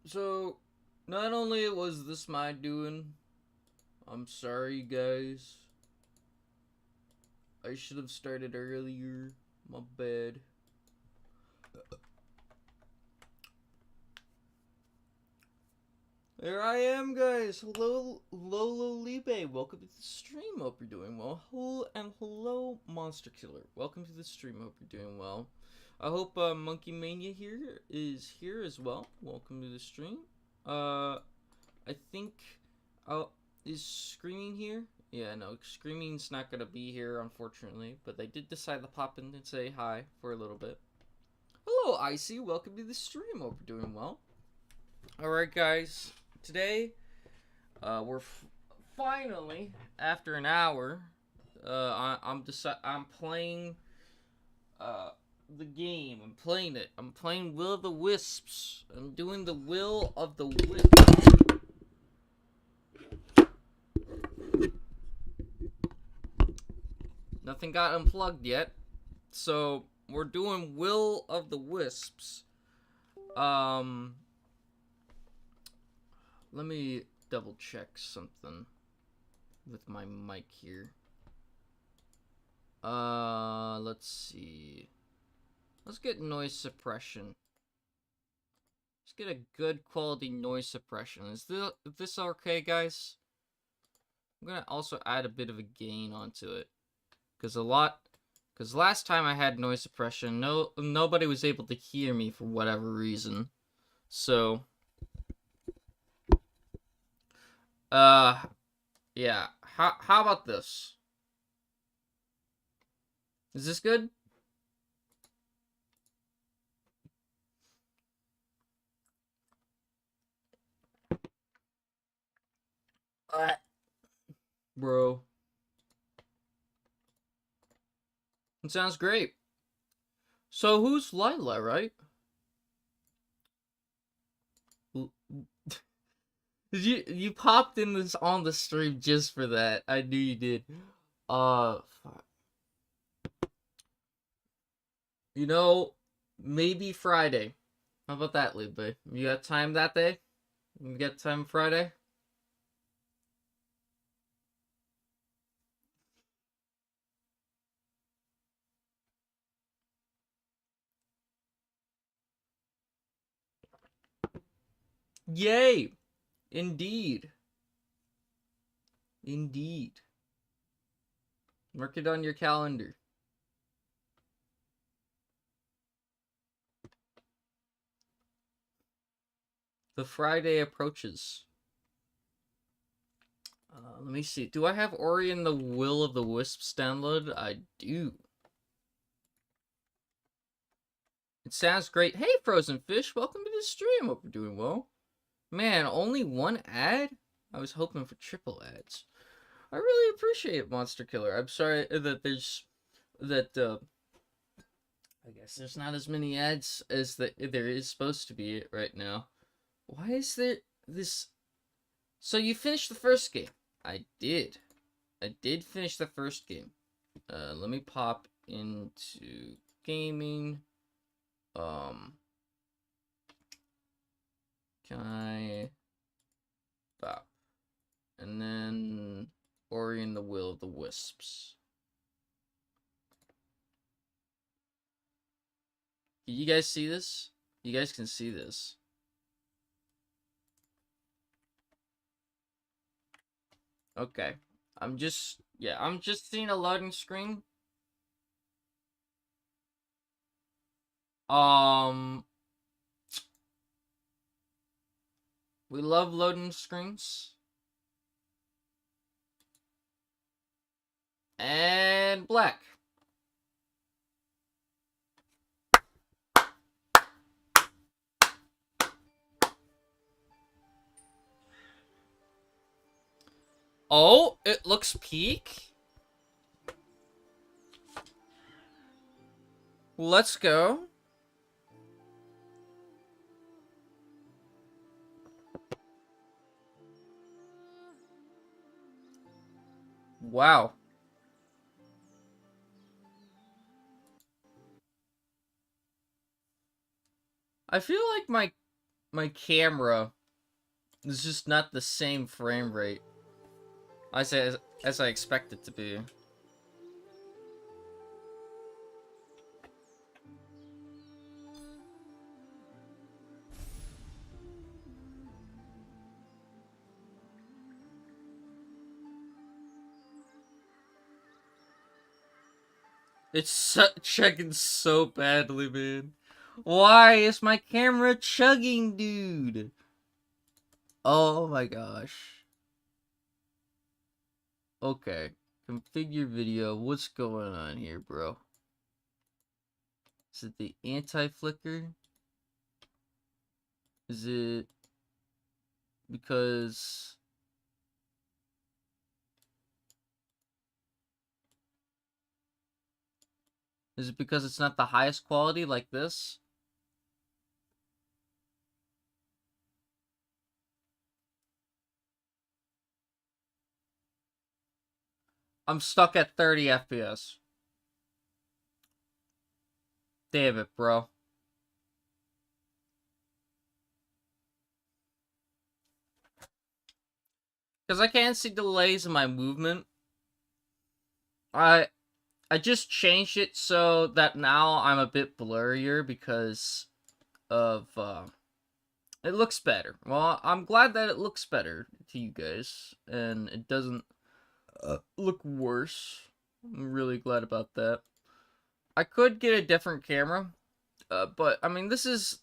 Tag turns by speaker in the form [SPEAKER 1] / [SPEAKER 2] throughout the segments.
[SPEAKER 1] So, not only was this my doing, I'm sorry, guys. I should have started earlier. My bad. There I am, guys. Hello, Lolo Libe. Welcome to the stream. Hope you're doing well. Hello, Monster Killer. Welcome to the stream. Hope you're doing well. I hope Monkey Mania here is here as well. Welcome to the stream. I think, is Screaming here? Yeah, no, Screaming's not gonna be here, unfortunately. But they did decide to pop in and say hi for a little bit. Hello, Icy. Welcome to the stream. Hope you're doing well. Alright, guys. Today, we're finally, after an hour, I'm playing, the game. I'm playing it. I'm playing Will of the Wisps. I'm doing the Will of the Wisps. Nothing got unplugged yet. So, we're doing Will of the Wisps. Let me double check something with my mic here. Let's see. Let's get noise suppression. Let's get a good quality noise suppression. Is this okay, guys? I'm gonna also add a bit of a gain onto it. Because last time I had noise suppression, nobody was able to hear me for whatever reason. So, yeah. How about this? Is this good? Bro. It sounds great. So who's Lila, right? You popped in this on the stream just for that. I knew you did. Fuck. You know, maybe Friday. How about that, Libe? You got time that day? You got time Friday? Yay! Indeed. Indeed. Mark it on your calendar. The Friday approaches. Let me see. Do I have Ori and the Will of the Wisps downloaded? I do. It sounds great. Hey, Frozen Fish. Welcome to the stream. Hope you're doing well. Man, only one ad? I was hoping for triple ads. I really appreciate it, Monster Killer. I'm sorry that I guess there's not as many ads as there is supposed to be right now. Why is there this? So you finished the first game. I did. I did finish the first game. Let me pop into gaming. Can I pop? And then Ori and the Will of the Wisps. You guys see this? You guys can see this. Okay. I'm just seeing a loading screen. We love loading screens. And black. Oh, it looks peak. Let's go. Wow. I feel like my camera is just not the same frame rate as I expect it to be. It's chugging so badly, man. Why is my camera chugging, dude? Oh my gosh. Okay. Configure video. What's going on here, bro? Is it the anti-flicker? Is it because... Is it because it's not the highest quality like this? I'm stuck at 30 FPS. Damn it, bro. Because I can't see delays in my movement. I just changed it so that now I'm a bit blurrier because of, it looks better. Well, I'm glad that it looks better to you guys, and it doesn't look worse. I'm really glad about that. I could get a different camera, but, I mean, this is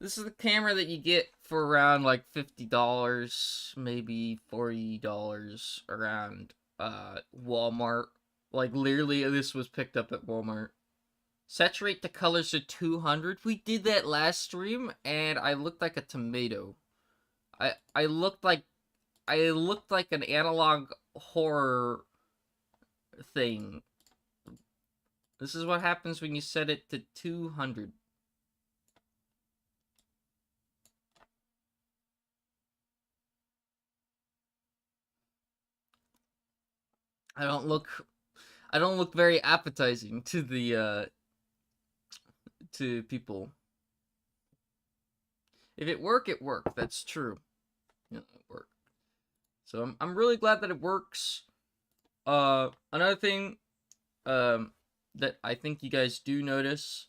[SPEAKER 1] the camera that you get for around, like, $50, maybe $40 around, Walmart. Like, literally, this was picked up at Walmart. Saturate the colors to 200. We did that last stream, and I looked like a tomato. I looked like an analog horror thing. This is what happens when you set it to 200. I don't look very appetizing to the to people. If it work, it worked. That's true. Yeah, it worked. So I'm really glad that it works. Another thing that I think you guys do notice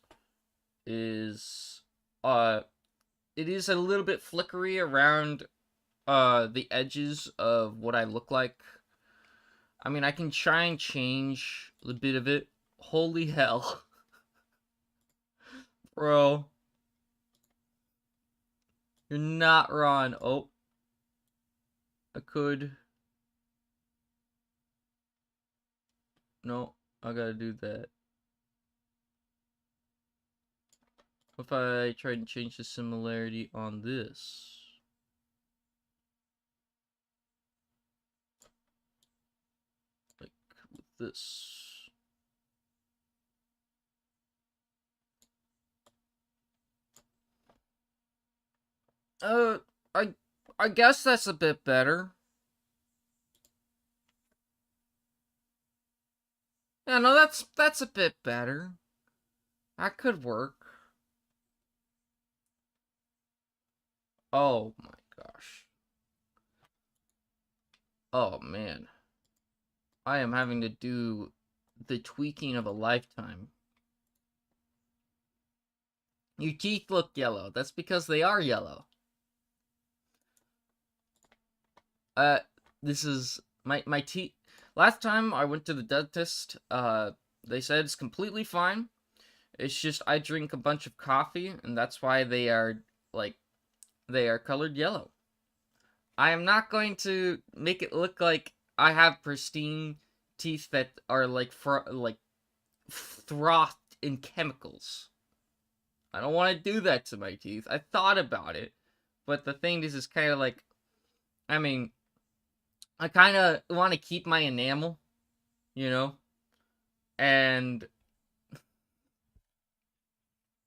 [SPEAKER 1] is it is a little bit flickery around the edges of what I look like. I mean, I can try and change a bit of it. Holy hell. Bro. You're not wrong. Oh. I could. No, I gotta do that. What if I try and change the similarity on this? Like with this. I I guess that's a bit better. Yeah, no, that's a bit better. That could work. Oh my gosh. Oh man. I am having to do the tweaking of a lifetime. Your teeth look yellow. That's because they are yellow. This is my teeth. Last time I went to the dentist, they said it's completely fine. It's just I drink a bunch of coffee, and that's why they are colored yellow. I am not going to make it look like I have pristine teeth that are like frothed in chemicals. I don't want to do that to my teeth. I thought about it, but the thing is kind of like, I mean, I kind of want to keep my enamel, you know, and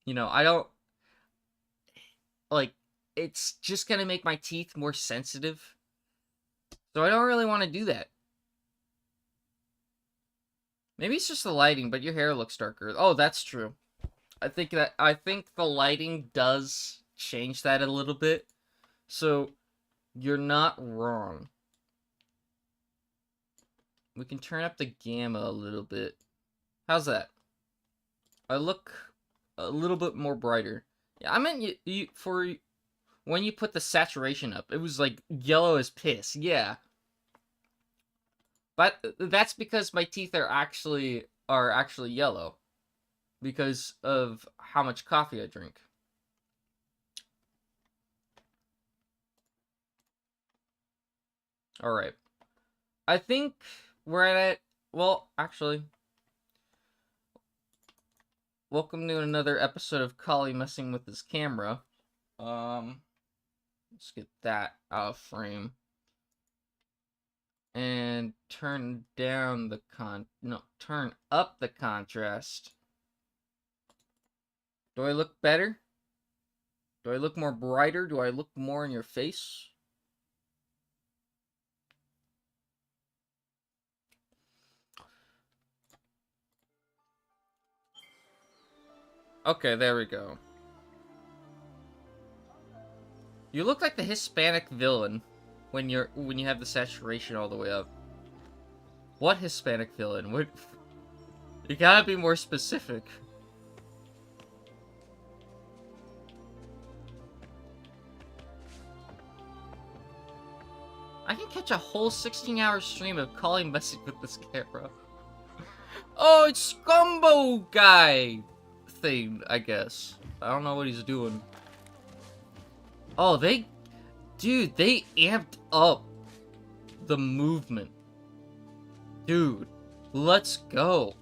[SPEAKER 1] I don't like. It's just gonna make my teeth more sensitive, so I don't really want to do that. Maybe it's just the lighting, but your hair looks darker. Oh, that's true. I think the lighting does change that a little bit. So, you're not wrong. We can turn up the gamma a little bit. How's that? I look a little bit more brighter. Yeah, I meant you for when you put the saturation up, it was like yellow as piss. Yeah. But that's because my teeth are actually yellow because of how much coffee I drink. All right. I think we're at it. Well, actually, welcome to another episode of Collie messing with his camera. Let's get that out of frame. And turn down the turn up the contrast. Do I look better? Do I look more brighter? Do I look more in your face? Okay, there we go. You look like the Hispanic villain when you have the saturation all the way up. What Hispanic villain? What? You gotta be more specific. I can catch a whole 16-hour stream of calling messing with this camera. Oh, it's Scumbo guy thing, I guess. I don't know what he's doing. Oh, dude, they amped up the movement. Dude, let's go.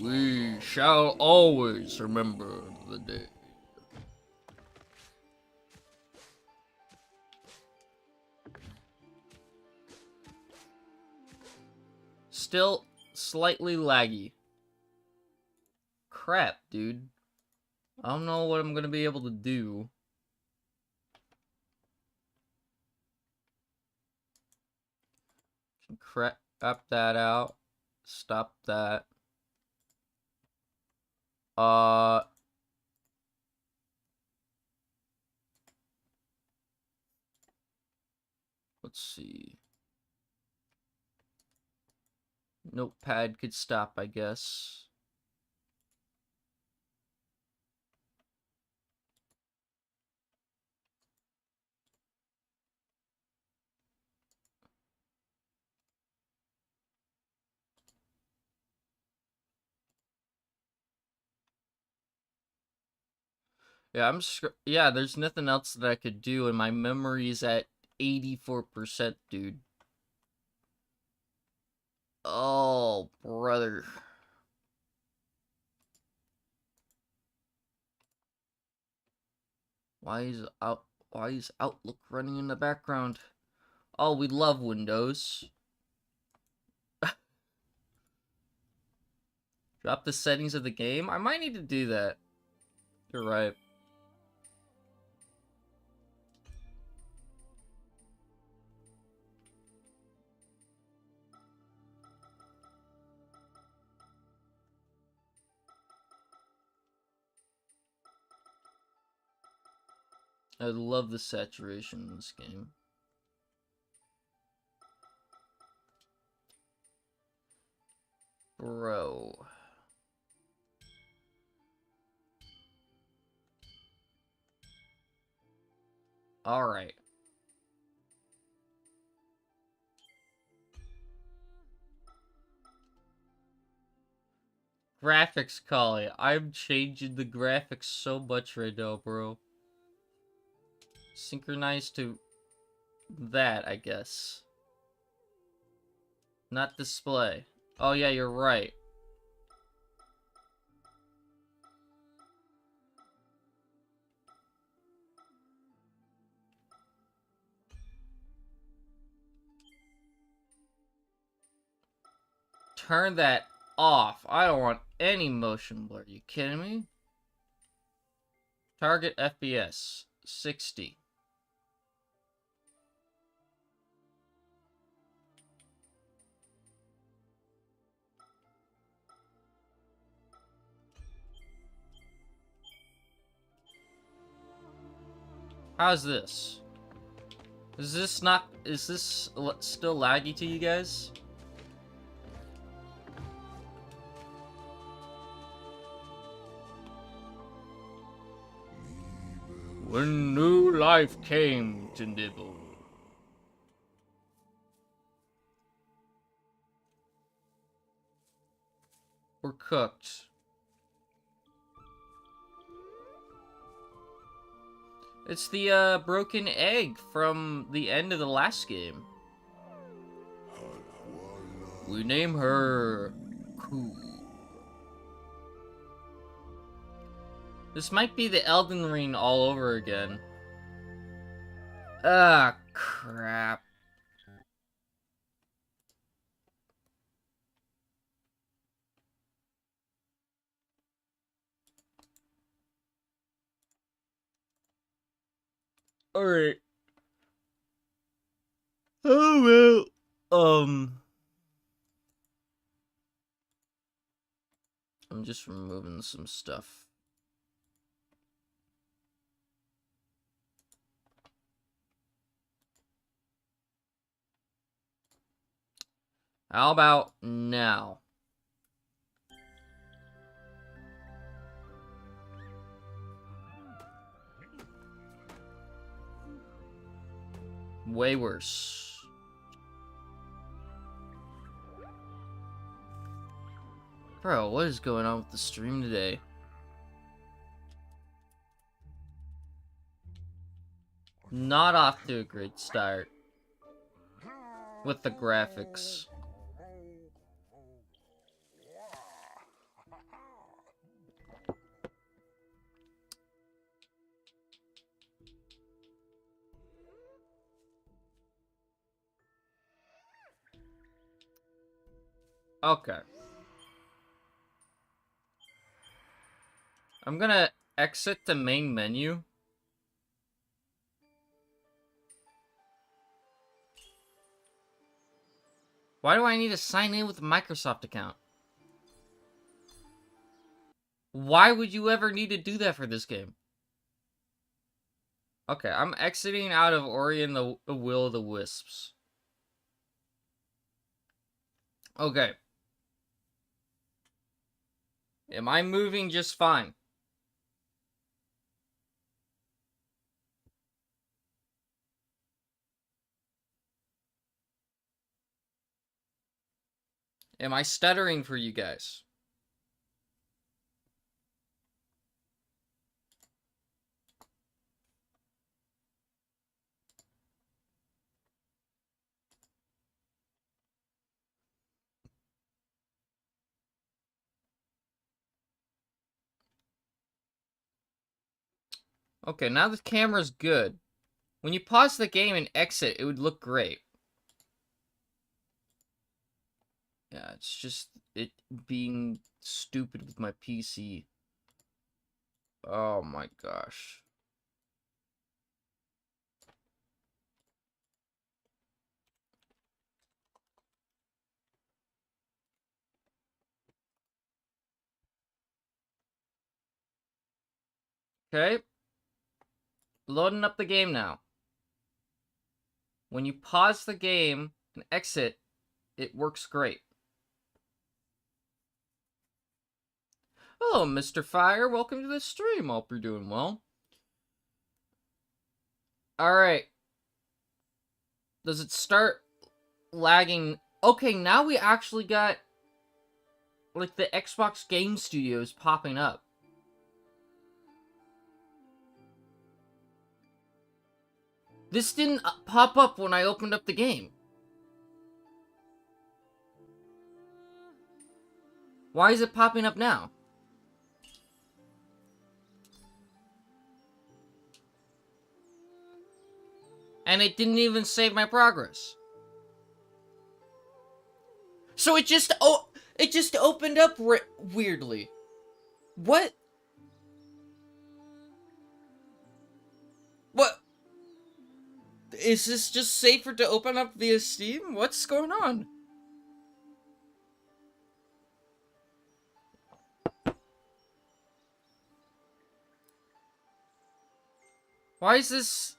[SPEAKER 1] We shall always remember the day. Still slightly laggy. Crap, dude. I don't know what I'm gonna be able to do. Crap that out. Stop that. Let's see. Notepad could stop, I guess. Yeah, yeah, there's nothing else that I could do, and my memory's at 84%, dude. Oh, brother. Why is Outlook running in the background? Oh, we love Windows. Drop the settings of the game? I might need to do that. You're right. I love the saturation in this game. Bro. Alright. Graphics, Collie. I'm changing the graphics so much right now, bro. Synchronized to that, I guess. Not display. Oh yeah, you're right. Turn that off. I don't want any motion blur. You kidding me? Target FPS 60. How's this? Is this still laggy to you guys? When new life came to nibble. Or cooked. It's the broken egg from the end of the last game. We name her Cool. This might be the Elden Ring all over again. Ah, crap. Alright. Oh, well. I'm just removing some stuff. How about now? Way worse. Bro, what is going on with the stream today? Not off to a great start. With the graphics. Okay. I'm gonna exit the main menu. Why do I need to sign in with a Microsoft account? Why would you ever need to do that for this game? Okay, I'm exiting out of Ori and the Will of the Wisps. Okay. Am I moving just fine? Am I stuttering for you guys? Okay, now the camera's good. When you pause the game and exit, it would look great. Yeah, it's just it being stupid with my PC. Oh my gosh. Okay. Loading up the game now. When you pause the game and exit, it works great. Hello, Mr. Fire. Welcome to the stream. Hope you're doing well. Alright. Does it start lagging? Okay, now we actually got, like, the Xbox Game Studios popping up. This didn't pop up when I opened up the game. Why is it popping up now? And it didn't even save my progress. So it just opened up weirdly. What? What? Is this just safer to open up via Steam? What's going on? Why is this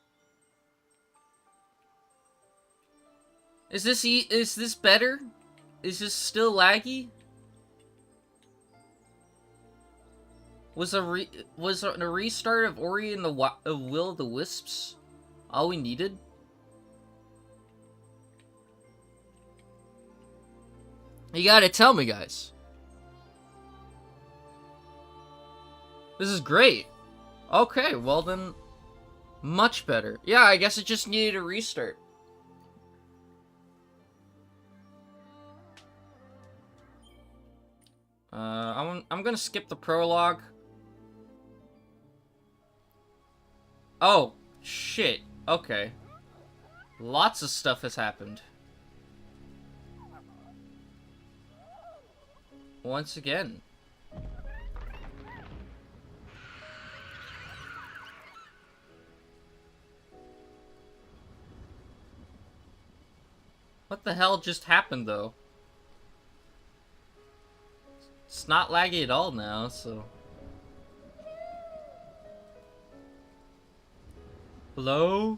[SPEAKER 1] Is this better? Is this still laggy? Was a restart of Ori and the Will of the Wisps all we needed? You gotta tell me, guys. This is great. Okay, well then, much better. Yeah, I guess it just needed a restart. I'm gonna skip the prologue. Oh, shit. Okay. Lots of stuff has happened. Once again. What the hell just happened, though? It's not laggy at all now, so... Hello?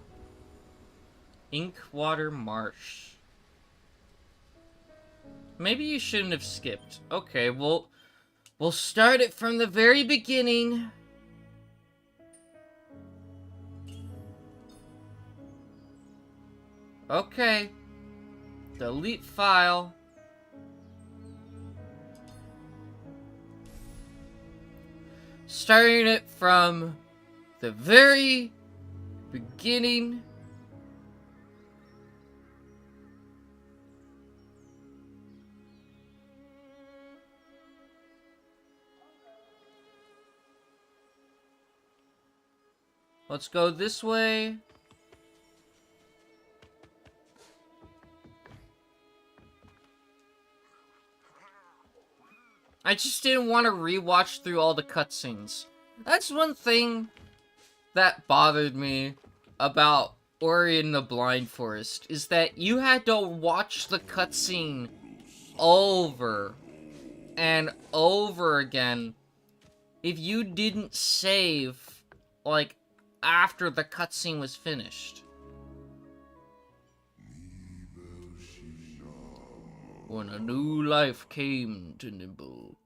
[SPEAKER 1] Inkwater Marsh. Maybe you shouldn't have skipped. Okay, we'll start it from the very beginning. Okay. Delete file. Starting it from the very beginning. Let's go this way. I just didn't want to rewatch through all the cutscenes. That's one thing that bothered me about Ori and the Blind Forest, is that you had to watch the cutscene over and over again if you didn't save, like, after the cutscene was finished. When a new life came to Nimble.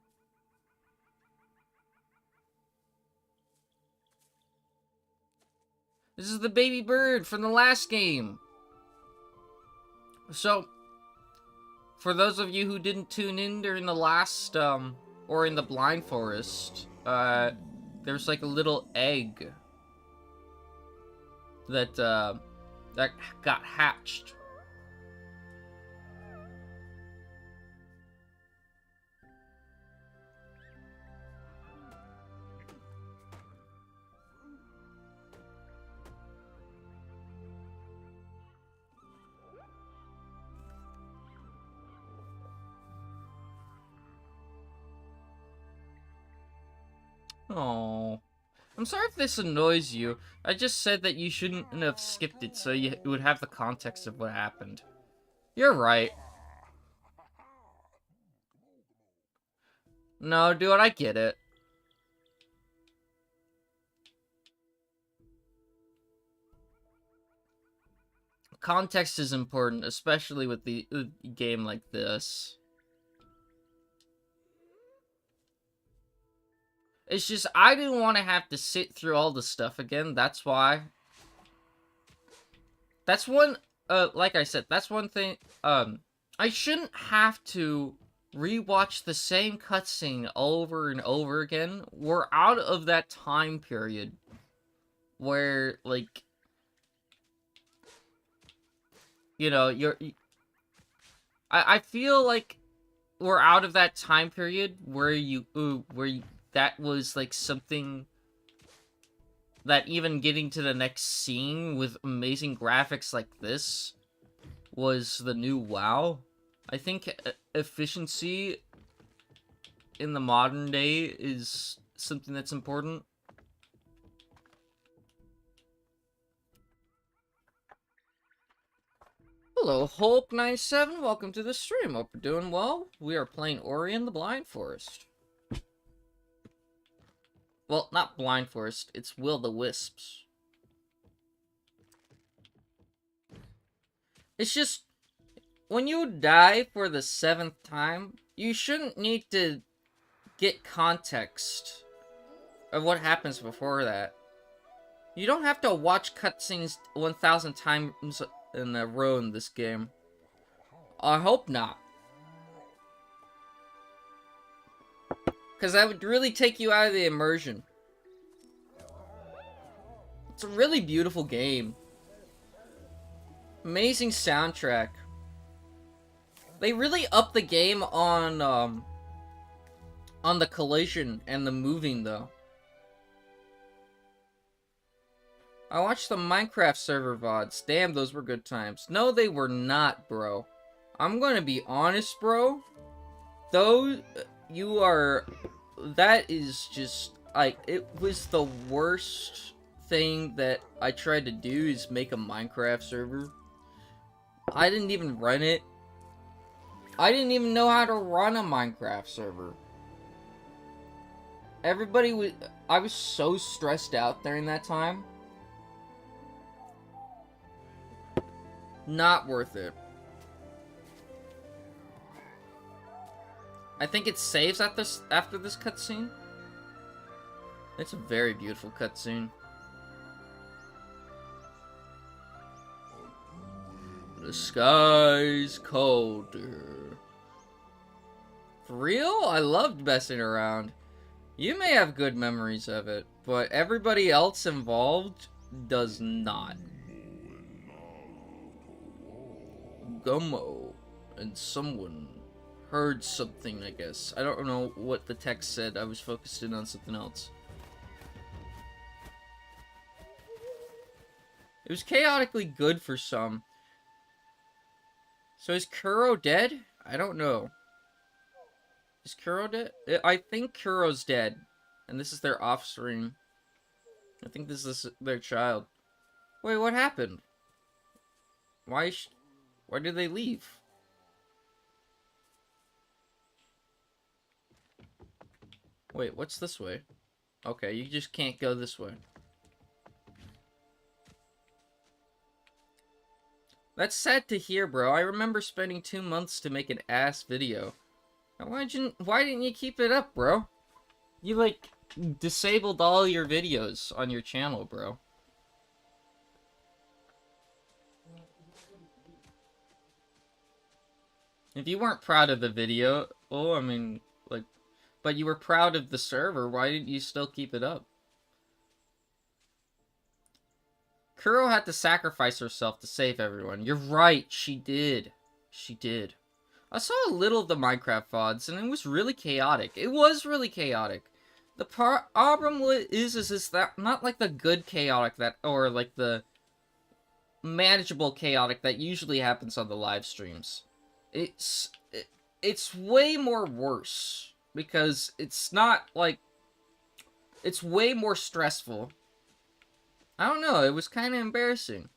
[SPEAKER 1] This is the baby bird from the last game. So, for those of you who didn't tune in during the last, or in the Blind Forest, there's like a little egg that, that got hatched. Oh, I'm sorry if this annoys you. I just said that you shouldn't have skipped it so you would have the context of what happened. You're right. No, dude, I get it. Context is important, especially with the game like this. It's just, I didn't want to have to sit through all the stuff again, that's why. That's one, like I said, that's one thing, I shouldn't have to rewatch the same cutscene over and over again. We're out of that time period where, like, you know, I feel like we're out of that time period where that was, like, something that even getting to the next scene with amazing graphics like this was the new WoW. I think efficiency in the modern day is something that's important. Hello, Hulk97, welcome to the stream. Hope you're doing well. We are playing Ori and the Blind Forest. Well, not Blind Forest, it's Will the Wisps. It's just, when you die for the 7th time, you shouldn't need to get context of what happens before that. You don't have to watch cutscenes 1,000 times in a row in this game. I hope not. Because that would really take you out of the immersion. It's a really beautiful game. Amazing soundtrack. They really upped the game on the collision and the moving, though. I watched the Minecraft server VODs. Damn, those were good times. No, they were not, bro. I'm gonna be honest, bro. Those, you are... That is just... Like, it was the worst thing that I tried to do is make a Minecraft server. I didn't even run it. I didn't even know how to run a Minecraft server. Everybody was... I was so stressed out during that time. Not worth it. I think it saves at this after this cutscene. It's a very beautiful cutscene. The sky's colder. For real? I loved messing around. You may have good memories of it, but everybody else involved does not. Gummo and someone heard something, I guess. I don't know what the text said. I was focused in on something else. It was chaotically good for some. So is Kuro dead? I don't know. Is Kuro dead? I think Kuro's dead. And this is their offspring. I think this is their child. Wait, what happened? Why did they leave? Wait, what's this way? Okay, you just can't go this way. That's sad to hear, bro. I remember spending 2 months to make an ass video. Now, why didn't you keep it up, bro? You, like, disabled all your videos on your channel, bro. If you weren't proud of the video, oh, I mean, like, but you were proud of the server, why didn't you still keep it up? Kuro had to sacrifice herself to save everyone. You're right, she did. She did. I saw a little of the Minecraft VODs, and it was really chaotic. It was really chaotic. The problem is that not like the good chaotic that, or like the manageable chaotic that usually happens on the live streams. It's way more worse because it's not like it's way more stressful. I don't know, it was kind of embarrassing.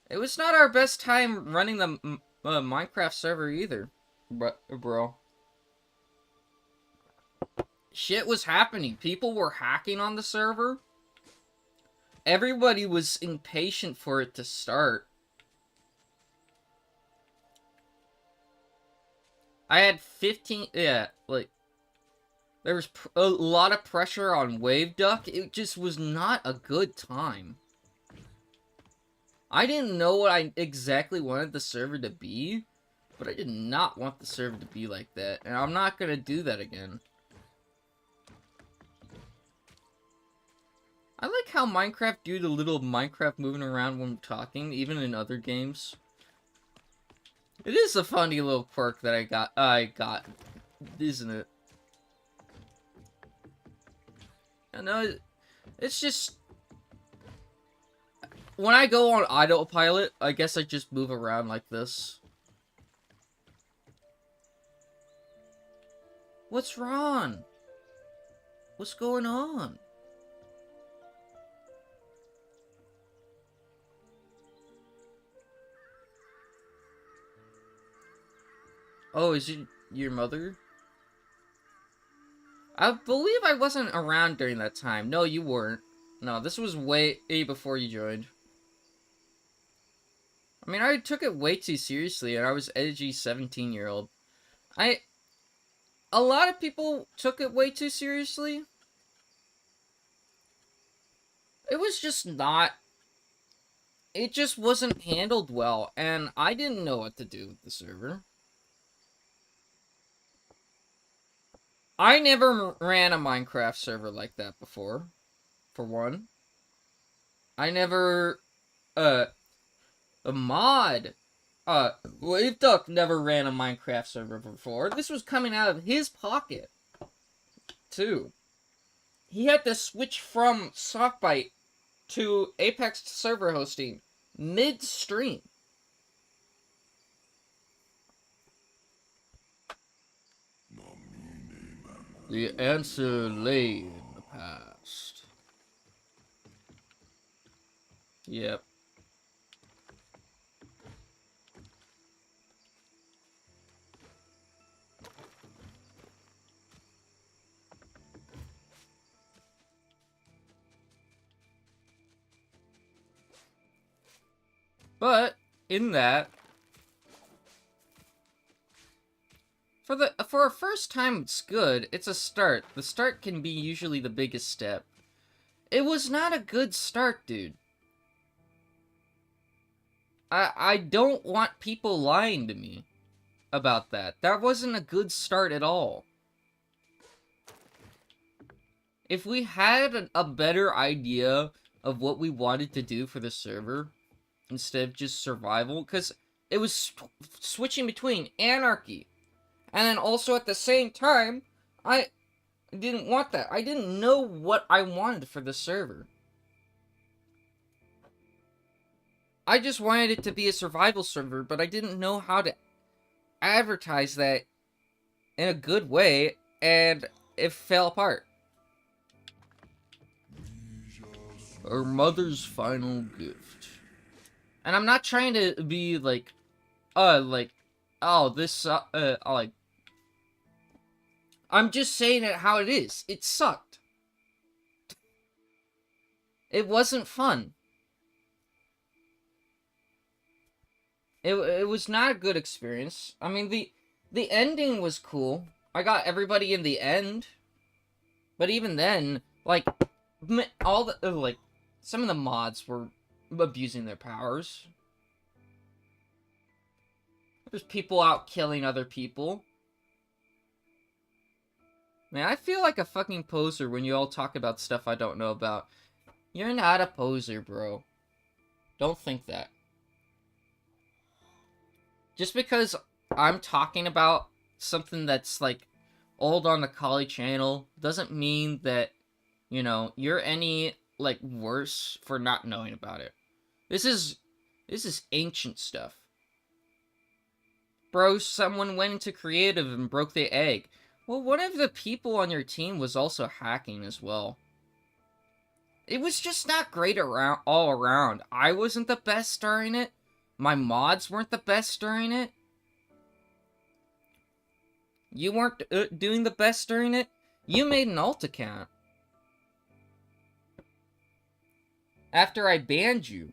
[SPEAKER 1] It was not our best time running the Minecraft server either, bro. Shit was happening. People were hacking on the server. Everybody was impatient for it to start. I had 15, yeah, like, there was a lot of pressure on Wave Duck. It just was not a good time. I didn't know what I exactly wanted the server to be, but I did not want the server to be like that, and I'm not gonna do that again. I like how Minecraft do the little Minecraft moving around when talking, even in other games. It is a funny little quirk that I got, isn't it? I know, it's just... When I go on autopilot, I guess I just move around like this. What's wrong? What's going on? Oh, is it your mother? I believe I wasn't around during that time. No, you weren't. No, this was way before you joined. I mean, I took it way too seriously, and I was edgy 17-year-old. A lot of people took it way too seriously. It was just not... It just wasn't handled well, and I didn't know what to do with the server. I never ran a Minecraft server like that before, for one. I never, a mod, Wave Duck never ran a Minecraft server before. This was coming out of his pocket, too. He had to switch from Sockbite to Apex server hosting mid-stream. The answer lay in the past. Yep. But in that, for a first time, it's good. It's a start. The start can be usually the biggest step. It was not a good start, dude. I don't want people lying to me about that. That wasn't a good start at all. If we had a better idea of what we wanted to do for the server, instead of just survival, because it was switching between anarchy, and then also at the same time, I didn't want that. I didn't know what I wanted for the server. I just wanted it to be a survival server, but I didn't know how to advertise that in a good way, and it fell apart. Her mother's final gift. And I'm not trying to be like, oh, this, like, I'm just saying it how it is. It sucked. It wasn't fun. It was not a good experience. I mean, the ending was cool. I got everybody in the end. But even then, like, all the, like, some of the mods were abusing their powers. There's people out killing other people. Man, I feel like a fucking poser when you all talk about stuff I don't know about. You're not a poser, bro. Don't think that. Just because I'm talking about something that's, like, old on the Kali channel doesn't mean that, you know, you're any, like, worse for not knowing about it. This is ancient stuff. Bro, someone went into creative and broke the egg. Well, one of the people on your team was also hacking as well. It was just not great all around. I wasn't the best during it. My mods weren't the best during it. You weren't doing the best during it. You made an alt account after I banned you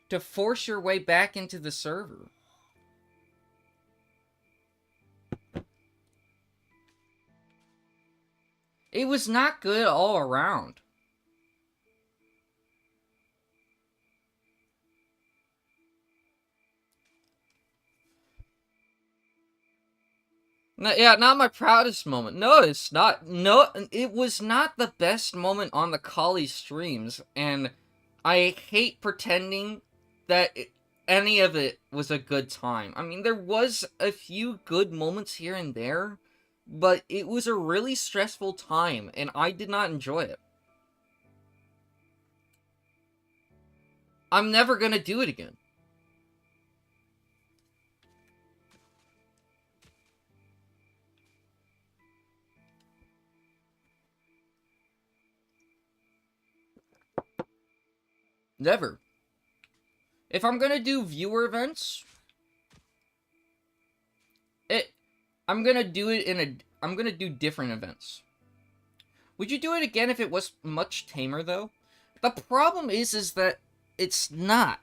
[SPEAKER 1] to force your way back into the server. It was not good all around. No, yeah, not my proudest moment. No, it's not. No, it was not the best moment on the Kali streams, and I hate pretending that any of it was a good time. I mean, there was a few good moments here and there, but it was a really stressful time, and I did not enjoy it. I'm never gonna do it again. Never. If I'm gonna do viewer events, I'm gonna do different events. Would you do it again if it was much tamer, though? The problem is that it's not.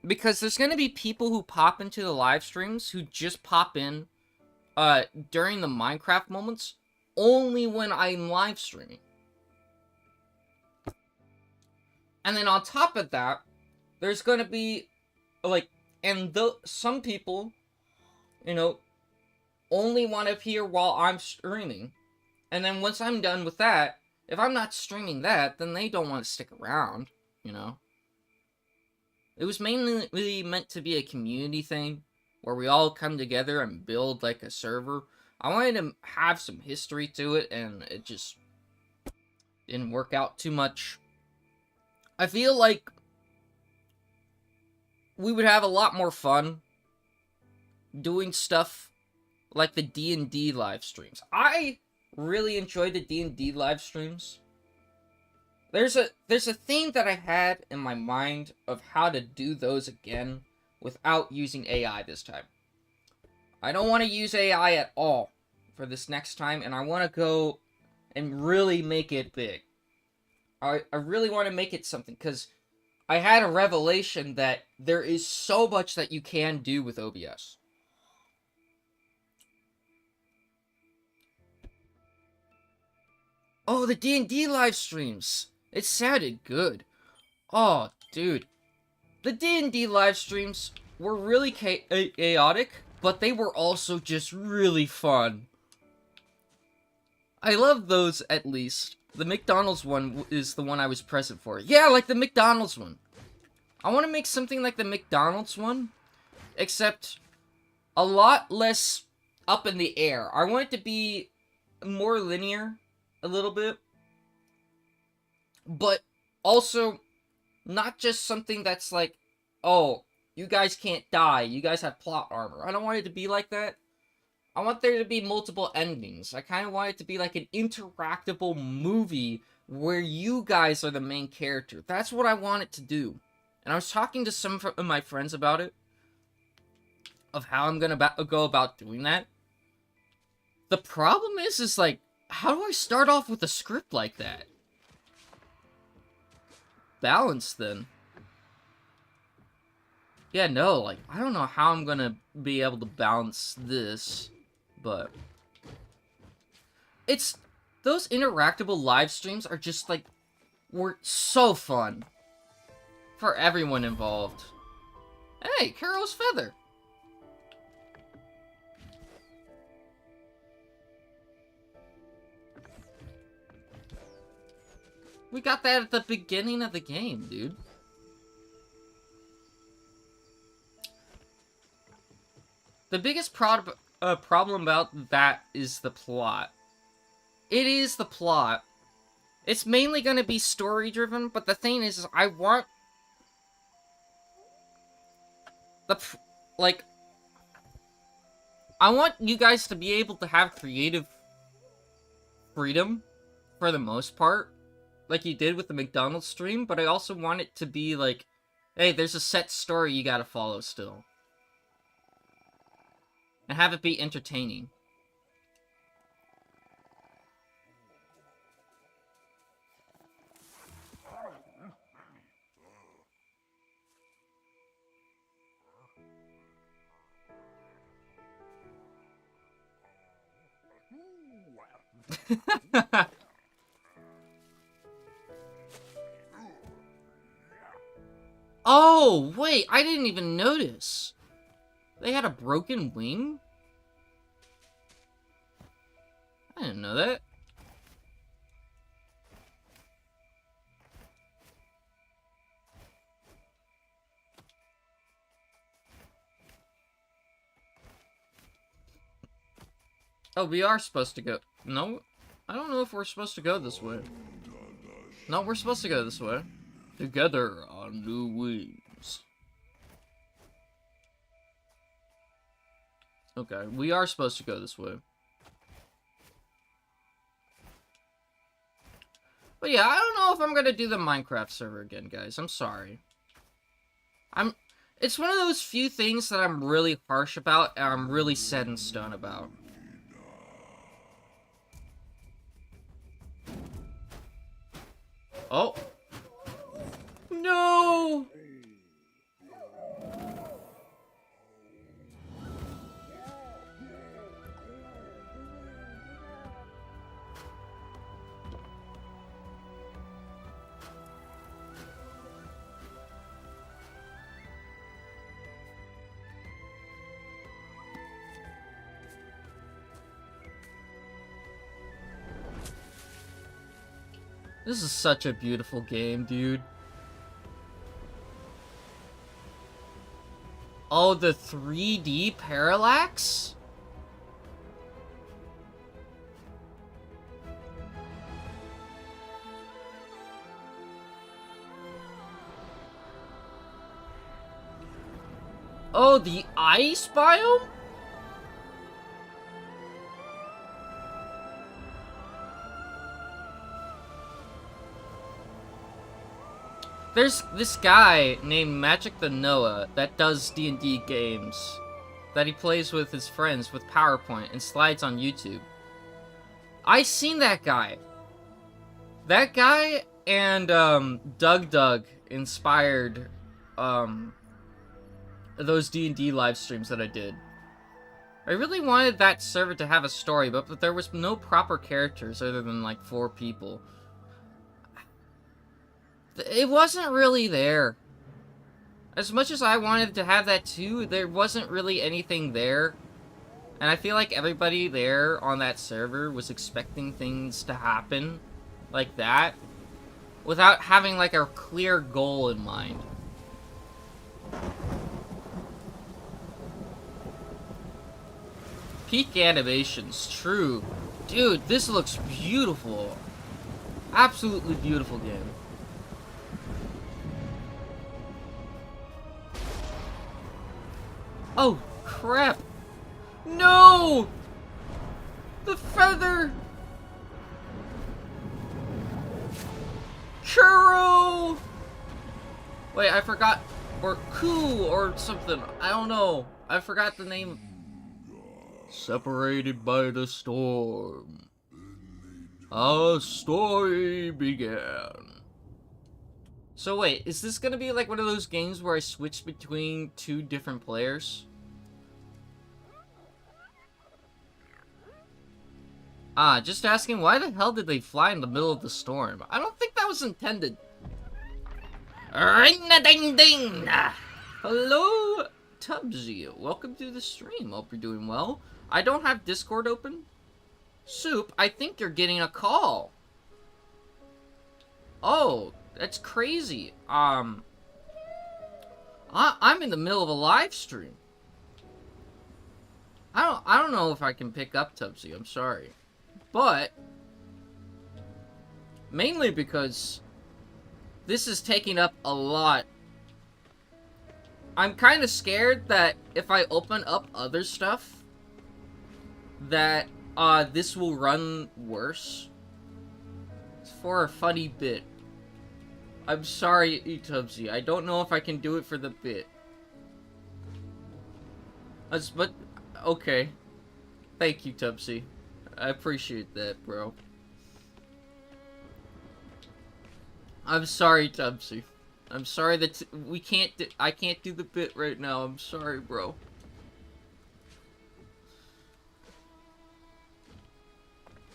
[SPEAKER 1] because there's gonna be people who pop into the live streams who just pop in during the Minecraft moments only when I'm live streaming. And then on top of that, there's gonna be like, and some people, you know, only want to appear while I'm streaming. And then once I'm done with that, if I'm not streaming that, then they don't want to stick around, you know. It was mainly meant to be a community thing where we all come together and build like a server. I wanted to have some history to it, and it just didn't work out too much. I feel like we would have a lot more fun doing stuff like the D&D live streams. I really enjoyed the D&D live streams. There's a theme that I had in my mind of how to do those again without using AI this time. I don't want to use AI at all for this next time, and I want to go and really make it big. I really want to make it something, because I had a revelation that there is so much that you can do with OBS. Oh, the D&D live streams! It sounded good. Oh, dude. The D&D live streams were really chaotic, but they were also just really fun. I love those, at least. The McDonald's one is the one I was present for. Yeah, like the McDonald's one. I want to make something like the McDonald's one, except a lot less up in the air. I want it to be more linear, a little bit. But also, not just something that's like, oh, you guys can't die, you guys have plot armor. I don't want it to be like that. I want there to be multiple endings. I kind of want it to be like an interactable movie where you guys are the main character. That's what I want it to do. And I was talking to some of my friends about it, of how I'm gonna go about doing that. The problem is like, how do I start off with a script like that? Balance, then. Yeah, no, like, I don't know how I'm gonna be able to balance this, but it's, those interactable live streams are just, like, were so fun for everyone involved. Hey, Carol's feather! We got that at the beginning of the game, dude. The biggest problem about that is the plot. It is the plot. It's mainly going to be story-driven, but the thing is I want I want you guys to be able to have creative freedom, for the most part, like you did with the McDonald's stream, but I also want it to be like, hey, there's a set story you gotta follow still. And have it be entertaining. Oh, wait, I didn't even notice. They had a broken wing? I didn't know that. Oh, we are supposed to go. No, I don't know if we're supposed to go this way. No, we're supposed to go this way. Together on new wings. Okay, we are supposed to go this way. But yeah, I don't know if I'm gonna do the Minecraft server again, guys. I'm sorry. It's one of those few things that I'm really harsh about and I'm really set in stone about. Oh. No! This is such a beautiful game, dude. Oh, the 3D parallax? Oh, the ice biome? There's this guy named Magic the Noah that does D&D games that he plays with his friends with PowerPoint and slides on YouTube. I seen that guy. That guy and Doug inspired those D&D live streams that I did. I really wanted that server to have a story, but there was no proper characters other than like 4 people. It wasn't really there. As much as I wanted to have that too, there wasn't really anything there. And I feel like everybody there on that server was expecting things to happen like that without having like a clear goal in mind. Peak animations, true. Dude, this looks beautiful. Absolutely beautiful game. Oh, crap. No! The feather! Churro! Wait, I forgot. Or Koo or something. I don't know. I forgot the name. Separated by the storm, a story began. So wait, is this gonna be like one of those games where I switch between 2 different players? Ah, just asking, why the hell did they fly in the middle of the storm? I don't think that was intended. Ring-a-ding-ding! Hello, Tubbsy. Welcome to the stream. Hope you're doing well. I don't have Discord open. Soup, I think you're getting a call. Oh, that's crazy. I'm in the middle of a live stream. I don't know if I can pick up Tubbsy. I'm sorry. But mainly because this is taking up a lot. I'm kind of scared that if I open up other stuff, that this will run worse. It's for a funny bit. I'm sorry, Tubbsy. I don't know if I can do it for the bit. But okay. Thank you, Tubbsy. I appreciate that, bro. I'm sorry, Tubbsy. I'm sorry that I can't do the bit right now. I'm sorry, bro.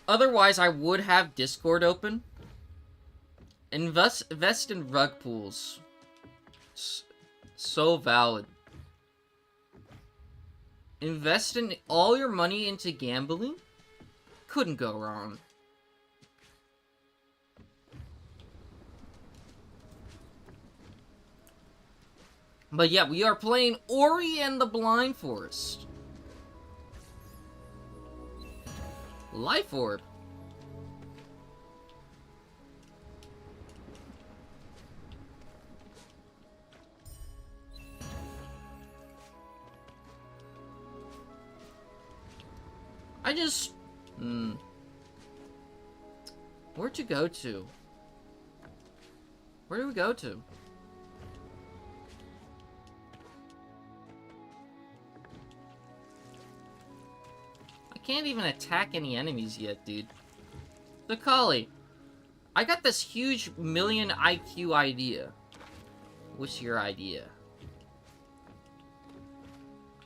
[SPEAKER 1] Otherwise, I would have Discord open. Invest in rug pools. So valid. Invest in all your money into gambling? Couldn't go wrong. But yeah, we are playing Ori and the Blind Forest. Life Orb. I just... Where'd you go to? Where do we go to? I can't even attack any enemies yet, dude. The Collie. I got this huge million IQ idea. What's your idea?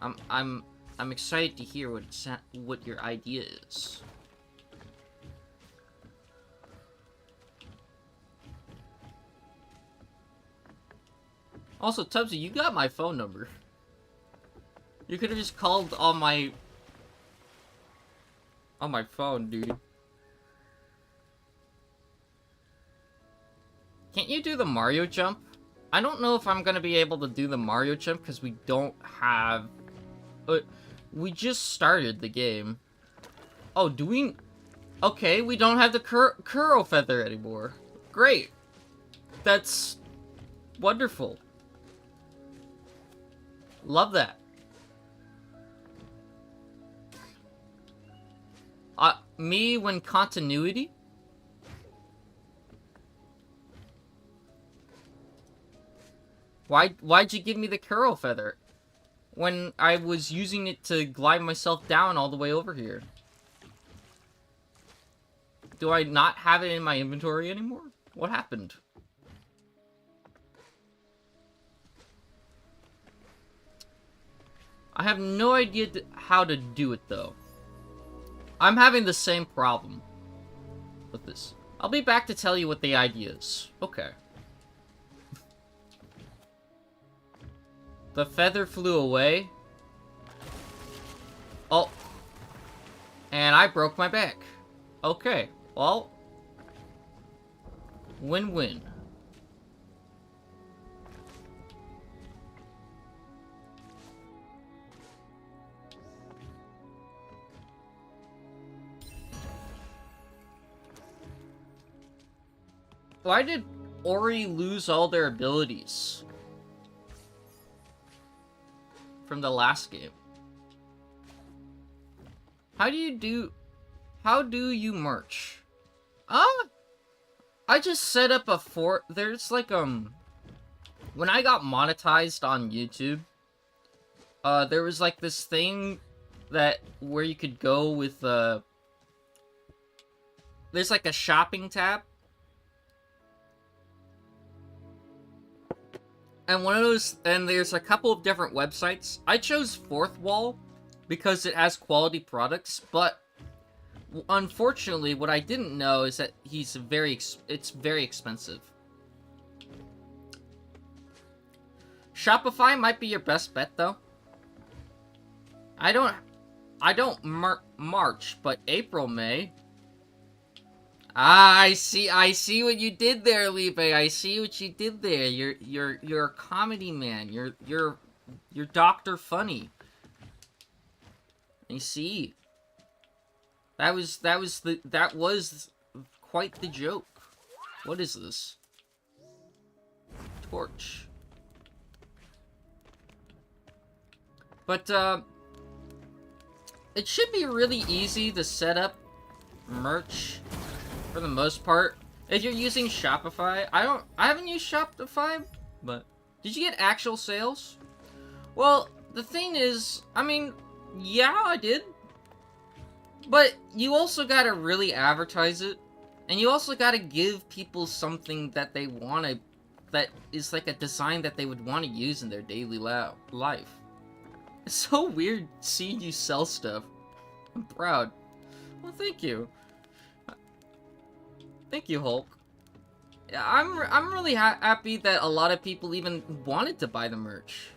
[SPEAKER 1] I'm excited to hear what your idea is. Also, Tubbsy, you got my phone number. You could have just called on my phone, dude. Can't you do the Mario jump? I don't know if I'm gonna be able to do the Mario jump because we don't have... we just started the game. Oh, do we... Okay, we don't have the Kuro Feather anymore. Great. That's wonderful. Love that. Me when continuity? Why'd you give me the Kuro Feather? When I was using it to glide myself down all the way over here. Do I not have it in my inventory anymore? What happened? I have no idea how to do it, though. I'm having the same problem with this. I'll be back to tell you what the idea is. Okay. The feather flew away. Oh. And I broke my back. Okay. Well. Win-win. Why did Ori lose all their abilities from the last game? How do you merch? I just set up a there's like, when I got monetized on YouTube, there was like this thing where you could go with, there's like a shopping tab. And there's a couple of different websites. I chose Fourth Wall because it has quality products, but unfortunately, what I didn't know is that it's very expensive. Shopify might be your best bet, though. I don't March, but April, May. Ah, I see what you did there, Lipe. I see what you did there. You're a comedy man. You're Dr. Funny. I see. That was quite the joke. What is this? Torch. But it should be really easy to set up merch. For the most part, if you're using Shopify, I haven't used Shopify, but did you get actual sales? Well, the thing is, I mean, yeah, I did, but you also gotta really advertise it, and you also gotta give people something that they wanna, that is like a design that they would want to use in their daily life. It's so weird seeing you sell stuff. I'm proud. Well, thank you. Thank you, Hulk. Yeah, I'm really happy that a lot of people even wanted to buy the merch.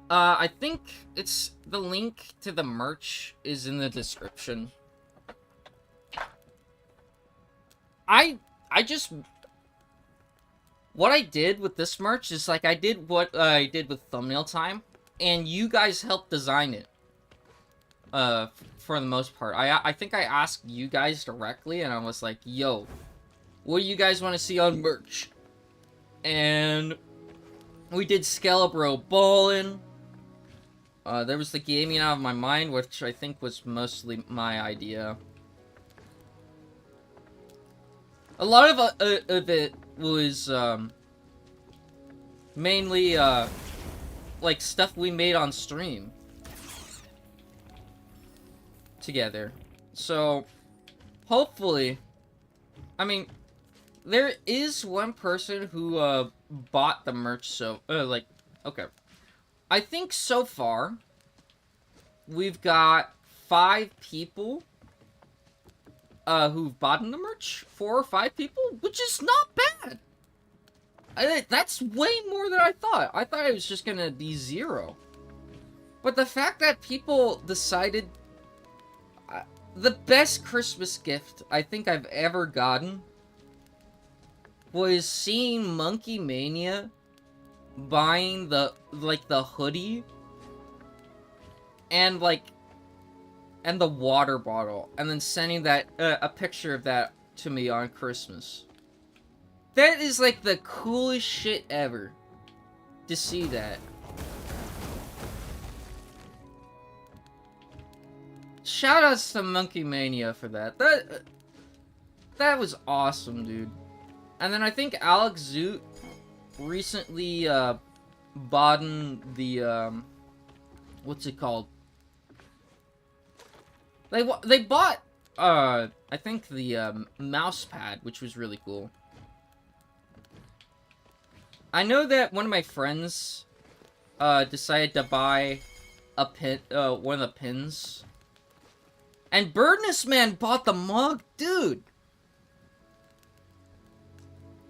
[SPEAKER 1] I think it's the link to the merch is in the description. I just what I did with this merch is like I did what I did with Thumbnail Time, and you guys helped design it. For the most part. I think I asked you guys directly, and I was like, yo, what do you guys want to see on merch? And we did Skelebro Ballin'. There was the Gaming Out of My Mind, which I think was mostly my idea. A lot of it was, mainly, like, stuff we made on stream. Together. So, hopefully, I mean, there is one person who, bought the merch, so, okay. I think so far, we've got 5 people, who've bought the merch. 4 or 5 people, which is not bad. That's way more than I thought. I thought it was just gonna be 0. But the fact that people decided the best Christmas gift I think I've ever gotten was seeing Monkey Mania buying the hoodie and and the water bottle, and then sending that a picture of that to me on Christmas. That is like the coolest shit ever to see that. Shoutouts to Monkey Mania for that. That was awesome, dude. And then I think Alex Zoot recently bought the what's it called? They bought I think the mouse pad, which was really cool. I know that one of my friends decided to buy a pin, one of the pins. And Birdness Man bought the mug, dude.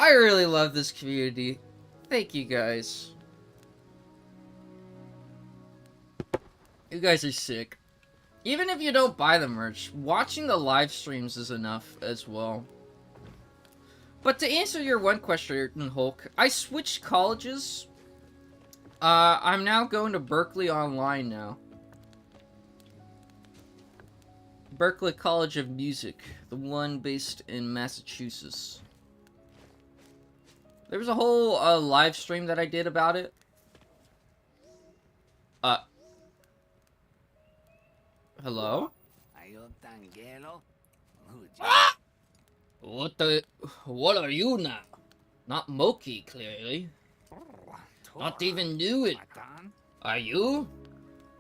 [SPEAKER 1] I really love this community. Thank you guys. You guys are sick. Even if you don't buy the merch, watching the live streams is enough as well. But to answer your one question, Hulk, I switched colleges. I'm now going to Berkeley Online now. Berkeley College of Music, the one based in Massachusetts. There was a whole live stream that I did about it. Hello? Ah! What are you now? Not Moki, clearly. Not even knew it. Are you?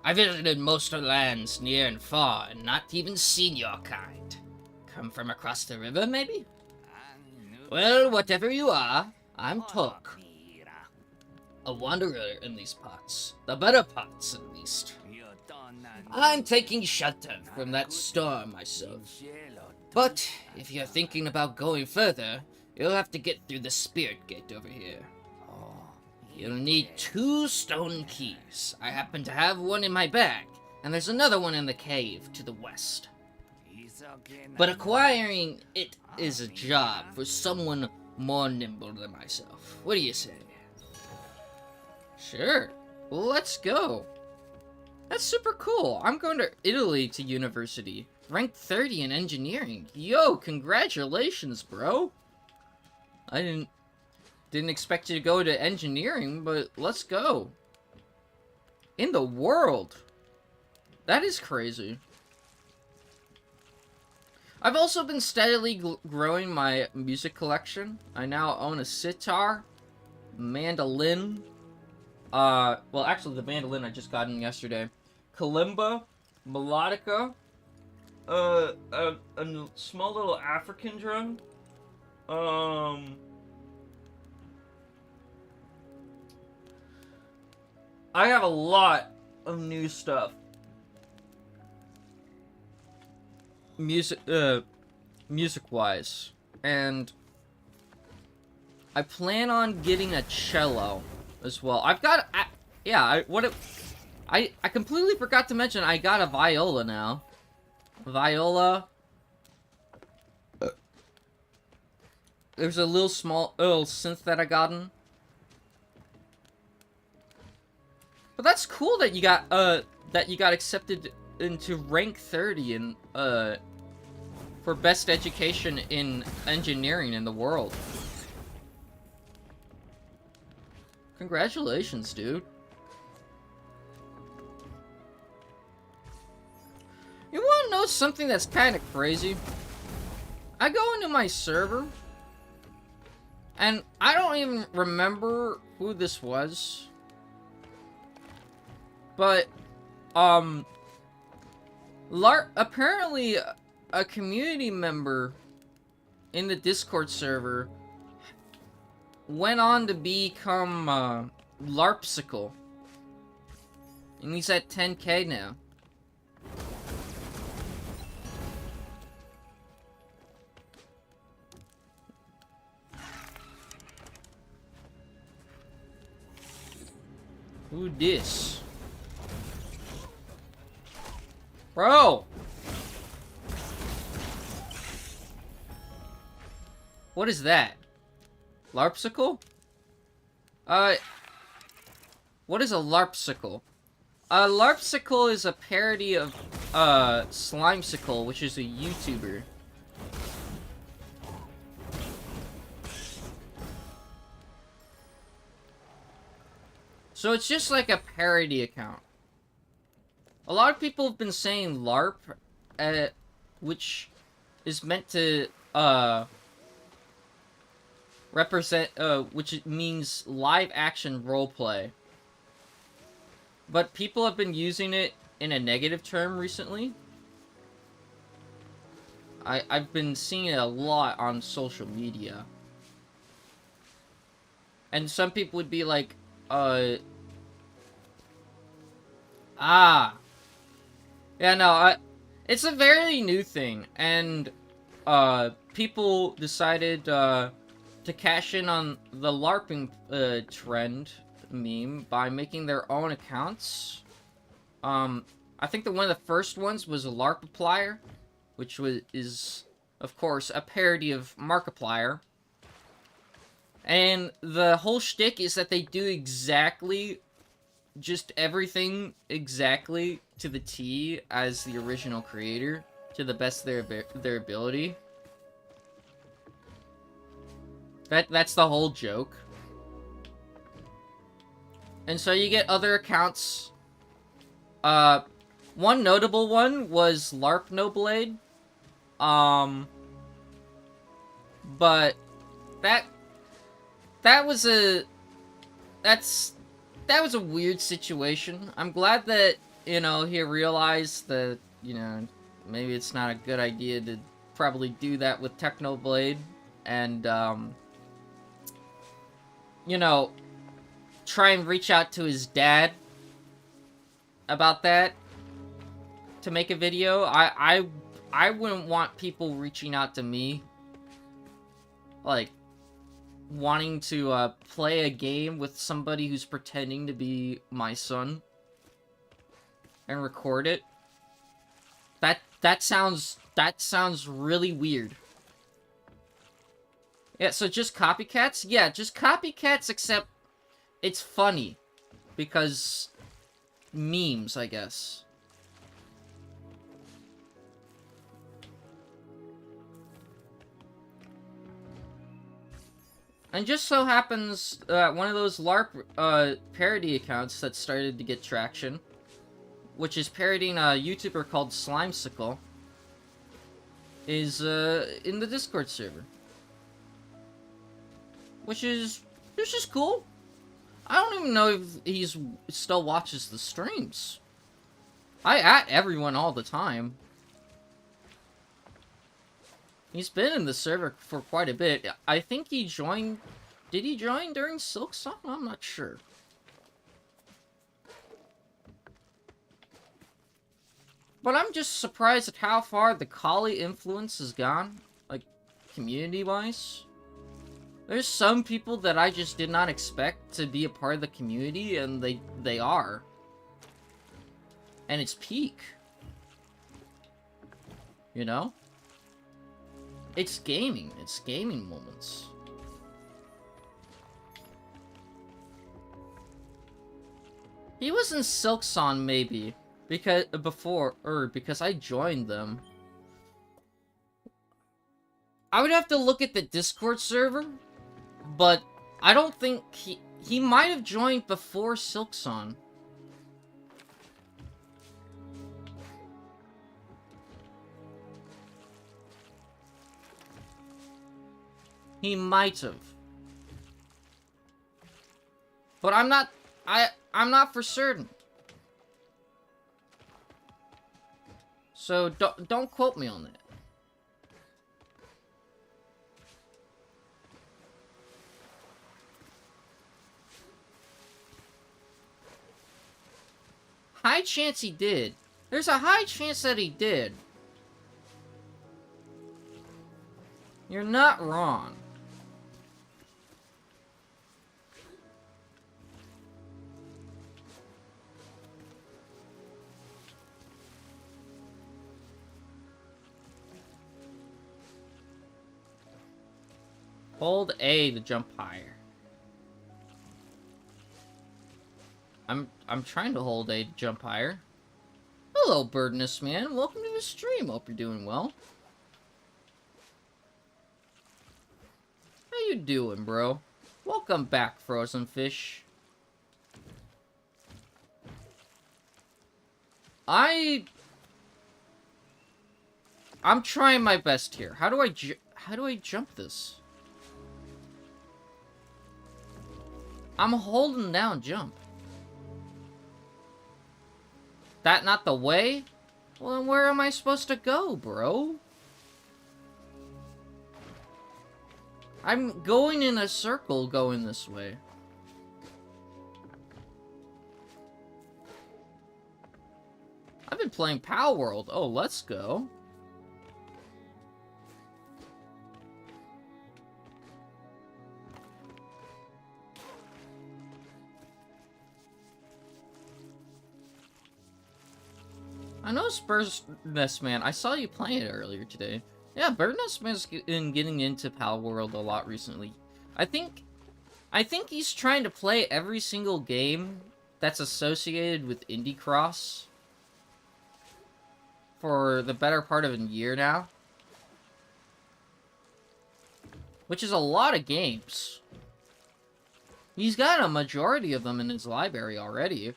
[SPEAKER 1] I visited most of the lands near and far, and not even seen your kind. Come from across the river, maybe? Well, whatever you are, I'm Tok. A wanderer in these parts. The better parts, at least. I'm taking shelter from that storm myself. But, if you're thinking about going further, you'll have to get through the spirit gate over here. You'll need 2 stone keys. I happen to have one in my bag, and there's another one in the cave to the west. But acquiring it is a job for someone more nimble than myself. What do you say? Sure. Well, let's go. That's super cool. I'm going to Italy to university. Ranked 30 in engineering. Yo, congratulations, bro. I didn't expect you to go to engineering, but let's go. In the world. That is crazy. I've also been steadily growing my music collection. I now own a sitar, mandolin, well, actually the mandolin I just got in yesterday, kalimba, melodica, a small little African drum, I have a lot of new stuff. Music-wise. And I plan on getting a cello as well. I've got, I completely forgot to mention I got a viola now. Viola. There's a little synth that I gotten. But that's cool that you got accepted into rank 30 in for best education in engineering in the world. Congratulations, dude. You wanna know something that's kind of crazy? I go into my server, and I don't even remember who this was. But, apparently a community member in the Discord server went on to become, LARPsicle. And he's at 10K now. Who this? Bro! What is that? LARPsicle? Uh, what is a LARPsicle? A LARPsicle is a parody of, Slimesicle, which is a YouTuber. So it's just like a parody account. A lot of people have been saying LARP, which is meant to, represent, which means live action roleplay. But people have been using it in a negative term recently. I've been seeing it a lot on social media. And some people would be like, yeah, no, it's a very new thing, and, people decided, to cash in on the LARPing, trend meme by making their own accounts. I think that one of the first ones was a LARPaplier, which is, of course, a parody of Markiplier. And the whole shtick is that they do exactly, just everything exactly to the T as the original creator, to the best of their ability. That's the whole joke. And so you get other accounts. One notable one was LARP No Blade. But that was a weird situation. I'm glad that, you know, he realized that, you know, maybe it's not a good idea to probably do that with Technoblade, and, you know, try and reach out to his dad about that to make a video. I wouldn't want people reaching out to me, like, wanting to, play a game with somebody who's pretending to be my son and record it. That sounds really weird. Yeah, so just copycats? Yeah, just copycats, except it's funny. Because memes, I guess. And just so happens, one of those LARP, parody accounts that started to get traction, which is parodying a YouTuber called Slimesicle, is, in the Discord server. Which is cool. I don't even know if he still watches the streams. I at everyone all the time. He's been in the server for quite a bit. I think he joined... Did he join during Silksong? I'm not sure. But I'm just surprised at how far the Kali influence has gone. Like, community-wise. There's some people that I just did not expect to be a part of the community, and they are. And it's peak. You know? It's gaming. It's gaming moments. He was in Silksong, maybe. Because, because I joined them. I would have to look at the Discord server, but I don't think he might have joined before Silksong. He might have. But I'm not for certain. So don't quote me on that. High chance he did. There's a high chance that he did. You're not wrong. Hold A to jump higher. I'm trying to hold A to jump higher. Hello, Birdness Man. Welcome to the stream. Hope you're doing well. How you doing, bro? Welcome back, Frozen Fish. I'm trying my best here. How do I jump this? I'm holding down jump. That not the way? Well, then where am I supposed to go, bro? I'm going in a circle going this way. I've been playing Pal World. Oh, let's go. I know Birdnest Man. I saw you playing it earlier today. Yeah, Birdnest Man's been getting into Pal World a lot recently. I think he's trying to play every single game that's associated with Indie Cross for the better part of a year now. Which is a lot of games. He's got a majority of them in his library already.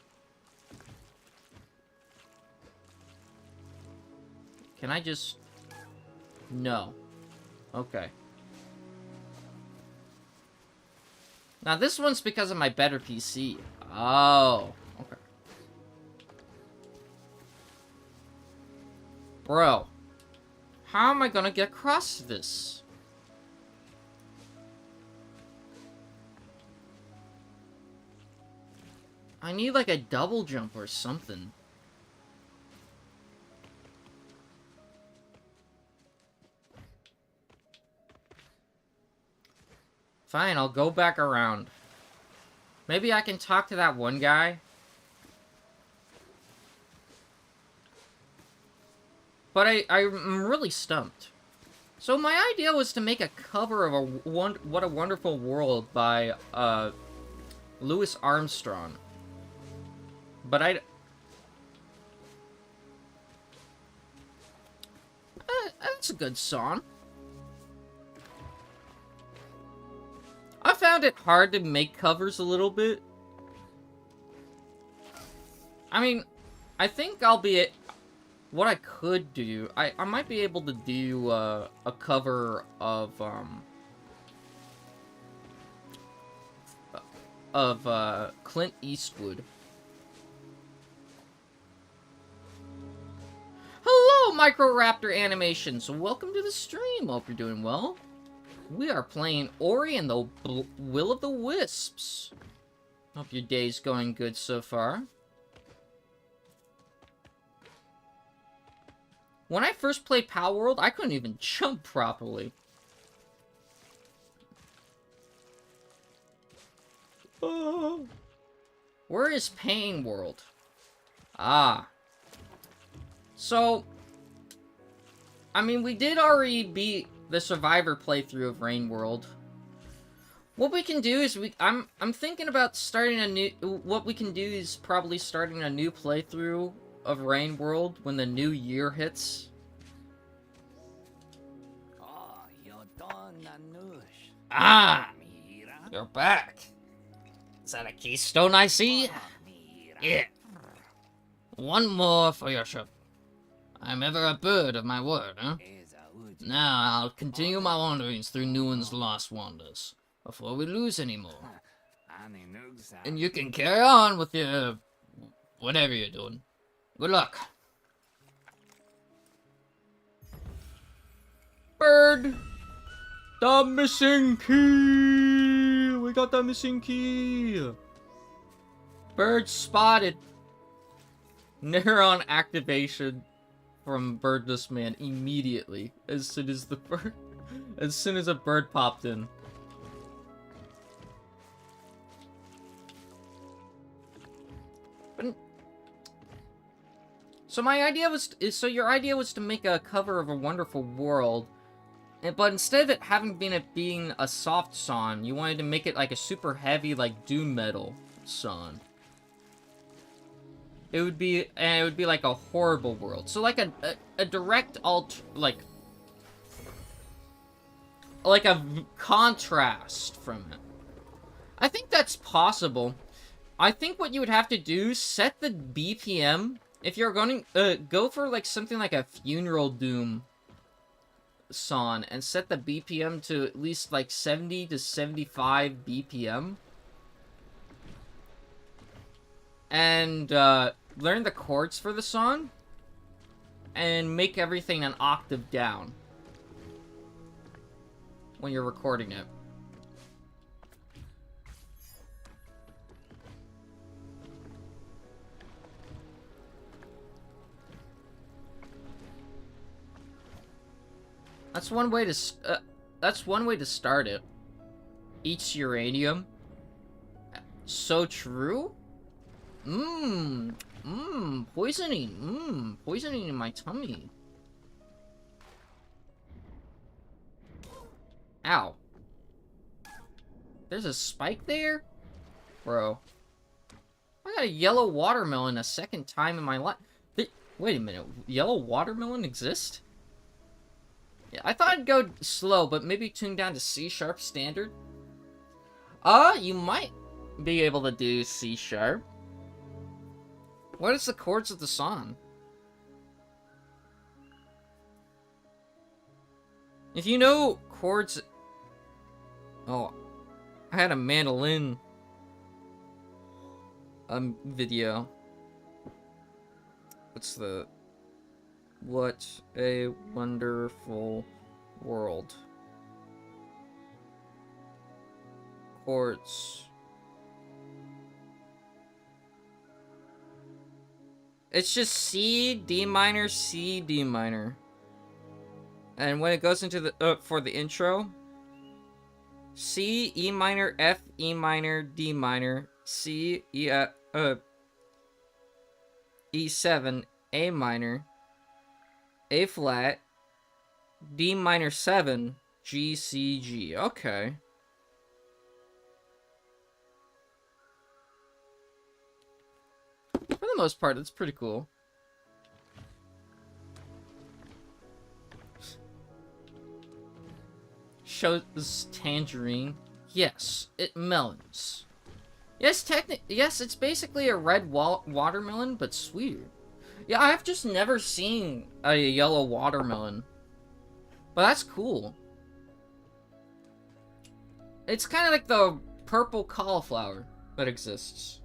[SPEAKER 1] Can I just... No. Okay. Now this one's because of my better PC. Oh. Okay. Bro. How am I gonna get across this? I need like a double jump or something. Fine, I'll go back around. Maybe I can talk to that one guy. But I'm really stumped. So my idea was to make a cover of What a Wonderful World by Louis Armstrong. But that's a good song. I found it hard to make covers a little bit. I mean, I think I'll be... What I could do... I might be able to do a cover of Clint Eastwood. Hello, Microraptor Animations! Welcome to the stream. Hope you're doing well. We are playing Ori and the Will of the Wisps. Hope your day's going good so far. When I first played Pal World, I couldn't even jump properly. Oh. Where is Pain World? Ah. So, I mean, we did already beat the Survivor playthrough of Rain World. What we can do is I'm thinking about starting a new... What we can do is probably starting a new playthrough of Rain World when the new year hits. Ah! You're back. Is that a keystone I see? Yeah. One more for your ship. I'm ever a bird of my word, huh? Now, I'll continue my wanderings through Newen's Lost Wonders, before we lose any more. And you can carry on with your... whatever you're doing. Good luck. Bird! The missing key! We got the missing key! Bird spotted. Neuron activation from Birdless Man immediately as soon as a bird popped in. But, so your idea was to make a cover of A Wonderful World, But instead of it having being a soft song, you wanted to make it like a super heavy, like doom metal song. It would be like a horrible world. So like a direct like a contrast from it. I think that's possible. I think what you would have to do, set the BPM if you're going to go for like something like a funeral doom song and set the BPM to at least like 70 to 75 BPM. And learn the chords for the song and make everything an octave down when you're recording it. That's one way to start it. Eats uranium. So true? Poisoning. Poisoning in my tummy. Ow. There's a spike there? Bro. I got a yellow watermelon a second time in my life. Wait a minute. Yellow watermelon exist? Yeah, I thought I'd go slow, but maybe tune down to C# standard. You might be able to do C#. What is the chords of the song? If you know chords... Oh, I had a mandolin video. What a wonderful world. Chords. It's just C, D minor, C, D minor. And when it goes into the, for the intro, C, E minor, F, E minor, D minor, C, E7, A minor, A flat, D minor 7, G, C, G. Okay. For the most part, it's pretty cool. Shows tangerine. Yes, it melons. Yes, yes, it's basically a red watermelon, but sweeter. Yeah, I've just never seen a yellow watermelon. But that's cool. It's kind of like the purple cauliflower that exists.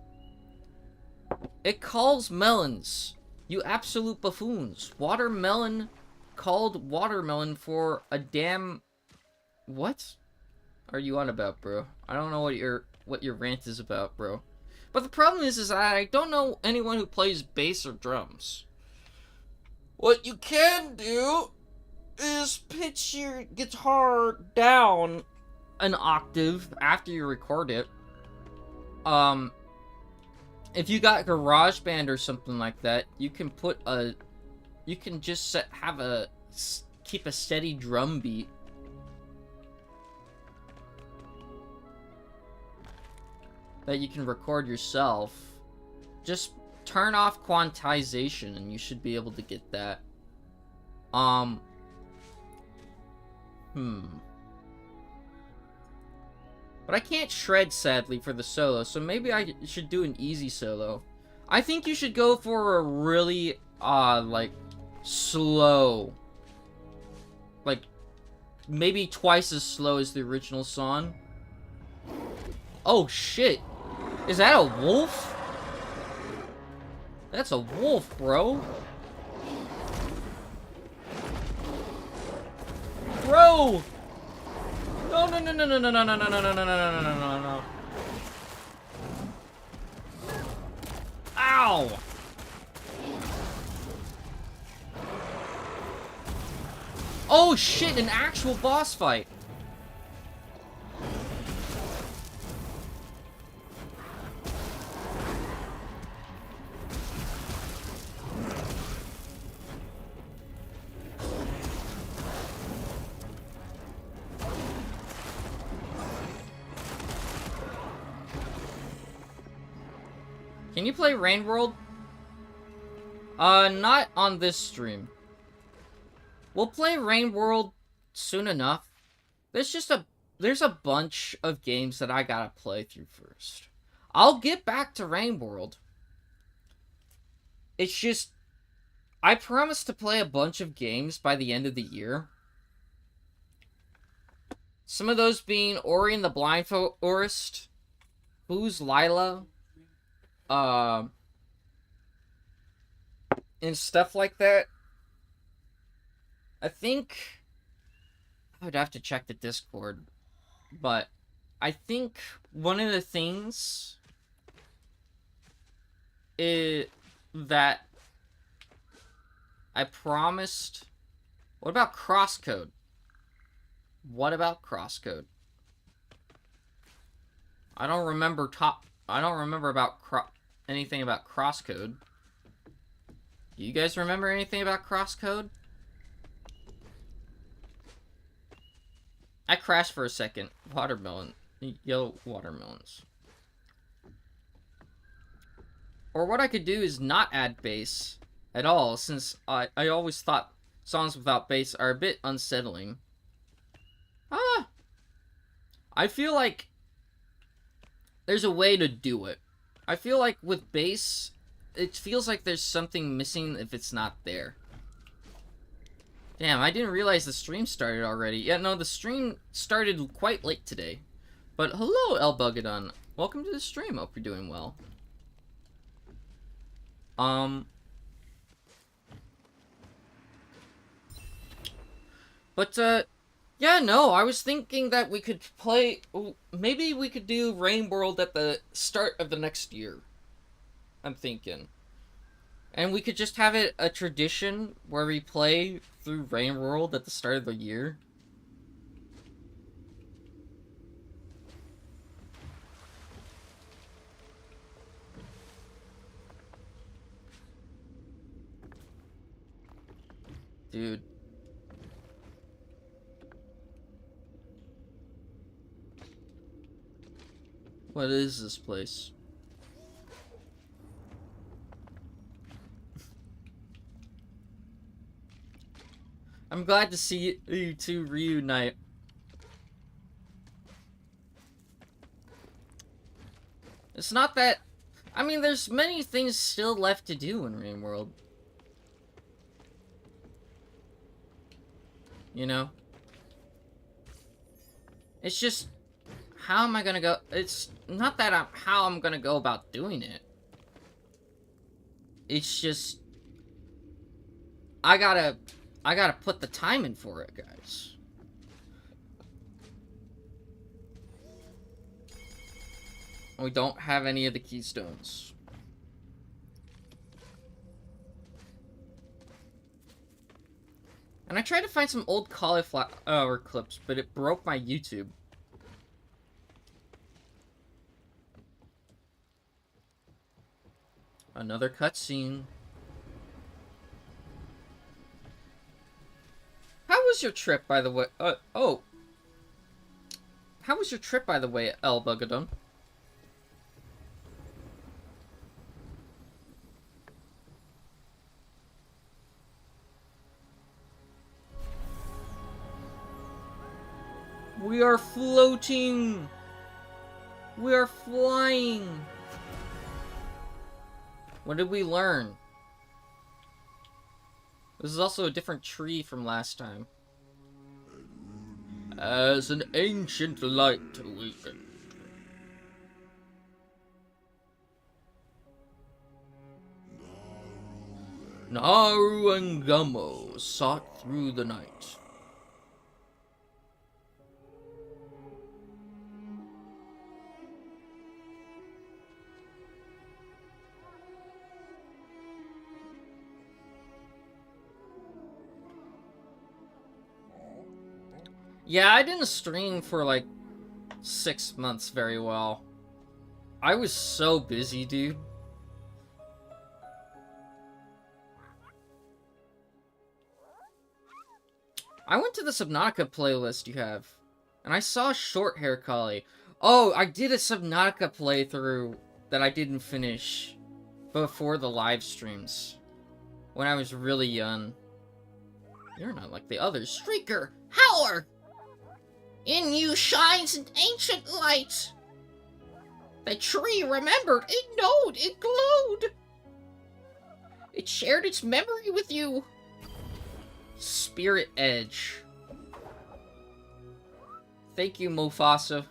[SPEAKER 1] It calls melons, you absolute buffoons. Watermelon called watermelon for a damn... What are you on about, bro? I don't know what your rant is about, bro. But the problem is I don't know anyone who plays bass or drums. What you can do is pitch your guitar down an octave after you record it. If you got GarageBand or something like that, you can put a... You can just keep a steady drum beat. That you can record yourself. Just turn off quantization and you should be able to get that. But I can't shred, sadly, for the solo, so maybe I should do an easy solo. I think you should go for a really, like, slow. Like, maybe twice as slow as the original song. Oh, shit. Is that a wolf? That's a wolf, bro. Bro! No, no, no, no, no, no, no, no, no, no, no, no, no, no, no, no. Ow! Oh, shit, an actual boss fight. Can you play Rain World? Not on this stream. We'll play Rain World soon enough. There's a bunch of games that I gotta play through first. I'll get back to Rain World. It's just, I promise to play a bunch of games by the end of the year. Some of those being Ori and the Blind Forest, Who's Lila, and stuff like that. I think I would have to check the Discord, but I think one of the things is that I promised. What about Crosscode? What about Crosscode? I don't remember about anything about Crosscode. You guys remember anything about Crosscode? I crashed for a second. Watermelon. Yellow watermelons. Or what I could do is not add bass at all, since I always thought songs without bass are a bit unsettling. I feel like there's a way to do it. I feel like with bass, it feels like there's something missing if it's not there. Damn, I didn't realize the stream started already. Yeah, no, the stream started quite late today. But hello, El Bugadon. Welcome to the stream. Hope you're doing well. Yeah, no, I was thinking that we could play, maybe we could do Rain World at the start of the next year. I'm thinking. And we could just have it a tradition where we play through Rain World at the start of the year. Dude. What is this place? I'm glad to see you two reunite. It's not that... I mean, there's many things still left to do in Rain World. You know? It's just... How am I gonna go... It's not that how I'm gonna go about doing it. It's just... I gotta put the time in for it, guys. We don't have any of the keystones. And I tried to find some old cauliflower clips, but it broke my YouTube. Another cutscene. How was your trip, by the way? Oh. How was your trip, by the way, El Bugadon? We are floating! We are flying! What did we learn? This is also a different tree from last time. As an ancient light awakened. Naru and Gummo sought through the night. Yeah, I didn't stream for like 6 months very well. I was so busy, dude. I went to the Subnautica playlist you have, and I saw Short Hair Collie. Oh, I did a Subnautica playthrough that I didn't finish. before the live streams. When I was really young. You're not like the others.
[SPEAKER 2] Streaker, Howler! In you shines an ancient light. The tree remembered, it knowed, it glowed. It shared its memory with you.
[SPEAKER 1] Spirit Edge. Thank you, Mufasa.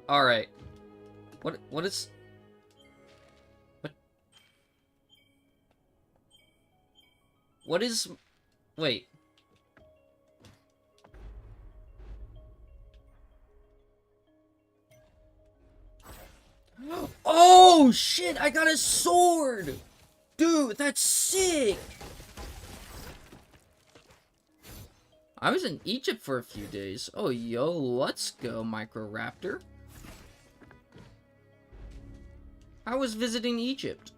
[SPEAKER 1] Alright. What is... What is... Wait. Oh, shit! I got a sword! Dude, that's sick! I was in Egypt for a few days. Oh, yo, let's go, Microraptor. I was visiting Egypt.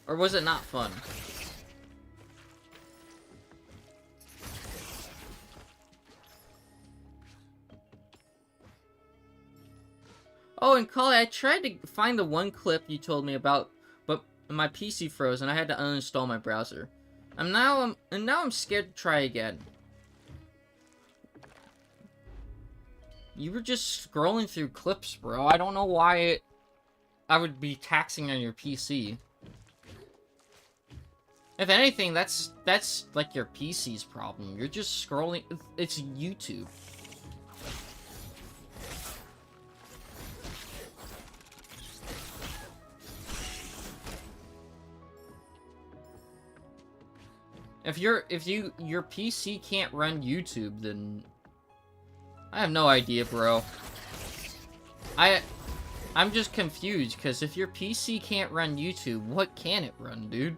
[SPEAKER 1] Or was it not fun? Oh, and Collie, I tried to find the one clip you told me about, but my PC froze and I had to uninstall my browser. And now I'm scared to try again. You were just scrolling through clips, bro. I don't know why I would be taxing on your PC. If anything, that's like your PC's problem. You're just scrolling. It's YouTube. If your PC can't run YouTube, then I have no idea, bro. I'm just confused, because if your PC can't run YouTube, what can it run, dude?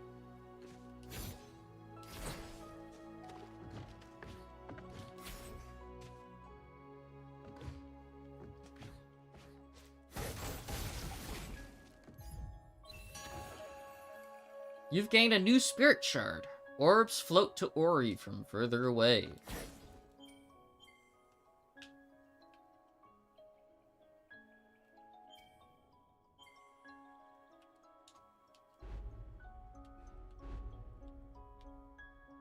[SPEAKER 1] You've gained a new spirit shard. Orbs float to Ori from further away.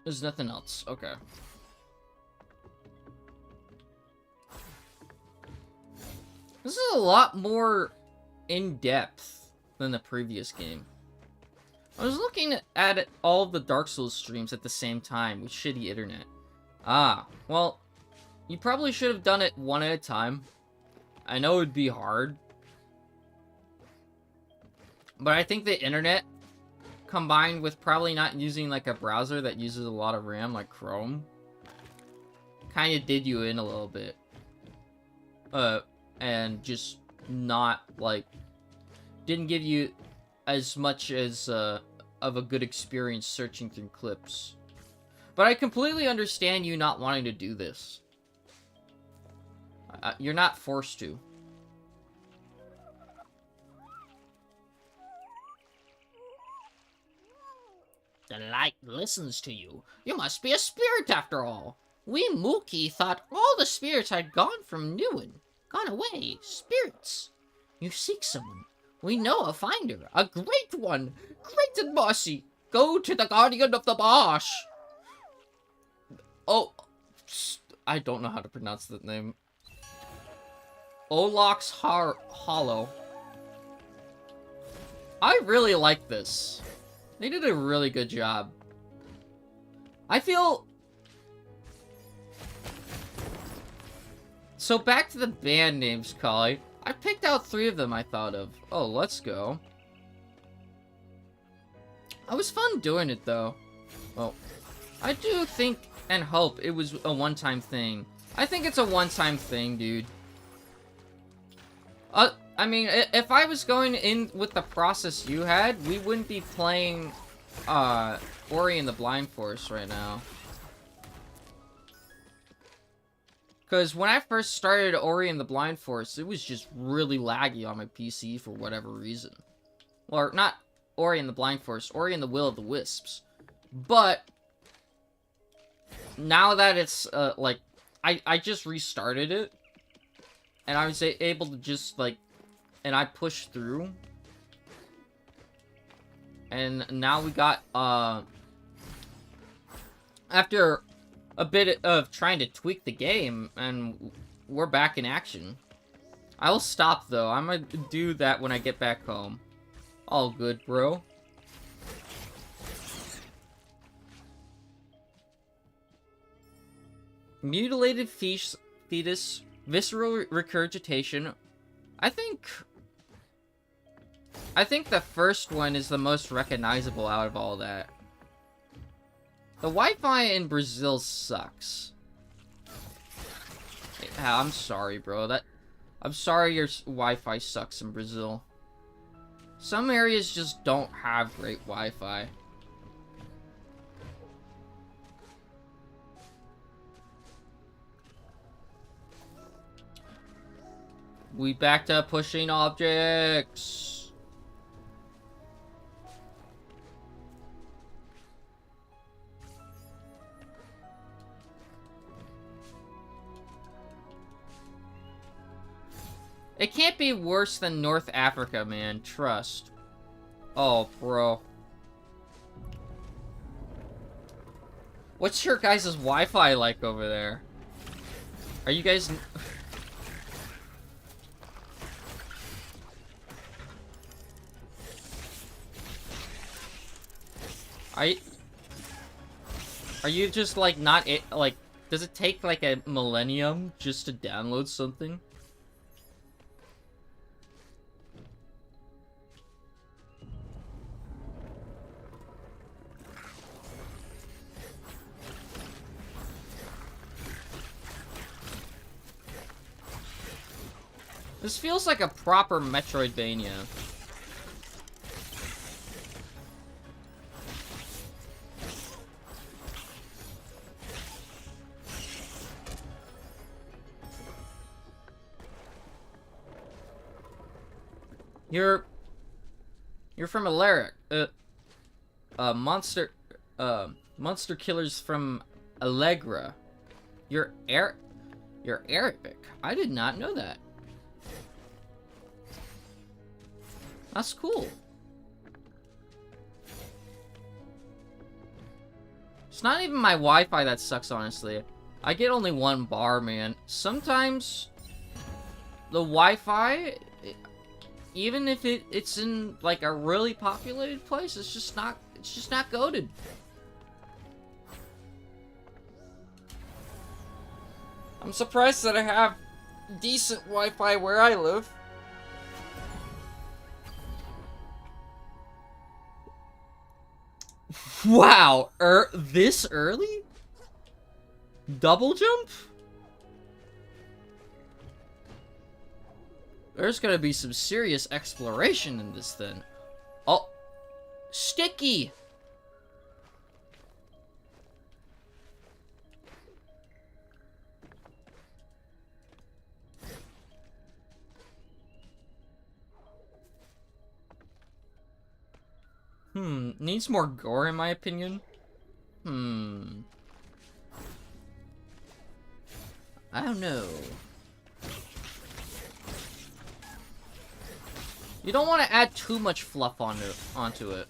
[SPEAKER 1] There's nothing else. Okay. This is a lot more in-depth than the previous game. I was looking at all of the Dark Souls streams at the same time with shitty internet. Ah, well, you probably should have done it one at a time. I know it would be hard. But I think the internet, combined with probably not using like a browser that uses a lot of RAM, like Chrome, kind of did you in a little bit. And just not, like, didn't give you as much as, of a good experience searching through clips. But I completely understand you not wanting to do this. You're not forced to.
[SPEAKER 2] The light listens to you. You must be a spirit after all. We Mookie thought all the spirits had gone from Newen. Gone away. Spirits. You seek someone. We know a finder. A great one. Great and bossy. Go to the Guardian of the Marsh.
[SPEAKER 1] Oh, I don't know how to pronounce that name. Olok's Hollow. I really like this. They did a really good job. I feel... So back to the band names, Collie. I picked out 3 of them I thought of. Oh, let's go. It was fun doing it, though. Well, I do think and hope it was a one-time thing. I think it's a one-time thing, dude. I mean, if I was going in with the process you had, we wouldn't be playing, Ori and the Blind Forest right now. Because when I first started Ori and the Blind Forest, it was just really laggy on my PC for whatever reason. Or, not Ori and the Blind Forest, Ori and the Will of the Wisps. But now that it's like I just restarted it, and I was able to just like, and I pushed through, and now we got after a bit of trying to tweak the game, and we're back in action. I'll stop though. I'm gonna do that when I get back home. All good, bro. Mutilated fetus, visceral regurgitation. I think the first one is the most recognizable out of all that. The Wi-Fi in Brazil sucks. Yeah, I'm sorry, bro. I'm sorry your Wi-Fi sucks in Brazil. Some areas just don't have great Wi-Fi. We back to pushing objects. It can't be worse than North Africa, man. Trust. Oh, bro. What's your guys' Wi-Fi like over there? Are you guys... Are you just like not like, does it take like a millennium just to download something? This feels like a proper Metroidvania. You're from Alaric. Monster killers from Allegra. You're Arabic. I did not know that. That's cool. It's not even my Wi-Fi that sucks, honestly. I get only 1 bar, man. Sometimes the Wi-Fi, even if it's in like a really populated place, it's just not goated. I'm surprised that I have decent Wi-Fi where I live. Wow, this early? Double jump? There's gonna be some serious exploration in this thing. Oh, sticky! Needs more gore in my opinion. I don't know. You don't want to add too much fluff onto it.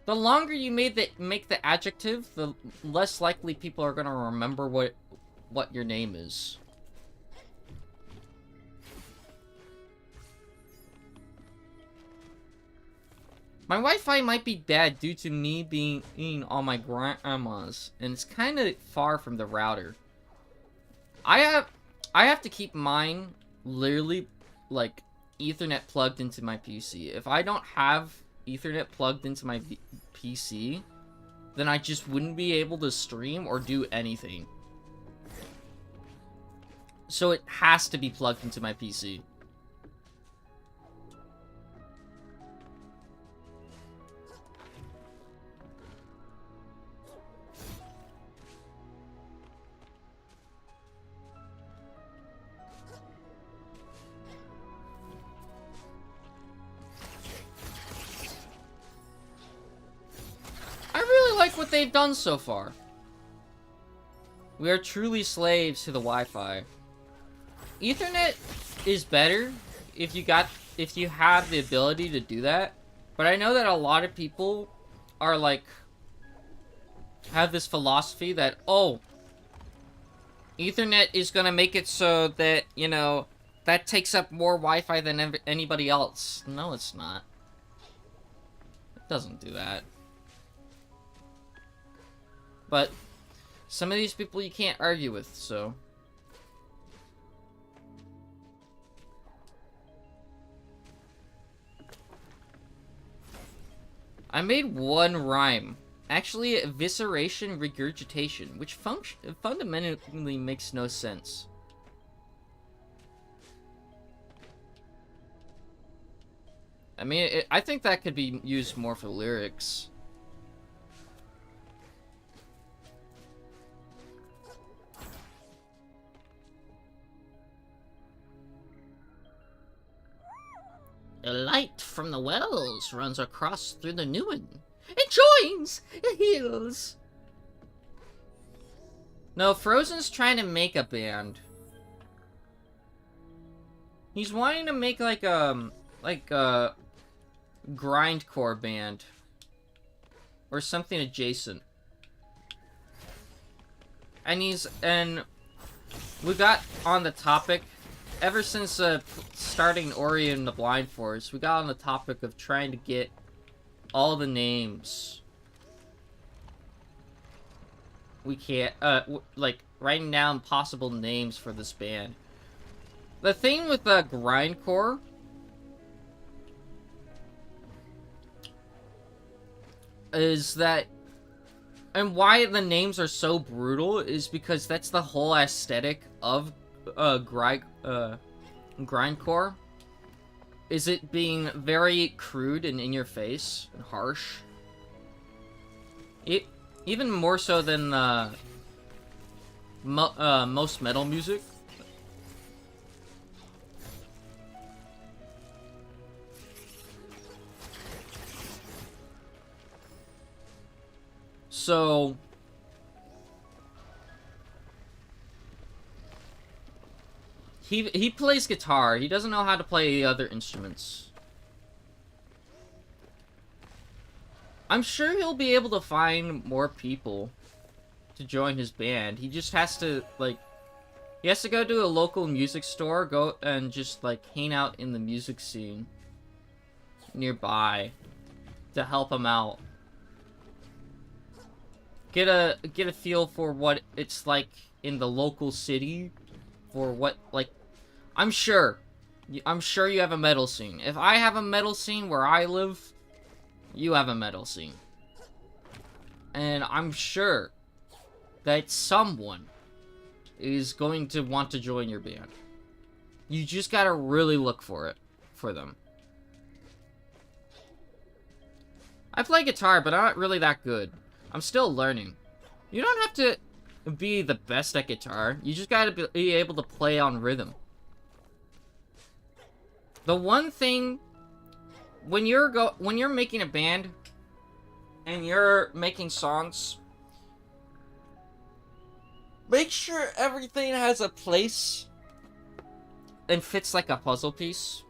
[SPEAKER 1] The longer you make the adjective, the less likely people are gonna remember what your name is. My Wi-Fi might be bad due to me being on my grandma's, and it's kind of far from the router. I have to keep mine literally like Ethernet plugged into my PC. If I don't have Ethernet plugged into my PC, then I just wouldn't be able to stream or do anything. So it has to be plugged into my PC. like what they've done so far. We are truly slaves to the Wi-Fi. Ethernet is better if you have the ability to do that. But I know that a lot of people are like, have this philosophy that, oh, Ethernet is gonna make it so that, you know, that takes up more Wi-Fi than anybody else. No, it's not. It doesn't do that. But some of these people you can't argue with, so. I made one rhyme. Actually, evisceration regurgitation, which fundamentally makes no sense. I mean, I think that could be used more for lyrics.
[SPEAKER 2] A light from the wells runs across through the new one. It joins! It heals!
[SPEAKER 1] No, Frozen's trying to make a band. He's wanting to make like a grindcore band. Or something adjacent. And we got on the topic, ever since starting Ori and the Blind Forest, we got on the topic of trying to get all the names. We can't, like, writing down possible names for this band. The thing with grindcore is that, and why the names are so brutal is because that's the whole aesthetic of grindcore, is it being very crude and in your face and harsh. Even more so than most metal music. So he plays guitar. He doesn't know how to play the other instruments. I'm sure he'll be able to find more people to join his band. He just has to, like, he has to go to a local music store, go and just, like, hang out in the music scene nearby to help him out. Get a feel for what it's like in the local city, for what, like, I'm sure you have a metal scene. If I have a metal scene where I live, you have a metal scene. And I'm sure that someone is going to want to join your band. You just gotta really look for them. I play guitar, but I'm not really that good. I'm still learning. You don't have to be the best at guitar. You just gotta be able to play on rhythm. The one thing, when you're making a band and you're making songs, make sure everything has a place and fits like a puzzle piece.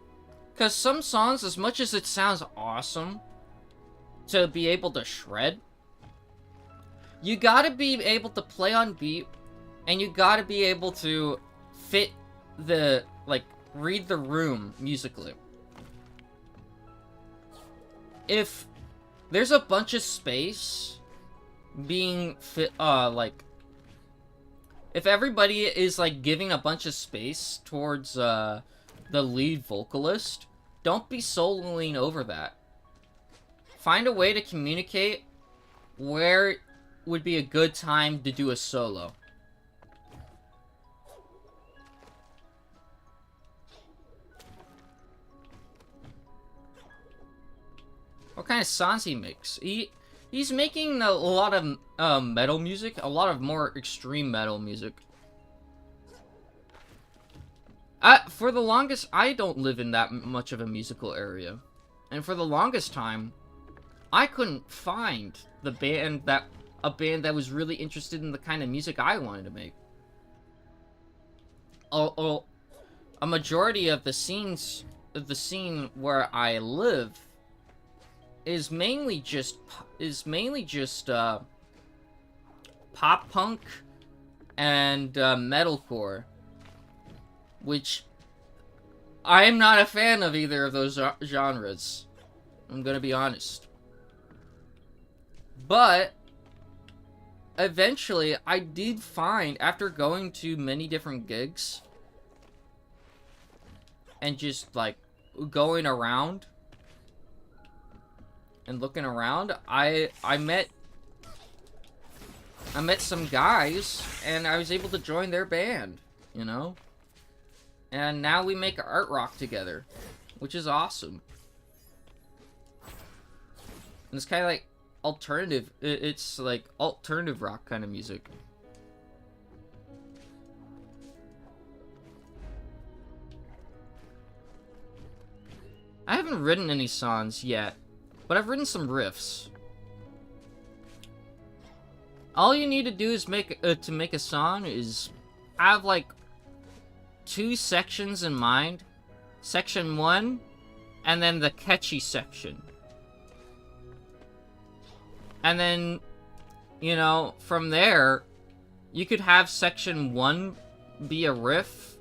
[SPEAKER 1] Because some songs, as much as it sounds awesome to be able to shred, you gotta be able to play on beat, and you gotta be able to fit the, like, read the room musically. If there's a bunch of space being fit, like, if everybody is, like, giving a bunch of space towards, the lead vocalist, don't be soloing over that. Find a way to communicate where would be a good time to do a solo. What kind of songs he makes? He's making a lot of metal music, a lot of more extreme metal music. For the longest, I don't live in that much of a musical area, and for the longest time,
[SPEAKER 2] I couldn't find a band that was really interested in the kind of music I wanted to make. A majority of the scene where I live is mainly just pop punk and metalcore, which I am not a fan of either of those genres. I'm gonna be honest. But eventually, I did find, after going to many different gigs and just like going around and looking around, I met some guys and I was able to join their band, you know? And now we make art rock together, which is awesome. And it's kind of like alternative, it's like alternative rock kind of music. I haven't written any songs yet, but I've written some riffs. All you need to do is make a song is have like 2 sections in mind. Section 1, and then the catchy section. And then, you know, from there, you could have section 1 be a riff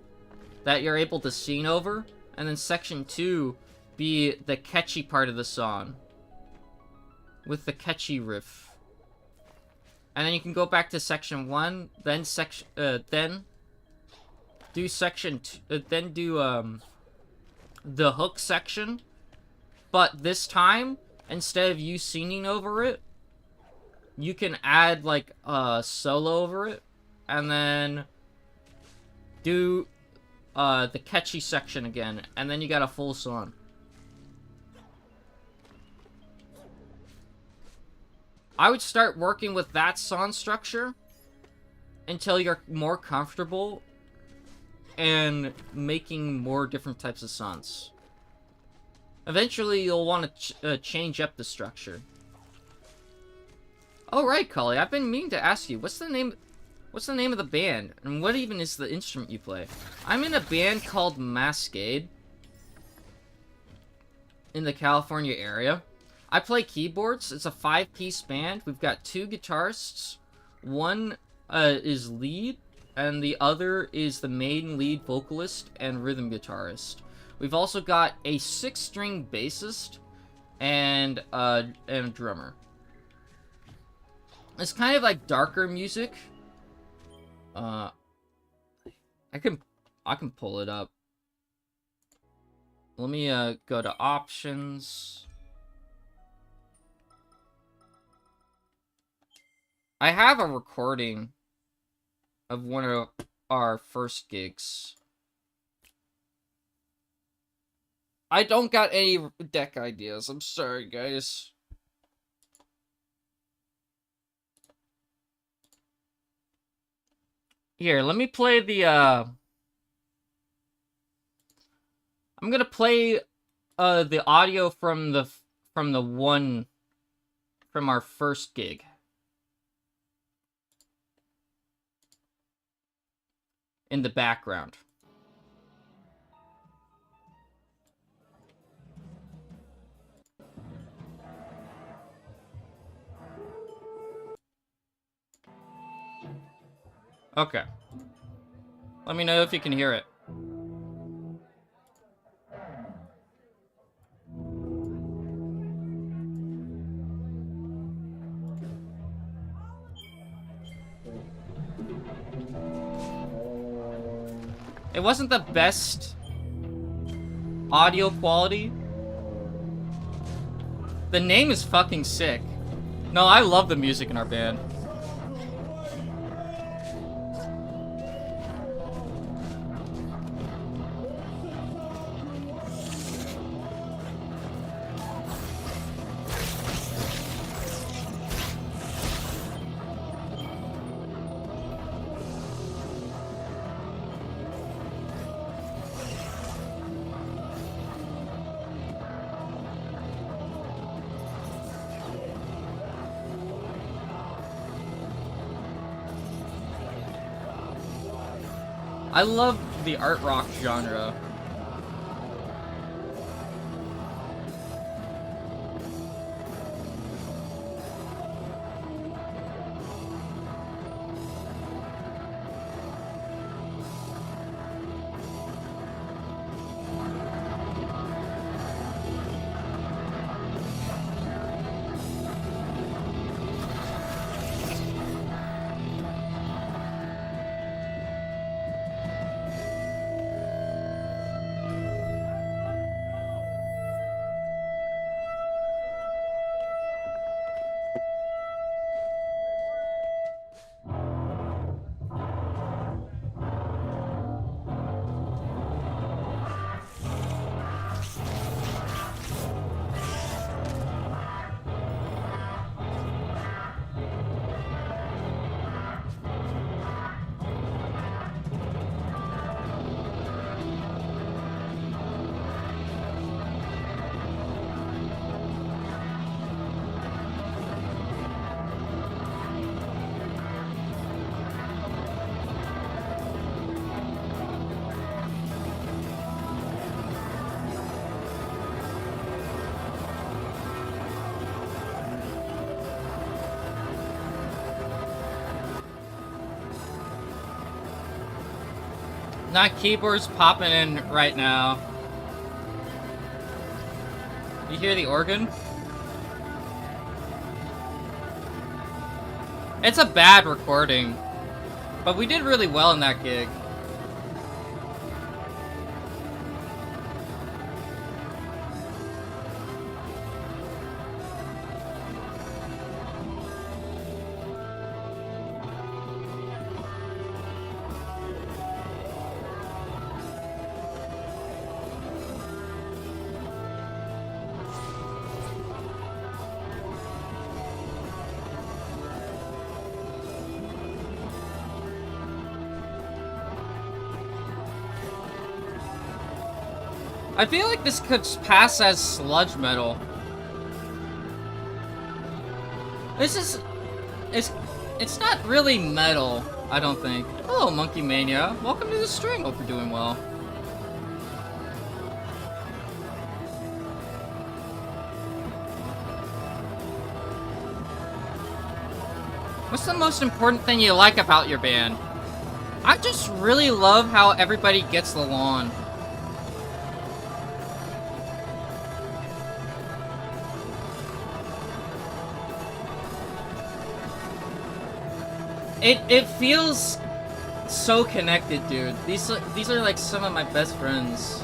[SPEAKER 2] that you're able to sing over, and then section 2 be the catchy part of the song with the catchy riff. And then you can go back to section 1, then do section 2, then do the hook section, but this time instead of you singing over it, you can add like a solo over it, and then do the catchy section again, and then you got a full song. I would start working with that song structure until you're more comfortable and making more different types of songs. Eventually, you'll want to change up the structure. Oh right, Cully, I've been meaning to ask you, what's the name of the band, and what even is the instrument you play? I'm in a band called Mascade in the California area. I play keyboards. It's a 5-piece band. We've got 2 guitarists. One is lead, and the other is the main lead vocalist and rhythm guitarist. We've also got a 6-string bassist and a drummer. It's kind of like darker music. I can pull it up. Let me go to options. I have a recording of one of our first gigs. I don't got any deck ideas. I'm sorry, guys. Here, let me play the, I'm gonna play, the audio from our first gig. In the background. Okay. Let me know if you can hear it. It wasn't the best audio quality. The name is fucking sick. No, I love the music in our band.
[SPEAKER 1] I love the art rock genre. Not keyboards popping in right now. You hear the organ? It's a bad recording, but we did really well in that gig. I feel like this could pass as sludge metal. This is... It's not really metal, I don't think. Hello, Monkey Mania. Welcome to the stream. Hope you're doing well. What's the most important thing you like about your band? I just really love how everybody gets along. It feels so connected, dude. These are like some of my best friends.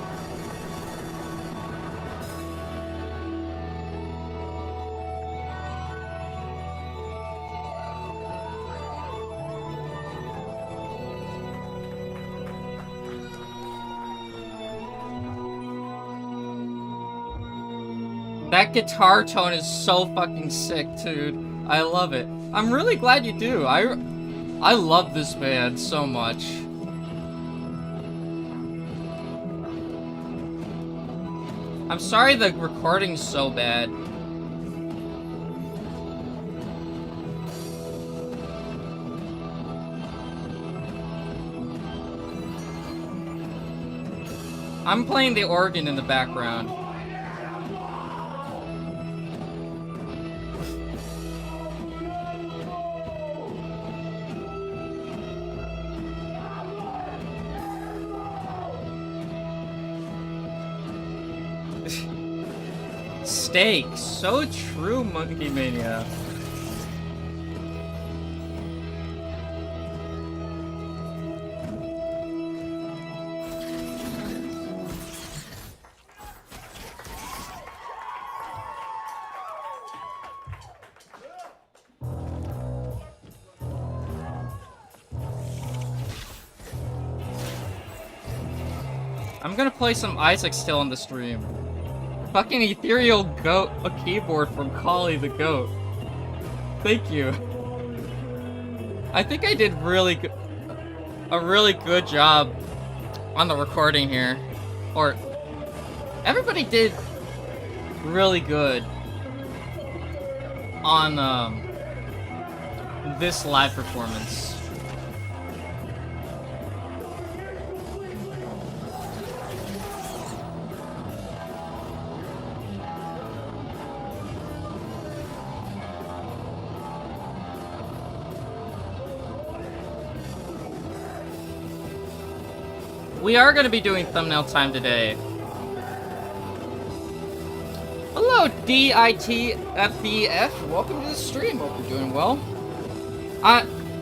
[SPEAKER 1] That guitar tone is so fucking sick, dude. I love it. I'm really glad you do. I love this band so much. I'm sorry the recording's so bad. I'm playing the organ in the background. Steak, so true, Monkey Mania. I'm gonna play some Isaac still on the stream. Fucking ethereal goat, a keyboard from Collie the goat. Thank you. I think I did a really good job on the recording here. Or everybody did really good on this live performance. we are going to be doing thumbnail time today. Hello, DITFBF. Welcome to the stream. Hope you're doing well.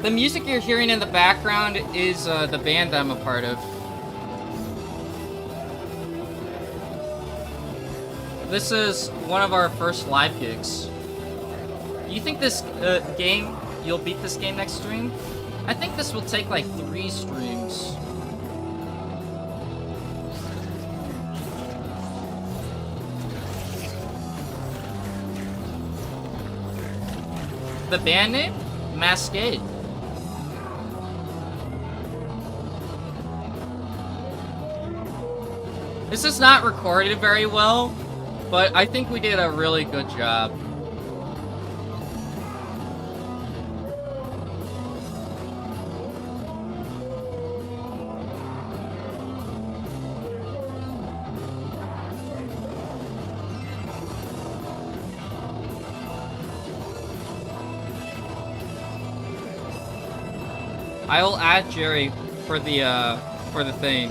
[SPEAKER 1] The music you're hearing in the background is the band that I'm a part of. This is one of our first live gigs. You think this game, you'll beat this game next stream? I think this will take like 3 streams. The band name? Masquade. This is not recorded very well, but I think we did a really good job. I will add Jerry for the thing.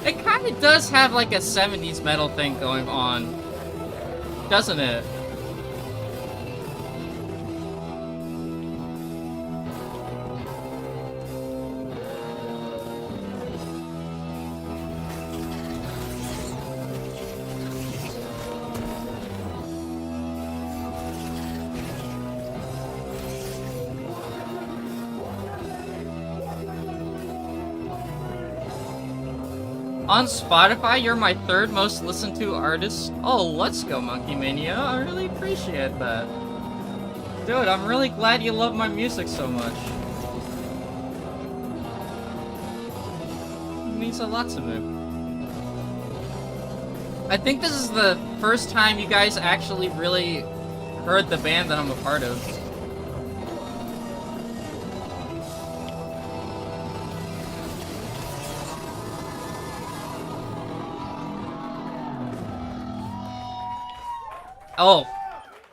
[SPEAKER 1] It kind of does have like a 70s metal thing going on, doesn't it? On Spotify, you're my 3rd most listened to artist. Oh, let's go, Monkey Mania. I really appreciate that. Dude, I'm really glad you love my music so much. It means a lot to me. I think this is the first time you guys actually really heard the band that I'm a part of. Oh,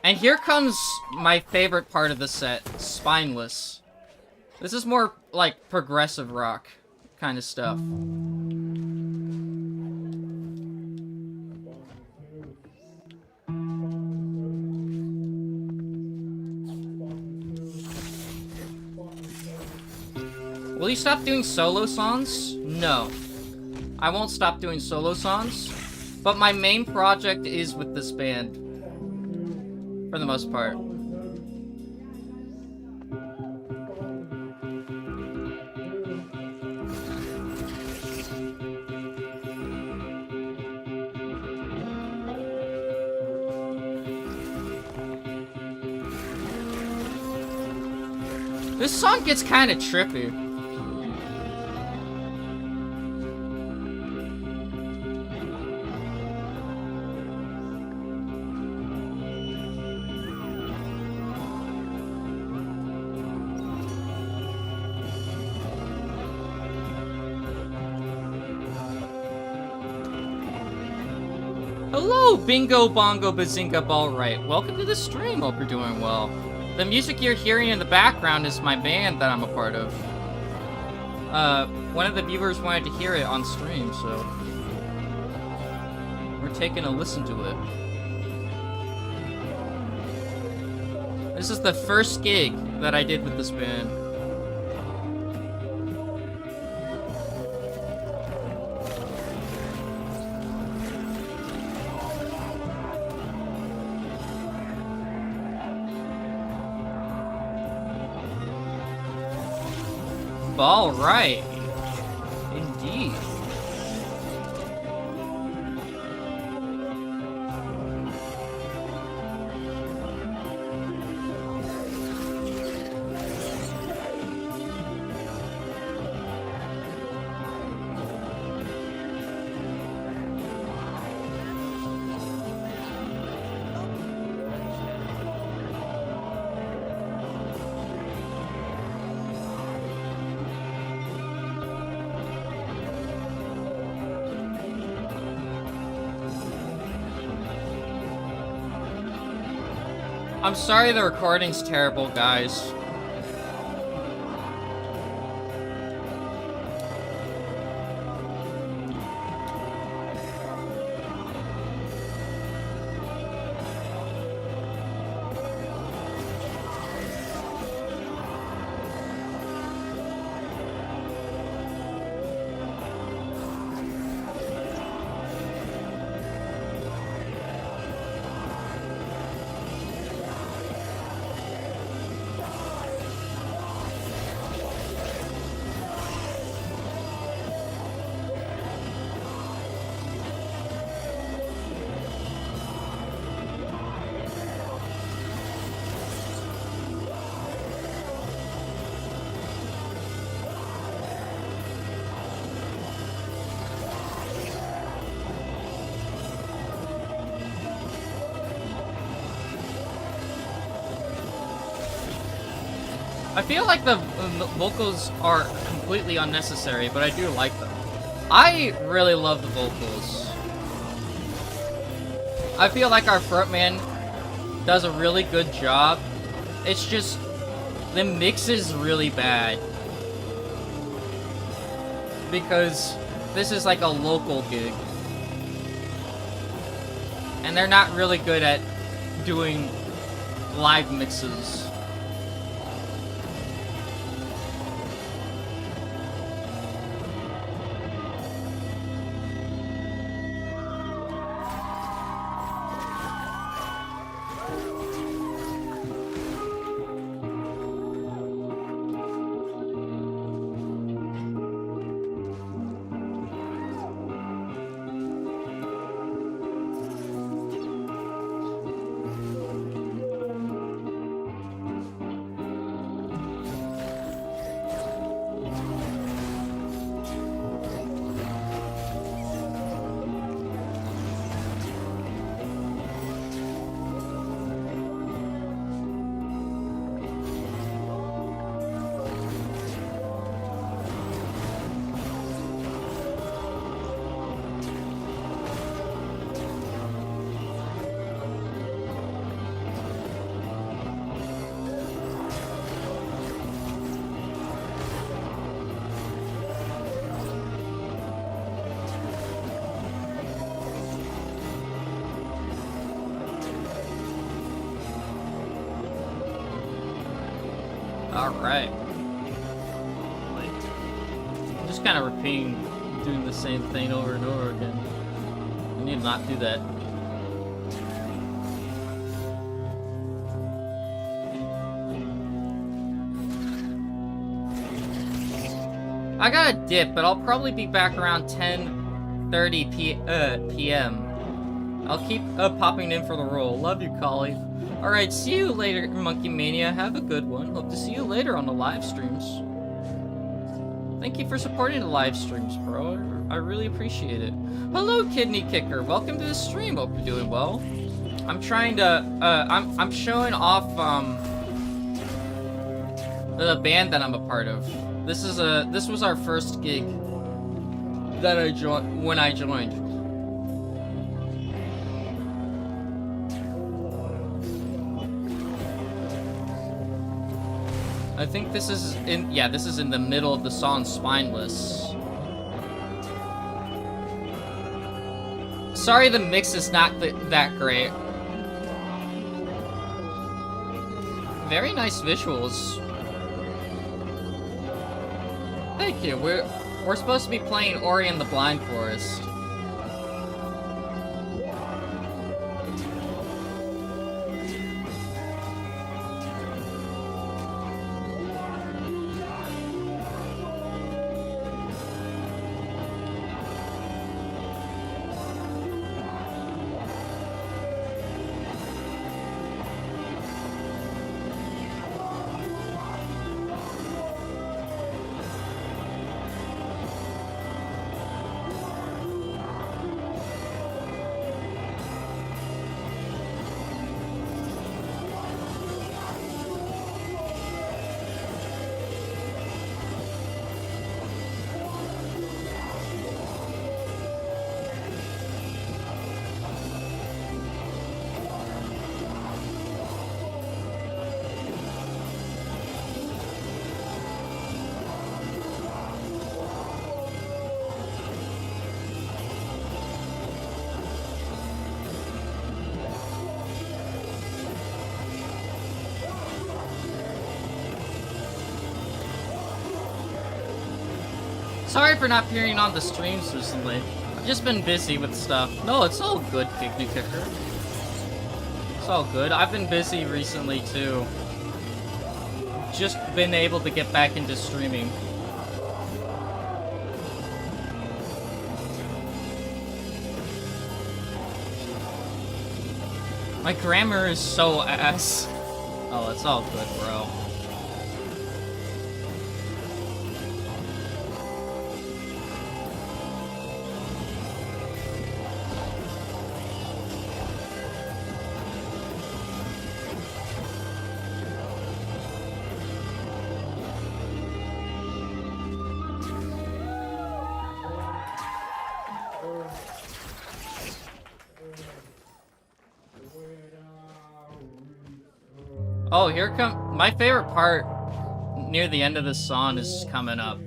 [SPEAKER 1] and here comes my favorite part of the set, Spineless. This is more like progressive rock kind of stuff. Will you stop doing solo songs? No. I won't stop doing solo songs, but my main project is with this band. For the most part. This song gets kind of trippy. Hello, Bingo Bongo Bazinga Ball Right. Welcome to the stream. Hope you're doing well. The music you're hearing in the background is my band that I'm a part of. One of the viewers wanted to hear it on stream, so we're taking a listen to it. This is the first gig that I did with this band. All right. Indeed. I'm sorry the recording's terrible, guys. I feel like the vocals are completely unnecessary, but I do like them. I really love the vocals. I feel like our frontman does a really good job. It's just, the mix is really bad. Because this is like a local gig. And they're not really good at doing live mixes. Alright. I'm just kind of repeating, doing the same thing over and over again. I need to not do that. I got a dip, but I'll probably be back around 10:30 p.m. I'll keep popping in for the roll. Love you, Collie. Alright, see you later, Monkey Mania. Have a good one. Hope to see you later on the live streams. Thank you for supporting the live streams, bro. I really appreciate it. Hello, Kidney Kicker. Welcome to the stream. Hope you're doing well. I'm trying to, I'm showing off, the band that I'm a part of. This was our first gig that I joined, when I joined. I think this is in, yeah, this is in the middle of the song Spineless. Sorry the mix is not that great. Very nice visuals. Thank you. We're supposed to be playing Ori and the Blind Forest. sorry for not appearing on the streams recently. I've just been busy with stuff. No, it's all good, Pygmy Kicker. It's all good. I've been busy recently, too. Just been able to get back into streaming. My grammar is so ass. Oh, it's all good, bro. Oh, here come my favorite part near the end of this song is coming up.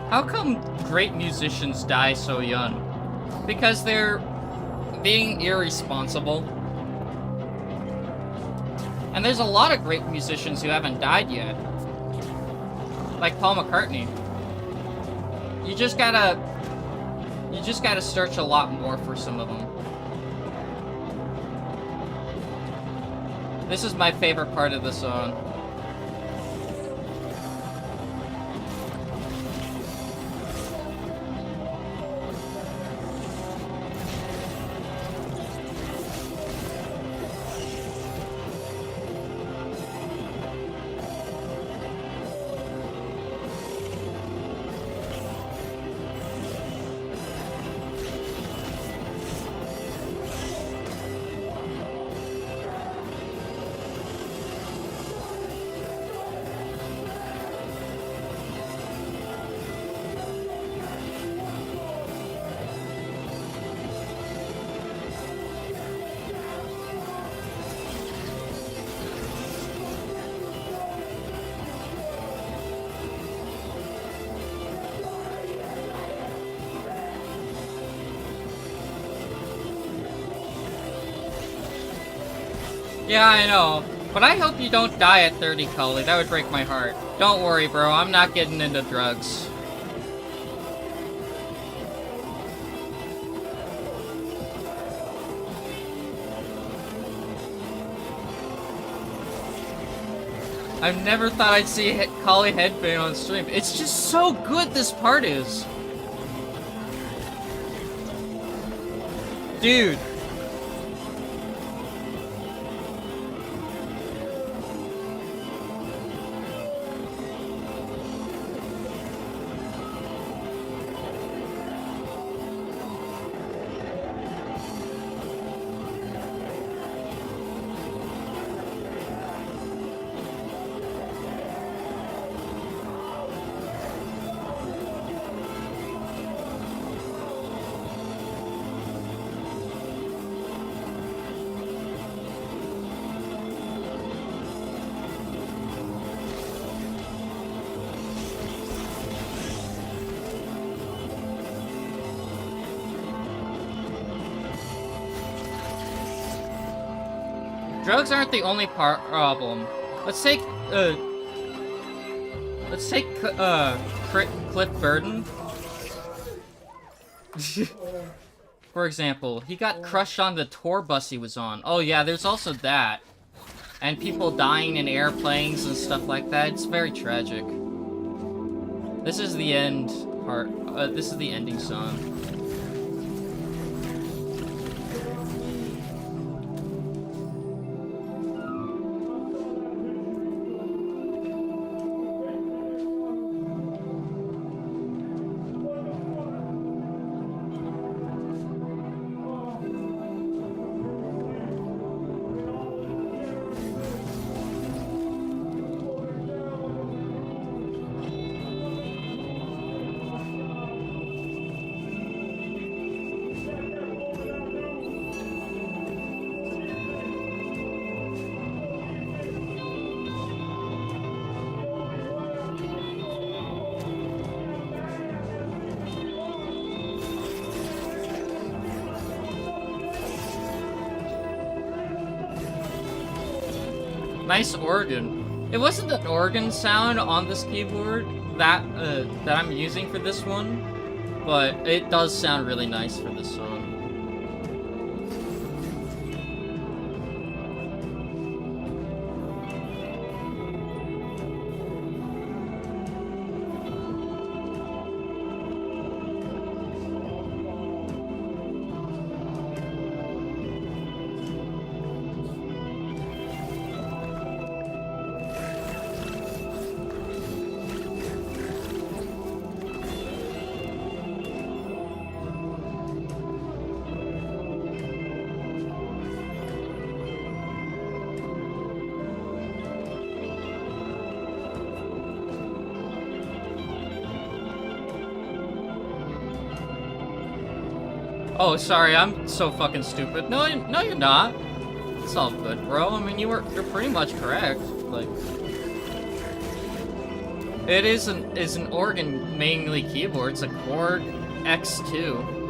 [SPEAKER 1] How come great musicians die so young? Because they're being irresponsible. And there's a lot of great musicians who haven't died yet. Like Paul McCartney. You just gotta search a lot more for some of them. This is my favorite part of the song. Yeah, I know. But I hope you don't die at 30, Cully. That would break my heart. Don't worry, bro. I'm not getting into drugs. I've never thought I'd see Collie headbang on stream. It's just so good, this part is. Dude. Drugs aren't the only problem. Let's take Cliff Burton. For example, he got crushed on the tour bus he was on. Oh yeah, there's also that. And people dying in airplanes and stuff like that. It's very tragic. This is the end part. This is the ending song. Nice organ. It wasn't an organ sound on this keyboard that that I'm using for this one, but it does sound really nice for this song. Oh, sorry, I'm so fucking stupid. No, no, you're not. It's all good, bro. I mean, you're pretty much correct. Like, it is an organ mainly keyboard. It's a Korg X2.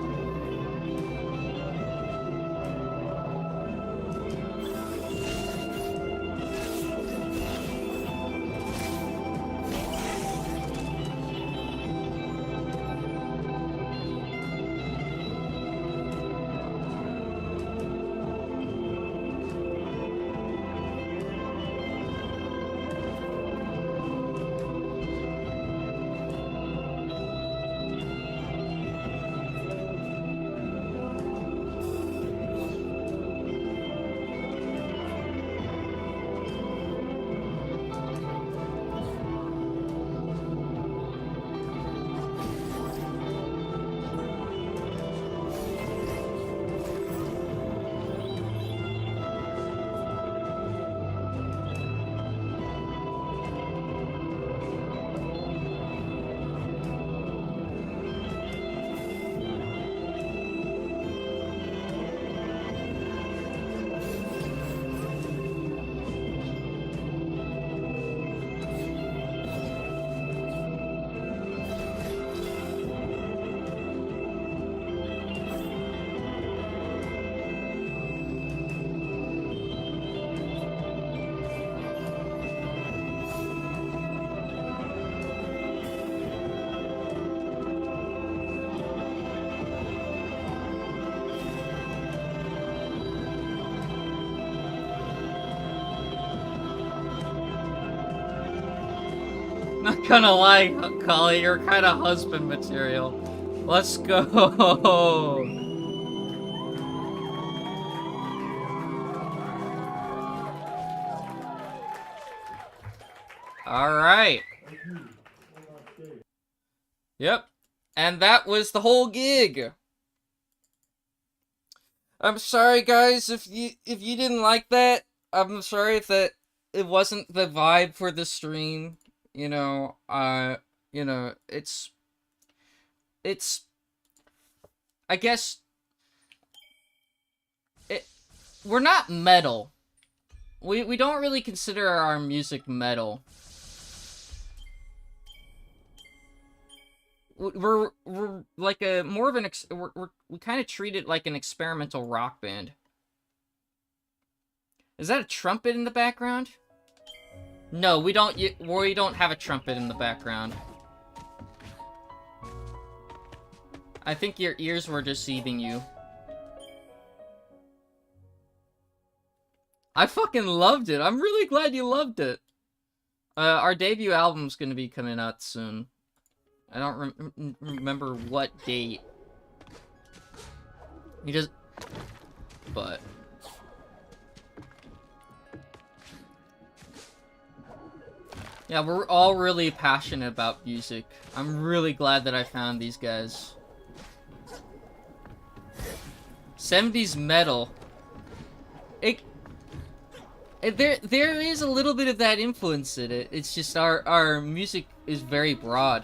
[SPEAKER 1] Not gonna lie, Kali, you're kind of husband material. Let's go. All right. Yep. And that was the whole gig. I'm sorry, guys, if you didn't like that. I'm sorry if that it wasn't the vibe for the stream. You know, it's I guess we're not metal. We don't really consider our music metal. We're like a more of an we kind of treat it like an experimental rock band. Is that a trumpet in the background? No, we don't have a trumpet in the background. I think your ears were deceiving you. I fucking loved it. I'm really glad you loved it. Our debut album's gonna be coming out soon. I don't remember what date. But... yeah, we're all really passionate about music. I'm really glad that I found these guys. 70s metal. There is a little bit of that influence in it. It's just our music is very broad.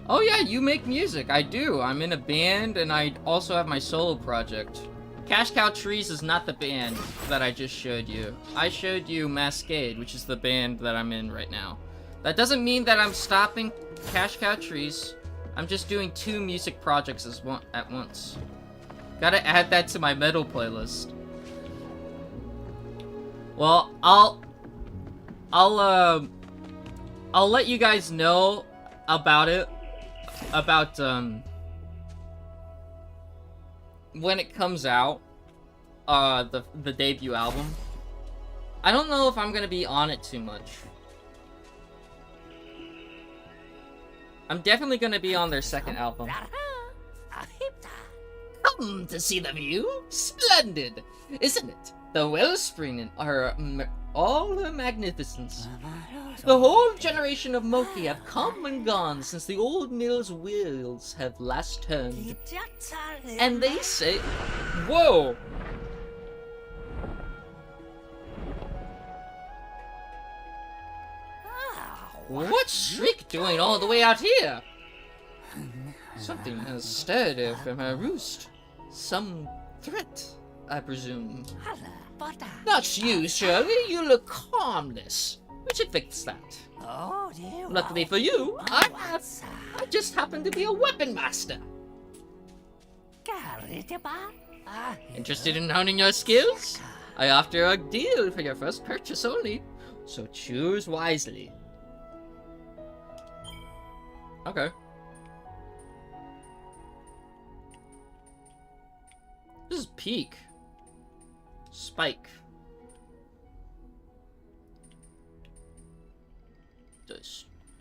[SPEAKER 1] Oh yeah, you make music. I do. I'm in a band, and I also have my solo project. Cash Cow Trees is not the band that I just showed you. I showed you Masquade, which is the band that I'm in right now. That doesn't mean that I'm stopping Cash Cow Trees. I'm just doing 2 music projects at once. Gotta add that to my metal playlist. Well, I'll let you guys know about it, about, when it comes out, the debut album. I don't know if I'm gonna be on it too much. I'm definitely gonna be on their second album.
[SPEAKER 2] Come to see the view? Splendid, isn't it? The wellspring in all her magnificence. The whole generation of Moki have come and gone since the old mill's wheels have last turned. And they say...
[SPEAKER 1] Whoa!
[SPEAKER 2] What's Shriek doing all the way out here? Something has stirred her from her roost. Some threat, I presume. Not you, surely. You look harmless. We should fix that. Luckily for you, I just happen to be a weapon master. Interested in honing your skills? I offer a deal for your first purchase only, so choose wisely.
[SPEAKER 1] Okay. This is peak. Spike.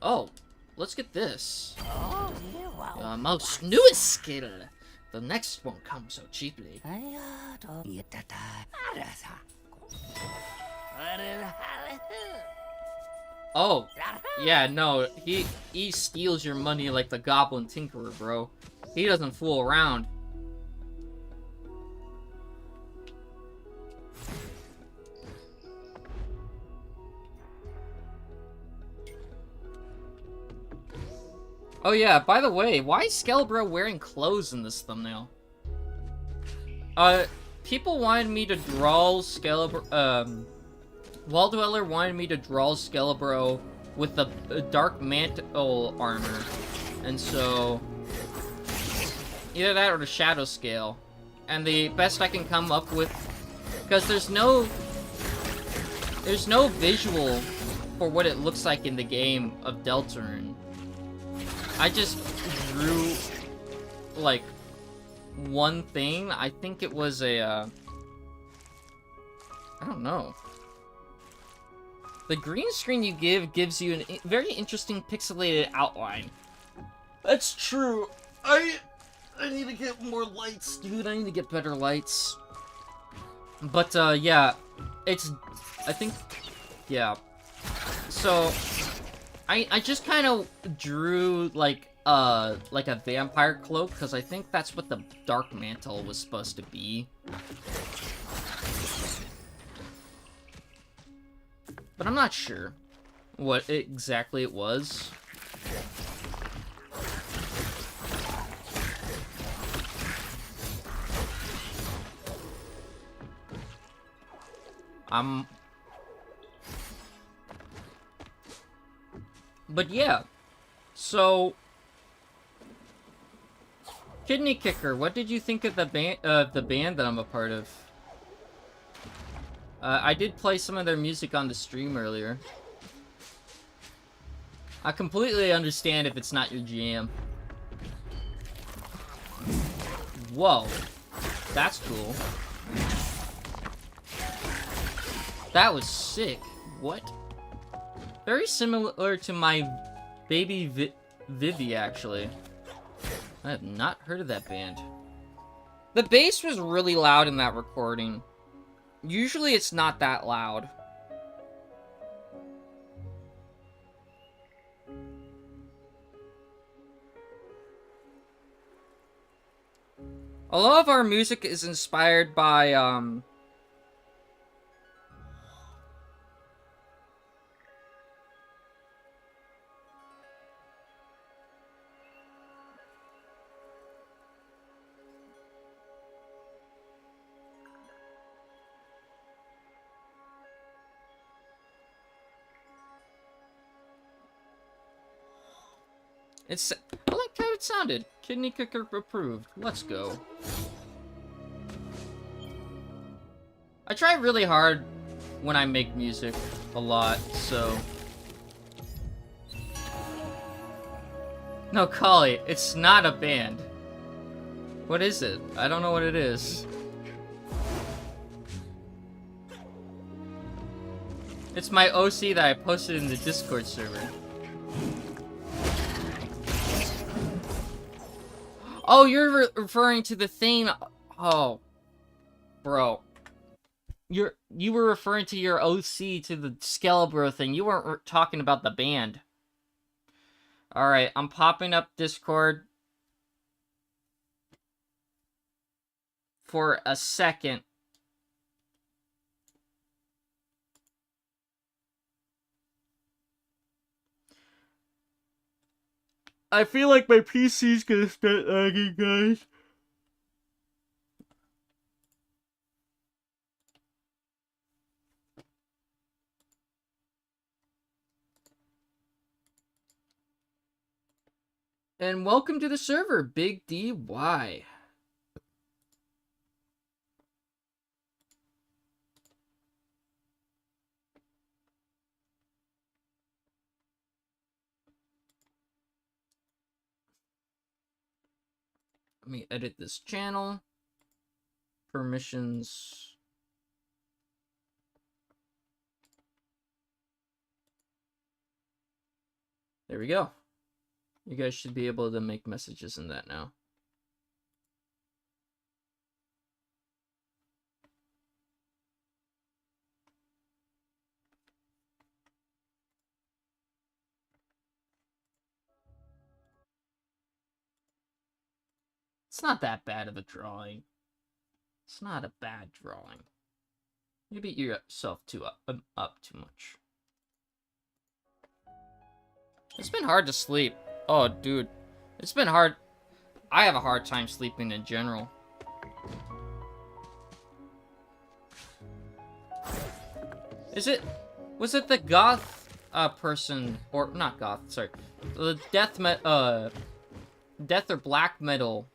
[SPEAKER 1] Oh, let's get this.
[SPEAKER 2] Your most newest skill. The next won't come so cheaply.
[SPEAKER 1] Oh, yeah, no, he steals your money like the Goblin Tinkerer, bro. He doesn't fool around. Oh yeah, by the way, why is Skelebro wearing clothes in this thumbnail? People wanted me to draw Skelebro, Wall Dweller wanted me to draw Skelebro with the dark mantle armor. And so, either that or the shadow scale. And the best I can come up with, because there's no visual for what it looks like in the game of Deltarune. I just drew, like, one thing. I think it was a, I don't know. The green screen you gives you a very interesting pixelated outline. That's true. I need to get more lights, dude. I need to get better lights. But, yeah. I think, yeah. So, I just kind of drew, like a vampire cloak, because I think that's what the dark mantle was supposed to be. But I'm not sure what exactly it was. But yeah, so Kidney Kicker, what did you think of the band that I'm a part of? I did play some of their music on the stream earlier. I completely understand if it's not your jam. Whoa, that's cool. That was sick. What? Very similar to my baby Vivi, actually. I have not heard of that band. The bass was really loud in that recording. Usually it's not that loud. A lot of our music is inspired by, I liked how it sounded. Kidney Kicker approved. Let's go. I try really hard when I make music a lot, so... No, Kali, it's not a band. What is it? I don't know what it is. It's my OC that I posted in the Discord server. Oh, you're referring to the thing. Oh, bro. You were referring to your OC to the Skelebro thing. You weren't talking about the band. Alright, I'm popping up Discord for a second. I feel like my PC's gonna start lagging, guys. And welcome to the server, Big DY. Let me edit this channel. Permissions. There we go. You guys should be able to make messages in that now. It's not that bad of a drawing. It's not a bad drawing. You beat yourself up too much. It's been hard to sleep. Oh, dude. It's been hard. I have a hard time sleeping in general. Was it the goth person, or not goth, sorry. The death or black metal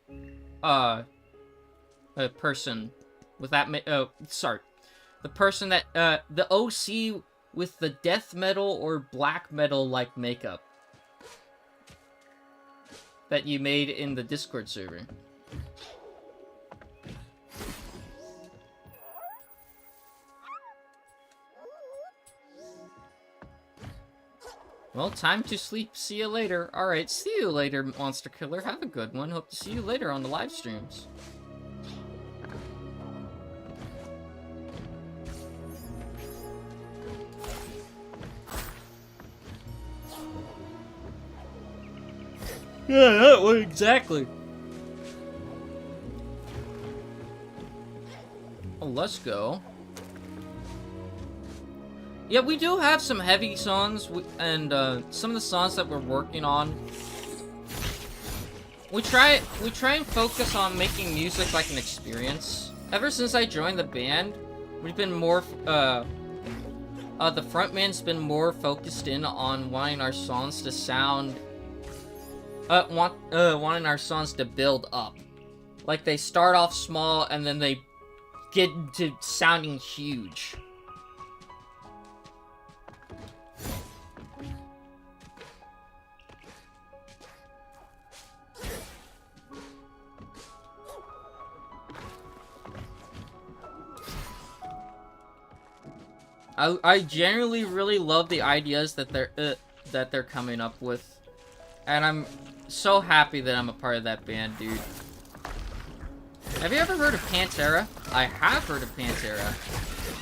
[SPEAKER 1] person with that sorry. The person that the OC with the death metal or black metal like makeup that you made in the Discord server. Well, time to sleep. See you later. Alright, see you later, Monster Killer. Have a good one. Hope to see you later on the live streams. Yeah, that one exactly. Oh, let's go. Yeah, we do have some heavy songs, and some of the songs that we're working on. We try and focus on making music like an experience. Ever since I joined the band, we've been more, the frontman's been more focused in on wanting our songs to sound, wanting our songs to build up. Like, they start off small, and then they get into sounding huge. I generally really love the ideas that they're coming up with, and I'm so happy that I'm a part of that band, dude. Have you ever heard of Pantera? I have heard of Pantera.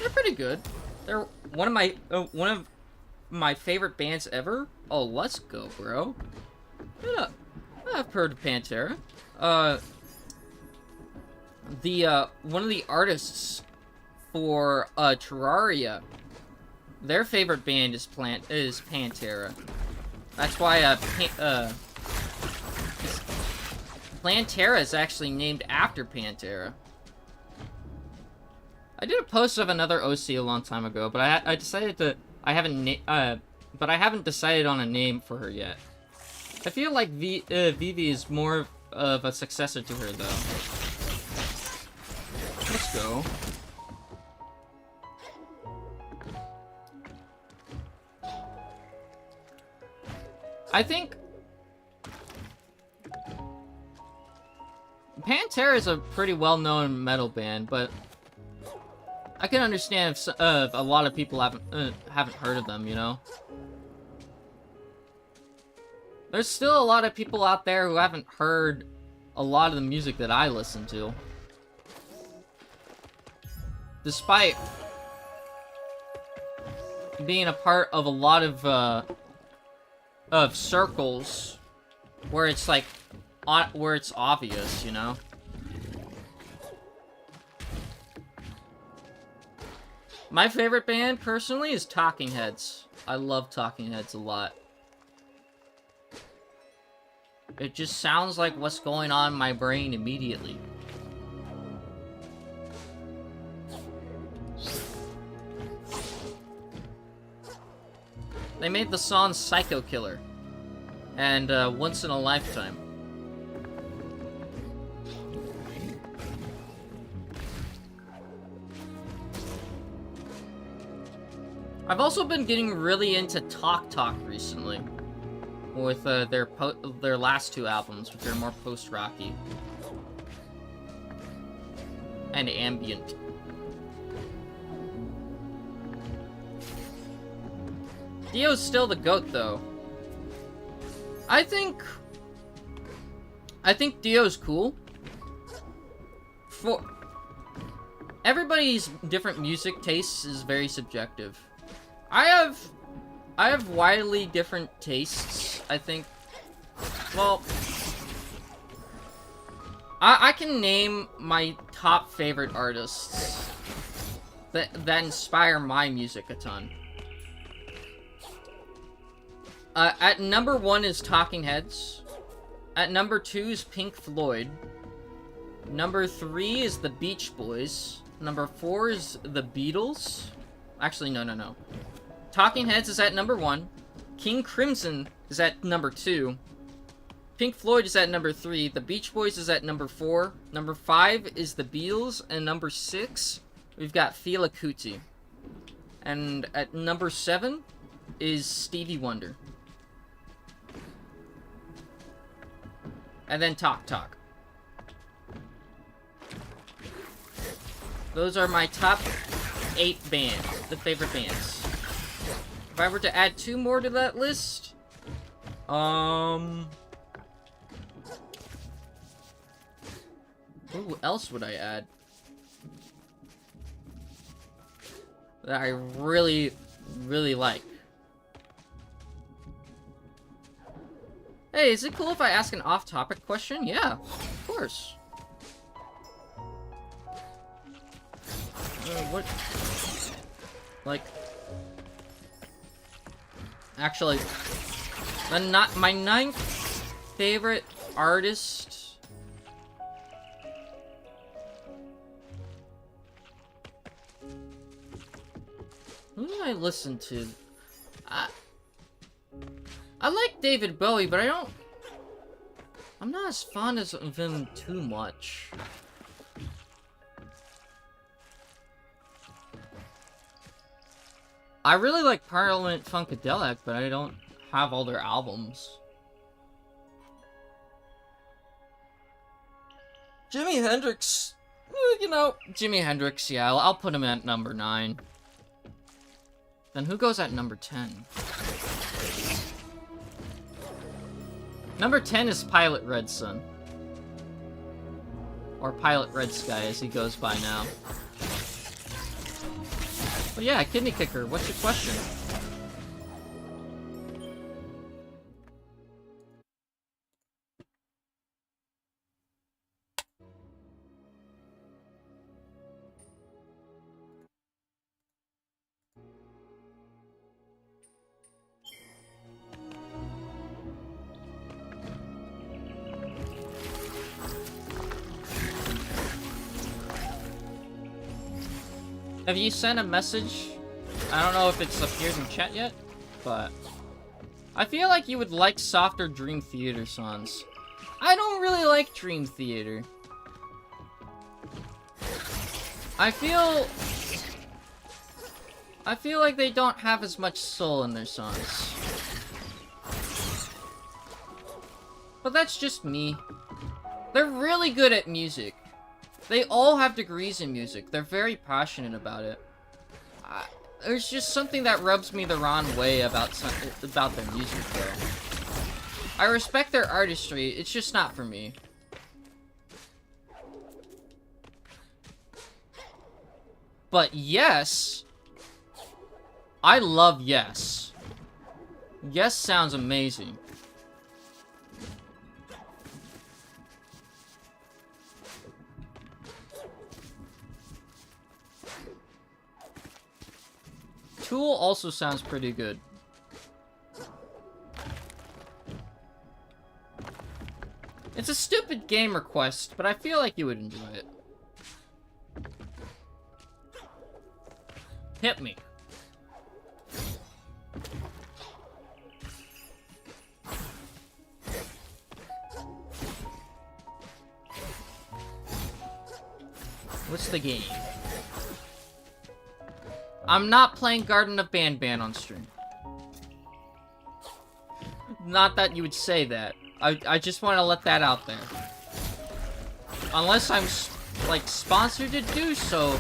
[SPEAKER 1] They're pretty good. They're one of my favorite bands ever. Oh, let's go, bro. Yeah, I've heard of Pantera. One of the artists for Terraria, their favorite band is Pantera. That's why Plantera is actually named after Pantera. I did a post of another OC a long time ago, but I decided to I haven't decided on a name for her yet. I feel like Vivi is more of a successor to her though. Let's go. I think Pantera is a pretty well-known metal band, but I can understand if a lot of people haven't heard of them, you know? There's still a lot of people out there who haven't heard a lot of the music that I listen to. Despite being a part of a lot of circles where it's like, where it's obvious, you know? My favorite band, personally, is Talking Heads. I love Talking Heads a lot. It just sounds like what's going on in my brain immediately. They made the song Psycho Killer and Once in a Lifetime. I've also been getting really into Talk Talk recently, with their last two albums, which are more post-rocky and ambient. Dio's still the GOAT, though. I think Dio's cool. For everybody's different music tastes is very subjective. I have widely different tastes, I think. Well, I can name my top favorite artists that inspire my music a ton. At number 1 is Talking Heads. At number 2 is Pink Floyd. Number 3 is the Beach Boys. Number 4 is the Beatles. Actually, no. Talking Heads is at number 1. King Crimson is at number 2. Pink Floyd is at number 3. The Beach Boys is at number 4. Number 5 is the Beatles. And number 6, we've got Fela Kuti. And at number 7 is Stevie Wonder. And then Talk Talk. Those are my top 8 bands, the favorite bands. If I were to add 2 more to that list, who else would I add that I really, really like? Hey, is it cool if I ask an off-topic question? Yeah, of course. What? Like, actually, my 9th favorite artist. Who do I listen to? I like David Bowie, but I'm not as fond of him too much. I really like Parliament Funkadelic, but I don't have all their albums. Jimi Hendrix, you know, Jimi Hendrix, yeah, I'll put him at number 9. Then who goes at number 10? Number 10 is Pilot Red Sun. Or Pilot Red Sky, as he goes by now. But yeah, Kidney Kicker, what's your question? Have you sent a message? I don't know if it's appeared in chat yet, but I feel like you would like softer Dream Theater songs. I don't really like Dream Theater. I feel like they don't have as much soul in their songs.
[SPEAKER 2] But that's just me. They're really good at music. They all have degrees in music. They're very passionate about it. There's just something that rubs me the wrong way about their music, though. I respect their artistry, it's just not for me. But yes, I love Yes. Yes sounds amazing. Tool also sounds pretty good. It's a stupid game request, but I feel like you would enjoy it. Hit me. What's the game? I'm not playing Garden of Banban on stream. Not that you would say that. I just want to let that out there. Unless I'm, like, sponsored to do so.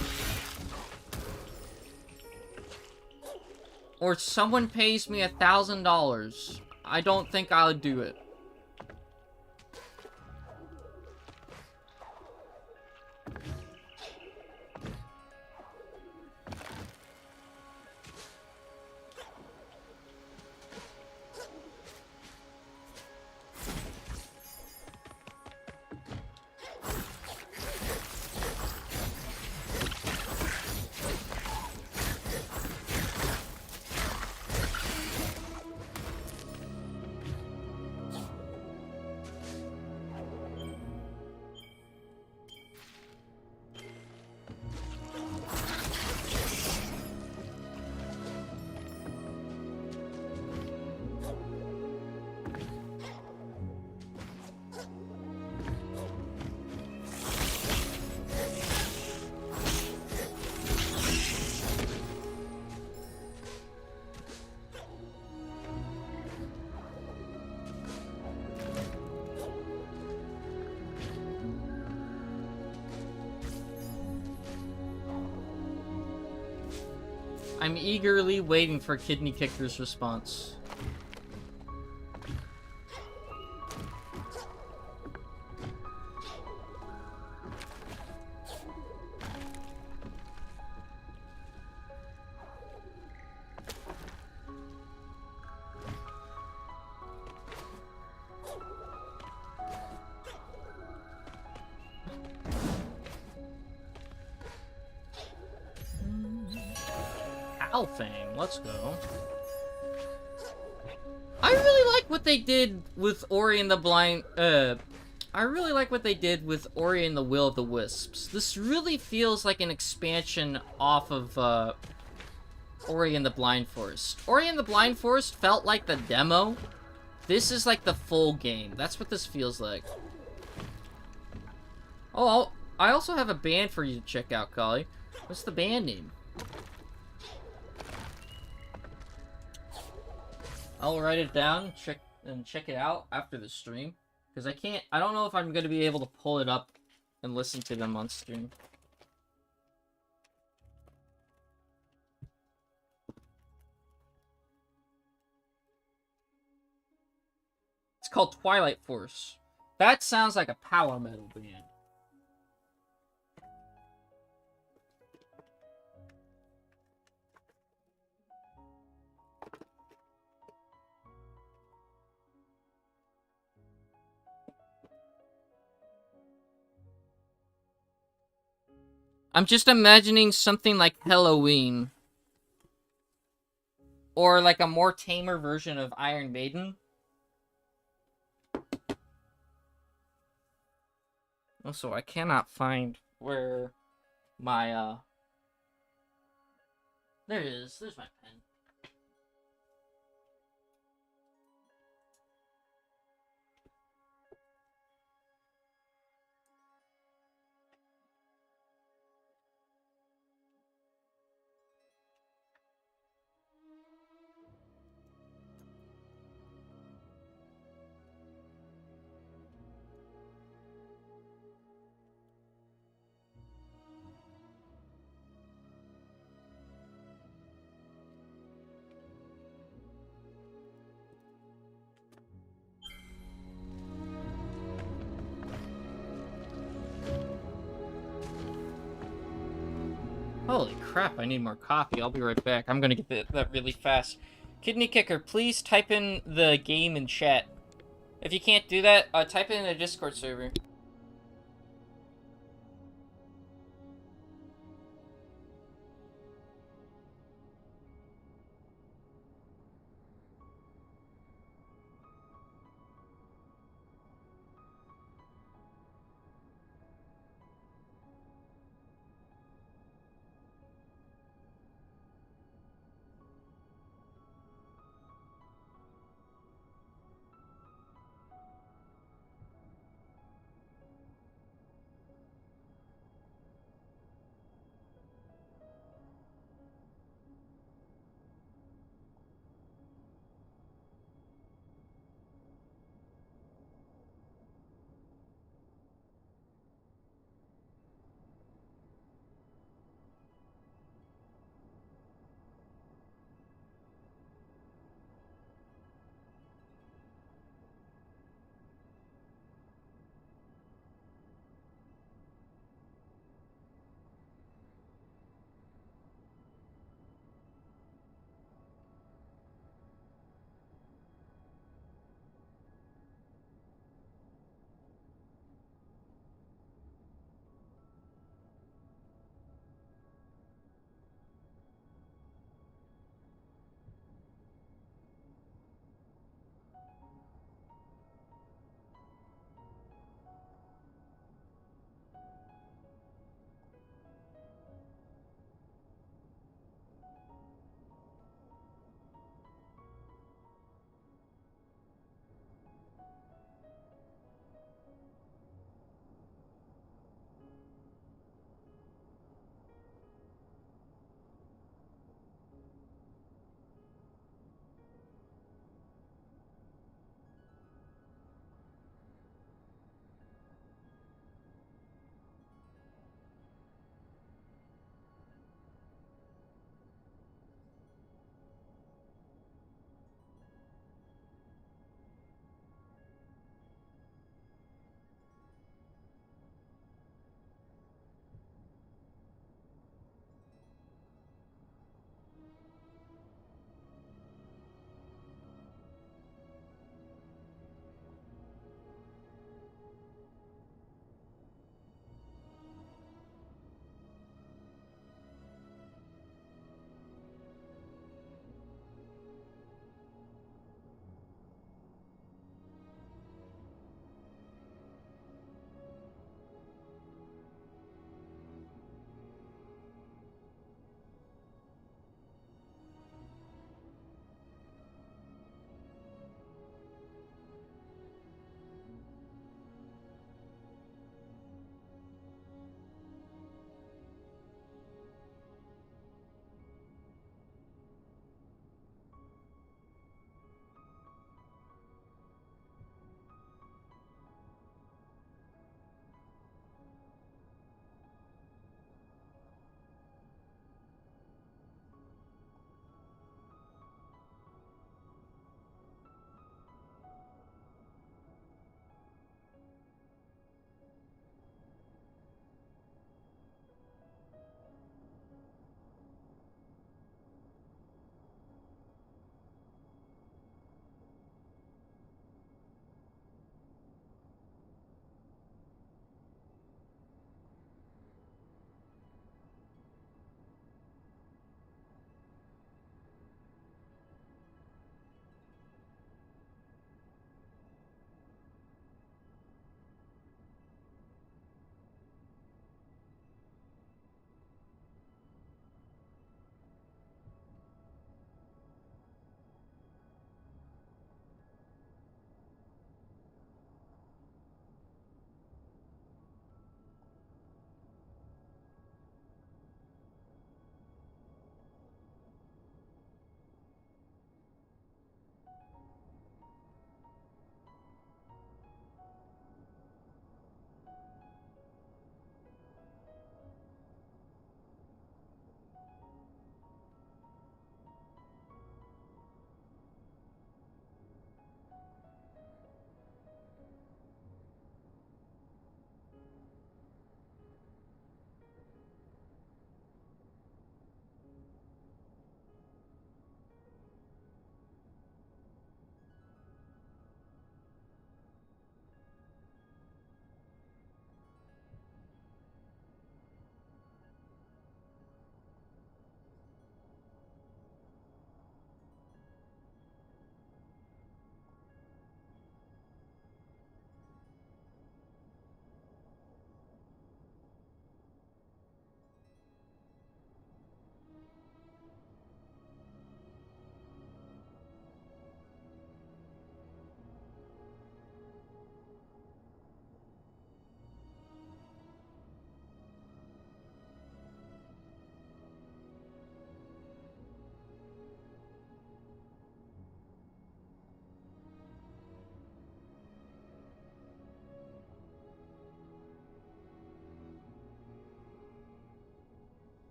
[SPEAKER 2] Or someone pays me $1,000. I don't think I'll do it. I'm eagerly waiting for Kidney Kicker's response. Alfang, let's go. I really like what they did with Ori and the Blind, I really like what they did with Ori and the Will of the Wisps. This really feels like an expansion off of, Ori and the Blind Forest. Ori and the Blind Forest felt like the demo. This is like the full game. That's what this feels like. Oh, I also have a band for you to check out, Kali. What's the band name? I'll write it down, check it out after the stream. Because I don't know if I'm going to be able to pull it up and listen to them on stream. It's called Twilight Force. That sounds like a power metal band. I'm just imagining something like Halloween. Or like a more tamer version of Iron Maiden. Also, I cannot find where my, there it is. There's my pen.
[SPEAKER 1] Holy crap, I need more coffee. I'll be right back. I'm gonna get that really fast. Kidney Kicker, please type in the game in chat. If you can't do that, type it in the Discord server.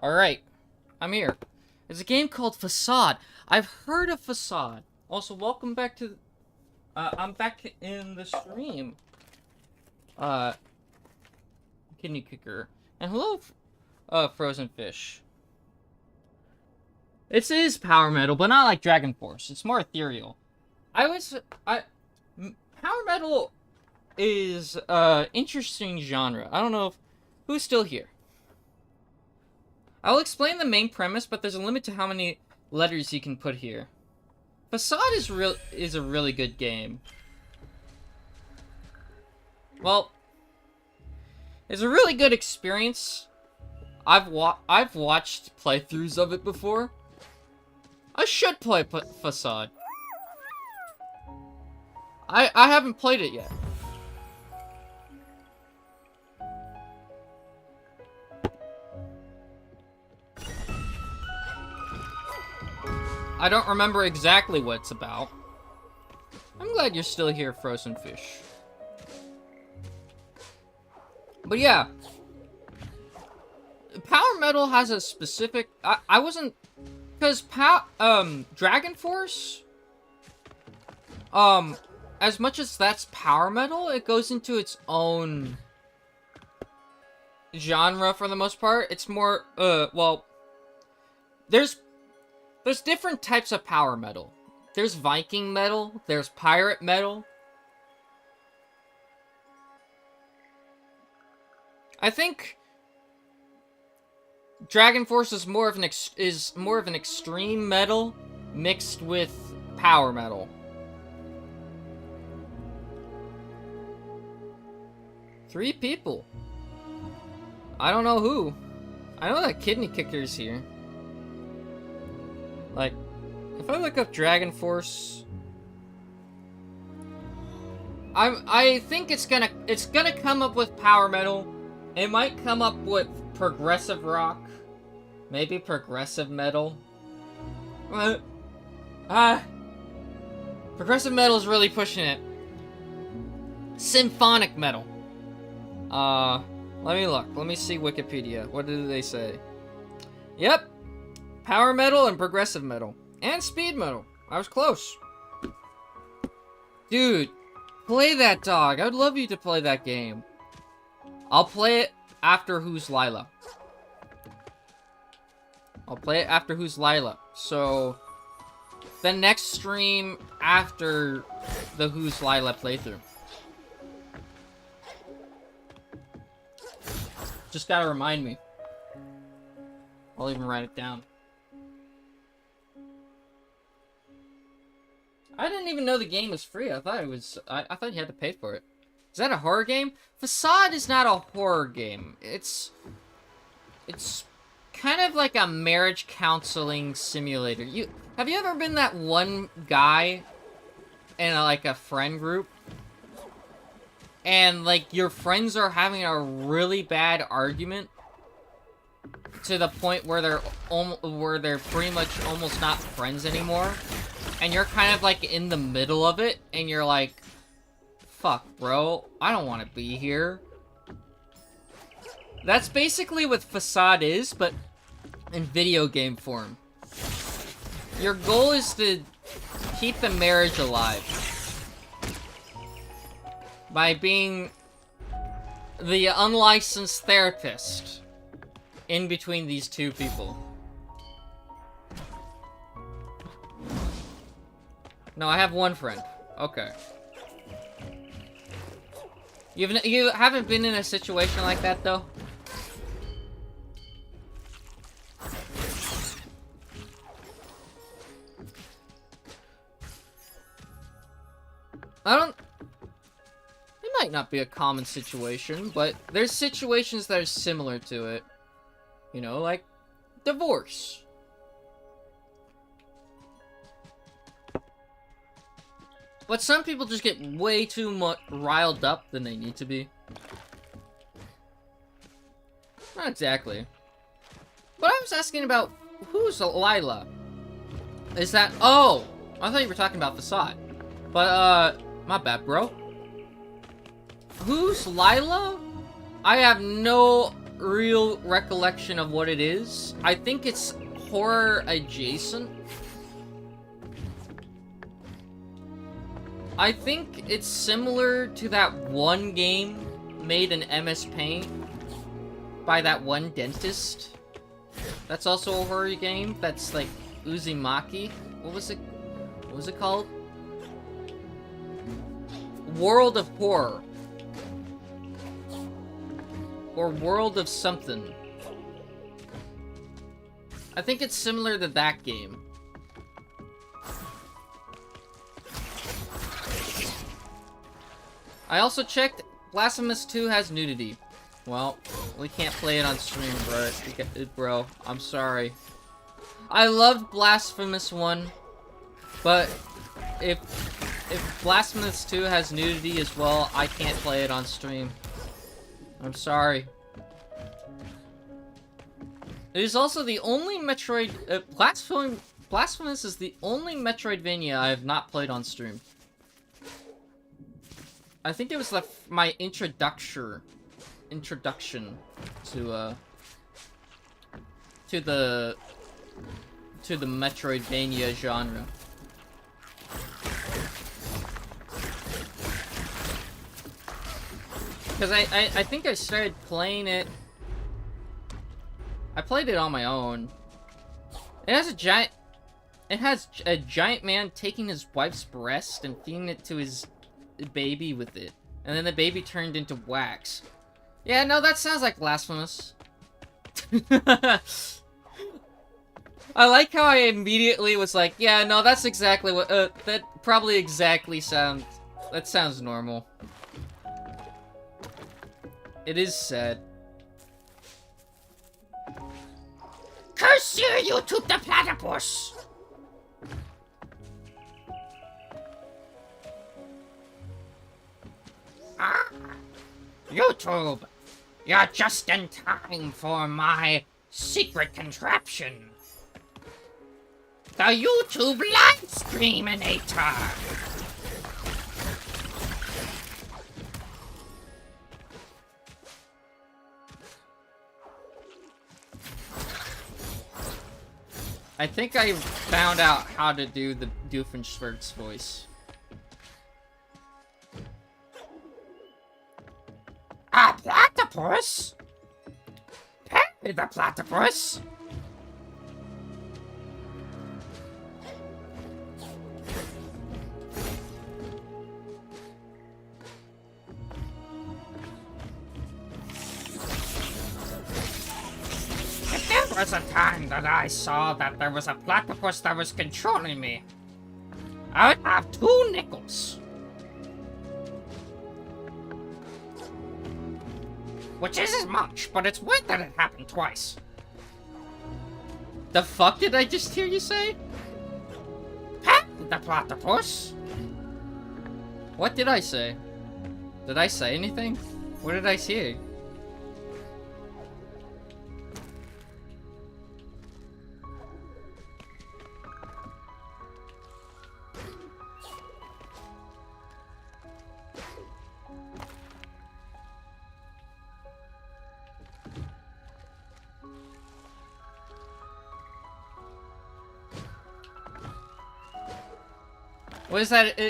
[SPEAKER 1] Alright, I'm here. It's a game called Facade. I've heard of Facade. Also, welcome back to... I'm back in the stream. Kidney Kicker. And hello, Frozen Fish. It is power metal, but not like Dragon Force. It's more ethereal. Power metal is, interesting genre. I don't know if... Who's still here? I'll explain the main premise, but there's a limit to how many letters you can put here. Facade is a really good game. Well, it's a really good experience. I've watched playthroughs of it before. I should play Facade. I haven't played it yet. I don't remember exactly what it's about. I'm glad you're still here, Frozen Fish. But yeah. Power Metal has a specific... I wasn't... Because Dragon Force... as much as that's Power Metal, it goes into its own... genre for the most part. It's more, well... There's different types of power metal. There's Viking metal, there's pirate metal. I think Dragon Force is more of an extreme metal mixed with power metal. Three people. I don't know who. I know that Kidney Kicker's here. Like, if I look up Dragon Force, I think it's gonna come up with power metal. It might come up with progressive rock, maybe progressive metal. Progressive metal is really pushing it. Symphonic metal. Let me look. Let me see Wikipedia. What did they say? Yep. Power metal and progressive metal. And speed metal. I was close. Dude, play that, dog. I would love you to play that game. I'll play it after Who's Lila. I'll play it after Who's Lila. So, the next stream after the Who's Lila playthrough. Just gotta remind me. I'll even write it down. I didn't even know the game was free. I thought it was. I thought you had to pay for it. Is that a horror game? Facade is not a horror game. It's kind of like a marriage counseling simulator. Have you ever been that one guy in like a friend group, and like your friends are having a really bad argument to the point where they're pretty much almost not friends anymore? And you're kind of, like, in the middle of it, and you're like, fuck, bro, I don't want to be here. That's basically what Facade is, but in video game form. Your goal is to keep the marriage alive by being the unlicensed therapist in between these two people. No, I have one friend. Okay. You haven't been in a situation like that, though? It might not be a common situation, but there's situations that are similar to it. You know, like divorce. But some people just get way too much riled up than they need to be. Not exactly. But I was asking about who's Lila? Is that... Oh! I thought you were talking about Facade. But, my bad, bro. Who's Lila? I have no real recollection of what it is. I think it's horror adjacent. I think it's similar to that one game made in MS Paint by that one dentist. That's also a horror game. That's like Uzumaki. What was it? What was it called? World of Horror. Or World of something. I think it's similar to that game. I also checked, Blasphemous 2 has nudity. Well, we can't play it on stream, bro. I'm sorry. I loved Blasphemous 1, but if Blasphemous 2 has nudity as well, I can't play it on stream. I'm sorry. It is also the only Metroid... Blasphemous is the only Metroidvania I have not played on stream. I think it was my introduction to the Metroidvania genre. Because I think I started playing it... I played it on my own. It has a giant man taking his wife's breast and feeding it to his baby with it. And then the baby turned into wax. Yeah, no, that sounds like Blasphemous. I like how I immediately was like, yeah, no, that's exactly what, that probably exactly sounds, that sounds normal. It is sad.
[SPEAKER 2] Curse you, YouTube the platypus! Ah, YouTube, you're just in time for my secret contraption. The YouTube live streaminator.
[SPEAKER 1] I think I found out how to do the Doofenshmirtz voice.
[SPEAKER 2] A platypus? Perry the platypus? There was a time that I saw that there was a platypus that was controlling me. I would have 2 nickels. Which isn't much, but it's weird that it happened twice.
[SPEAKER 1] The fuck did I just hear you say?
[SPEAKER 2] The platypus.
[SPEAKER 1] What did I say? Did I say anything? What did I say?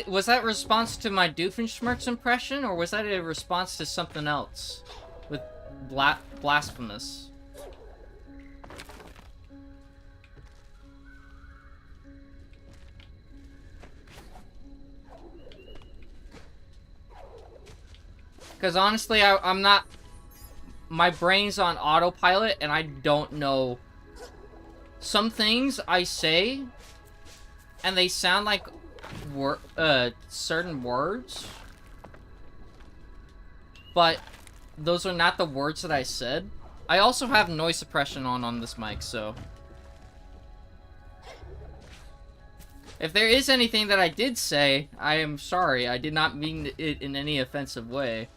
[SPEAKER 1] Was that response to my Doofenshmirtz impression, or was that a response to something else? With Blasphemous? Because honestly, I'm not... My brain's on autopilot, and I don't know... Some things I say, and they sound like... certain words, but those are not the words that I said. I also have noise suppression on this mic, so if there is anything that I did say, I am sorry. I did not mean it in any offensive way.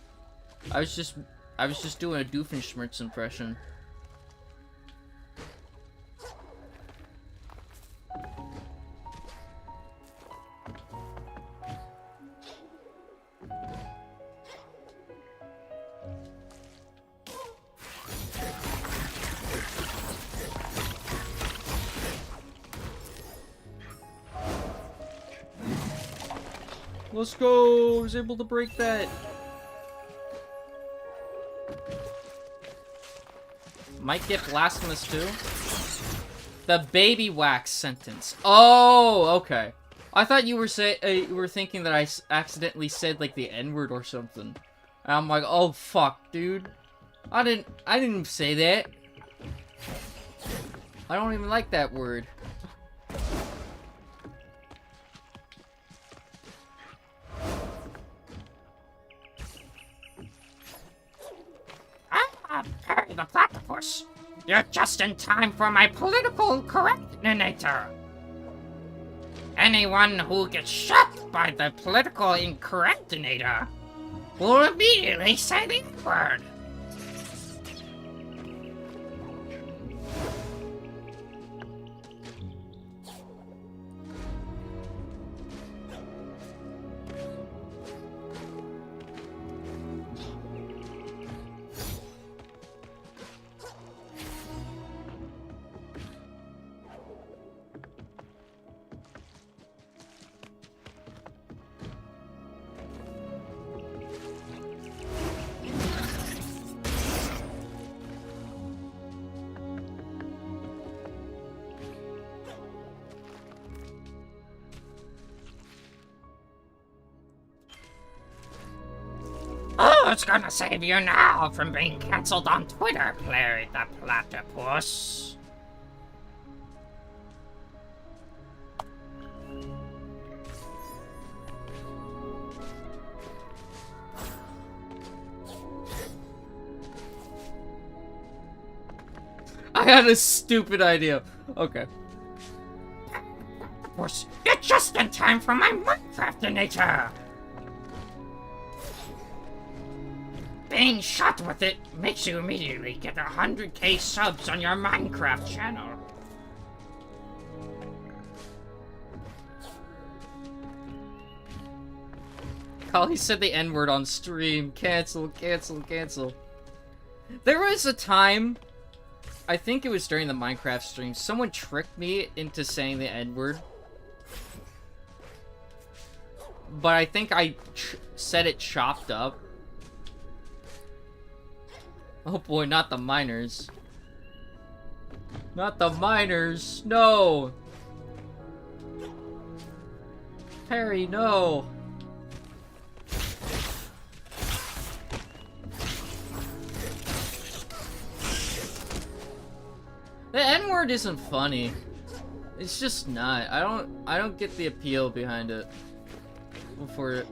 [SPEAKER 1] I was just doing a Doofenshmirtz impression. Let's go! I was able to break that. Might get blasphemous too. The baby wax sentence. Oh, okay. I thought you were thinking that I accidentally said like the N-word or something. And I'm like, oh fuck, dude. I didn't say that. I don't even like that word.
[SPEAKER 2] Perry the Platypus. You're just in time for my political incorrectinator. Anyone who gets shot by the political incorrectinator will immediately say the word. Who's gonna save you now from being cancelled on Twitter, Larry the Platypus?
[SPEAKER 1] I had a stupid idea. Okay.
[SPEAKER 2] Of course, you're just in time for my Minecraftinator! Being shot with it makes you immediately get 100k subs on your Minecraft channel.
[SPEAKER 1] Kali said the N-word on stream. Cancel, cancel, cancel. There was a time, I think it was during the Minecraft stream, someone tricked me into saying the N-word. But I think I said it chopped up. Oh boy, not the miners. Not the miners. No. Perry, no. The N-word isn't funny. It's just not. I don't get the appeal behind it. For it.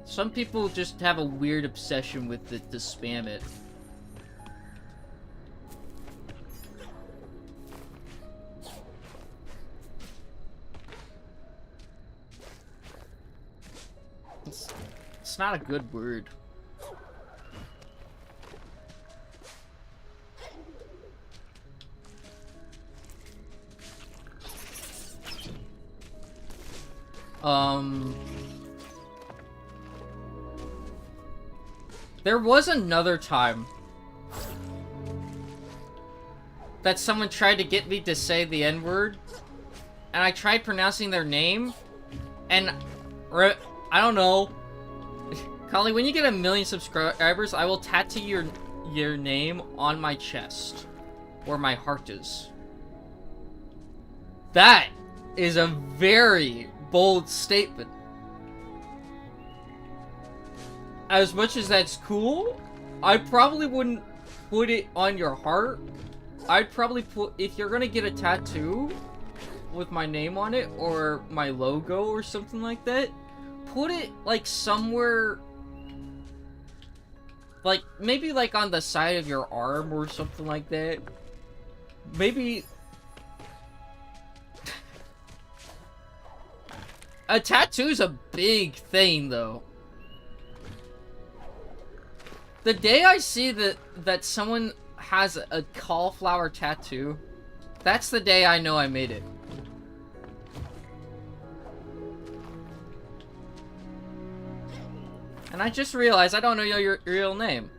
[SPEAKER 1] Some people just have a weird obsession with it to spam it. It's not a good word. There was another time that someone tried to get me to say the N-word, and I tried pronouncing their name, and I don't know. Kali, when you get 1 million subscribers, I will tattoo your name on my chest, where my heart is. That is a very bold statement. As much as that's cool, I probably wouldn't put it on your heart. I'd probably put, if you're gonna get a tattoo with my name on it, or my logo or something like that, put it like somewhere, like maybe like on the side of your arm or something like that. Maybe a tattoo's a big thing though. The day I see that someone has a cauliflower tattoo, that's the day I know I made it. And I just realized I don't know your real name.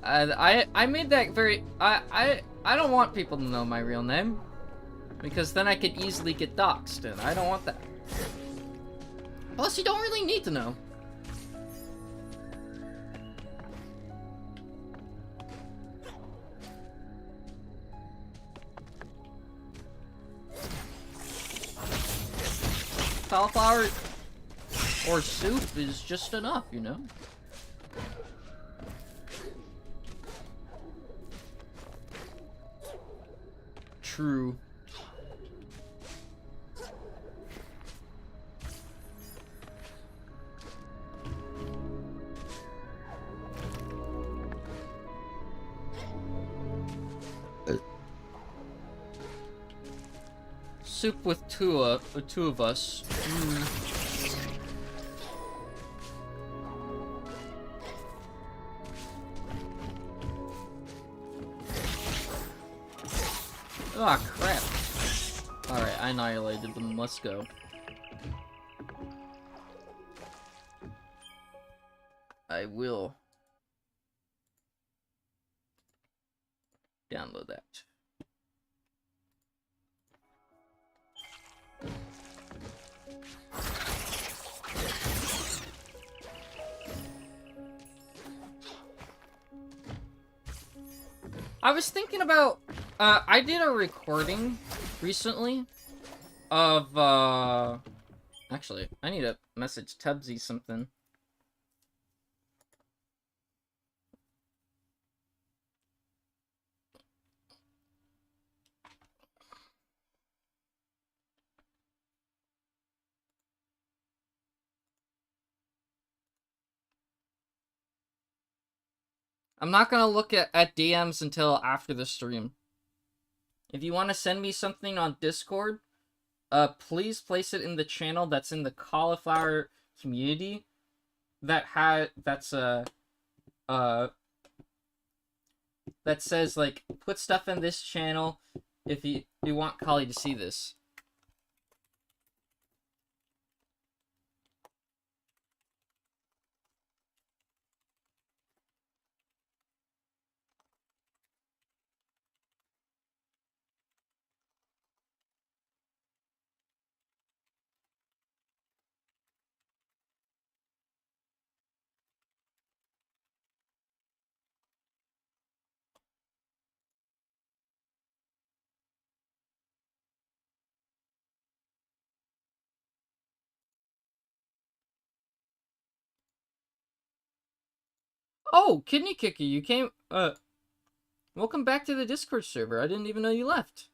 [SPEAKER 1] I made that very... I don't want people to know my real name, because then I could easily get doxxed, and I don't want that. Plus, you don't really need to know. Cauliflower or soup is just enough, you know? True. Soup with two of us. Ah, crap. Alright, I annihilated them. Let's go. I will download that. I was thinking about, I did a recording recently of, actually, I need to message Tubbsy something. I'm not gonna look at DMs until after the stream. If you want to send me something on Discord, please place it in the channel that's in the cauliflower community that says, like, put stuff in this channel if you want Kali to see this. Oh, Kidney Kicker, you came, welcome back to the Discord server. I didn't even know you left.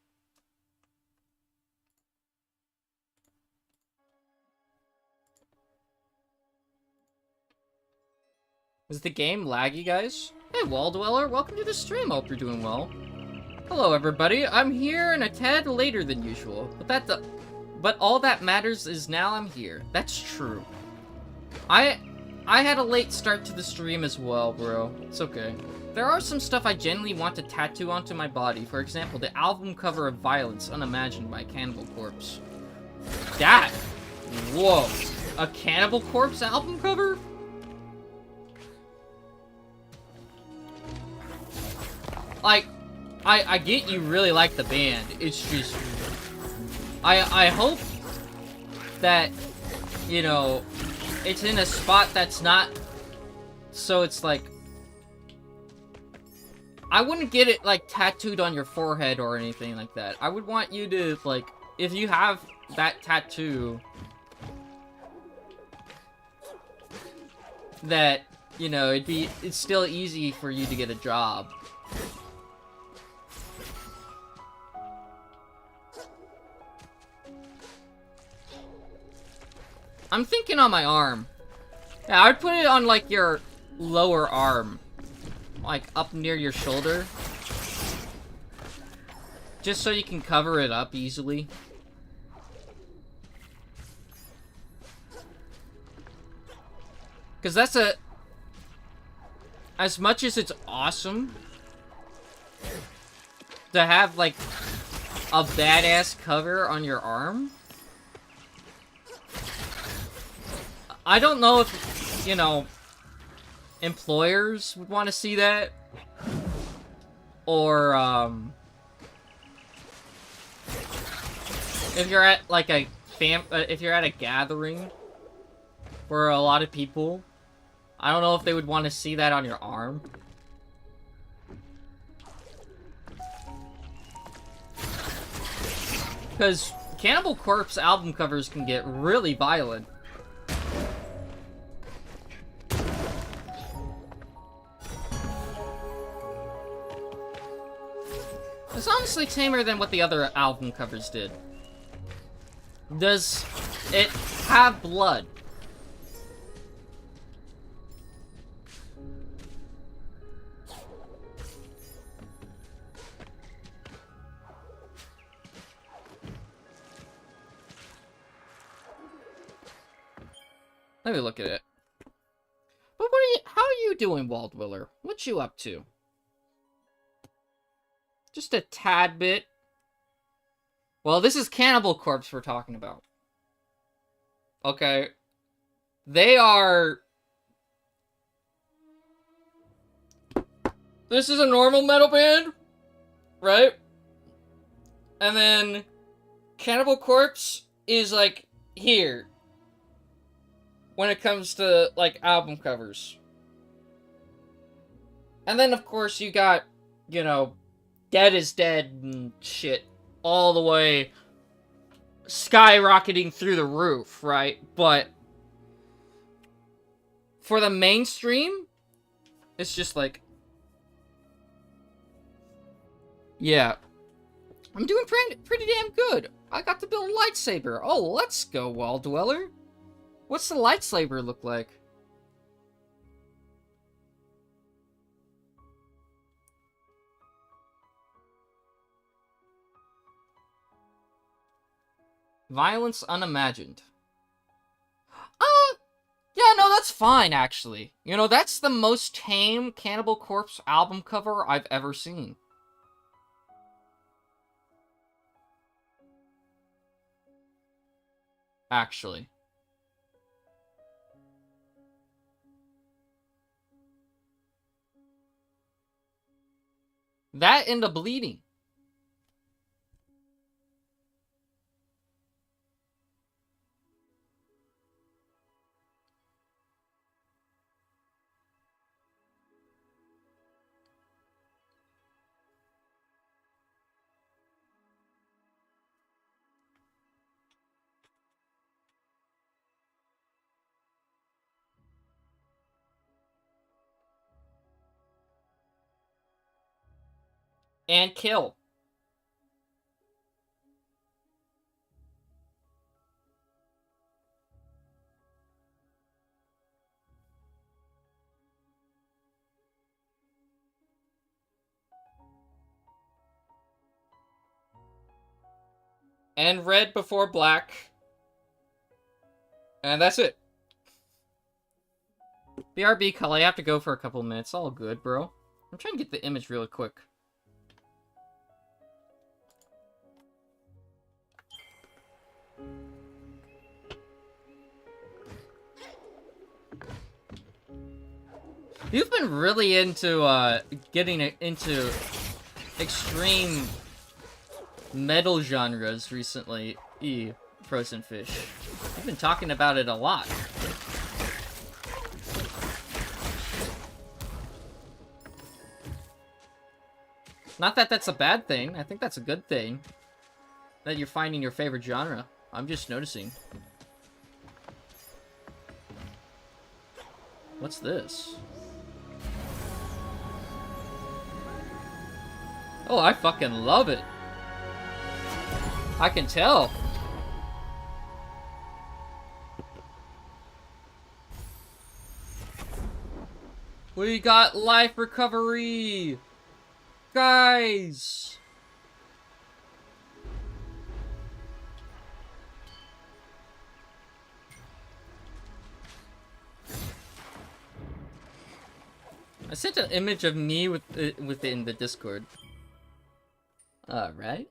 [SPEAKER 1] Is the game laggy, guys? Hey, Wall Dweller, welcome to the stream. Hope you're doing well. Hello, everybody. I'm here and a tad later than usual, but all that matters is now I'm here. That's true. I had a late start to the stream as well, bro. It's okay. There are some stuff I genuinely want to tattoo onto my body. For example, the album cover of Violence Unimagined by Cannibal Corpse. That! Whoa. A Cannibal Corpse album cover? Like, I get you really like the band. It's just... I hope that, you know, it's in a spot that's not... So it's like... I wouldn't get it, like, tattooed on your forehead or anything like that. I would want you to, like, if you have that tattoo... That, you know, it's still easy for you to get a job. I'm thinking on my arm. Yeah, I would put it on, like, your lower arm. Like, up near your shoulder. Just so you can cover it up easily. Because that's a... As much as it's awesome to have, like, a badass cover on your arm, I don't know if, you know, employers would want to see that, or, if you're at, like, if you're at a gathering,
[SPEAKER 2] for a lot of people. I don't know if they would want to see that on your arm. Because Cannibal Corpse album covers can get really violent. It's honestly tamer than what the other album covers did. Does it have blood? Let me look at it. But how are you doing, Waldwiller? What you up to? Just a tad bit. Well, this is Cannibal Corpse we're talking about. Okay. They are... This is a normal metal band, right? And then Cannibal Corpse is, like, here. When it comes to, like, album covers. And then, of course, you got, you know, Dead is Dead and shit all the way skyrocketing through the roof, right? But for the mainstream, it's just like, yeah, I'm doing pretty damn good. I got to build a lightsaber. Oh, let's go, Wall Dweller. What's the lightsaber look like? Violence unimagined. Yeah, no, that's fine, actually. You know, that's the most tame Cannibal Corpse album cover I've ever seen. Actually. That and the bleeding. And kill. And red before black. And that's it. BRB, Cully, I have to go for a couple minutes. All good, bro. I'm trying to get the image really quick. You've been really into, getting into extreme metal genres recently, Frozen Fish. You've been talking about it a lot. Not that that's a bad thing. I think that's a good thing. That you're finding your favorite genre. I'm just noticing. What's this? Oh, I fucking love it. I can tell. We got life recovery! Guys! I sent an image of me within the Discord. Alright.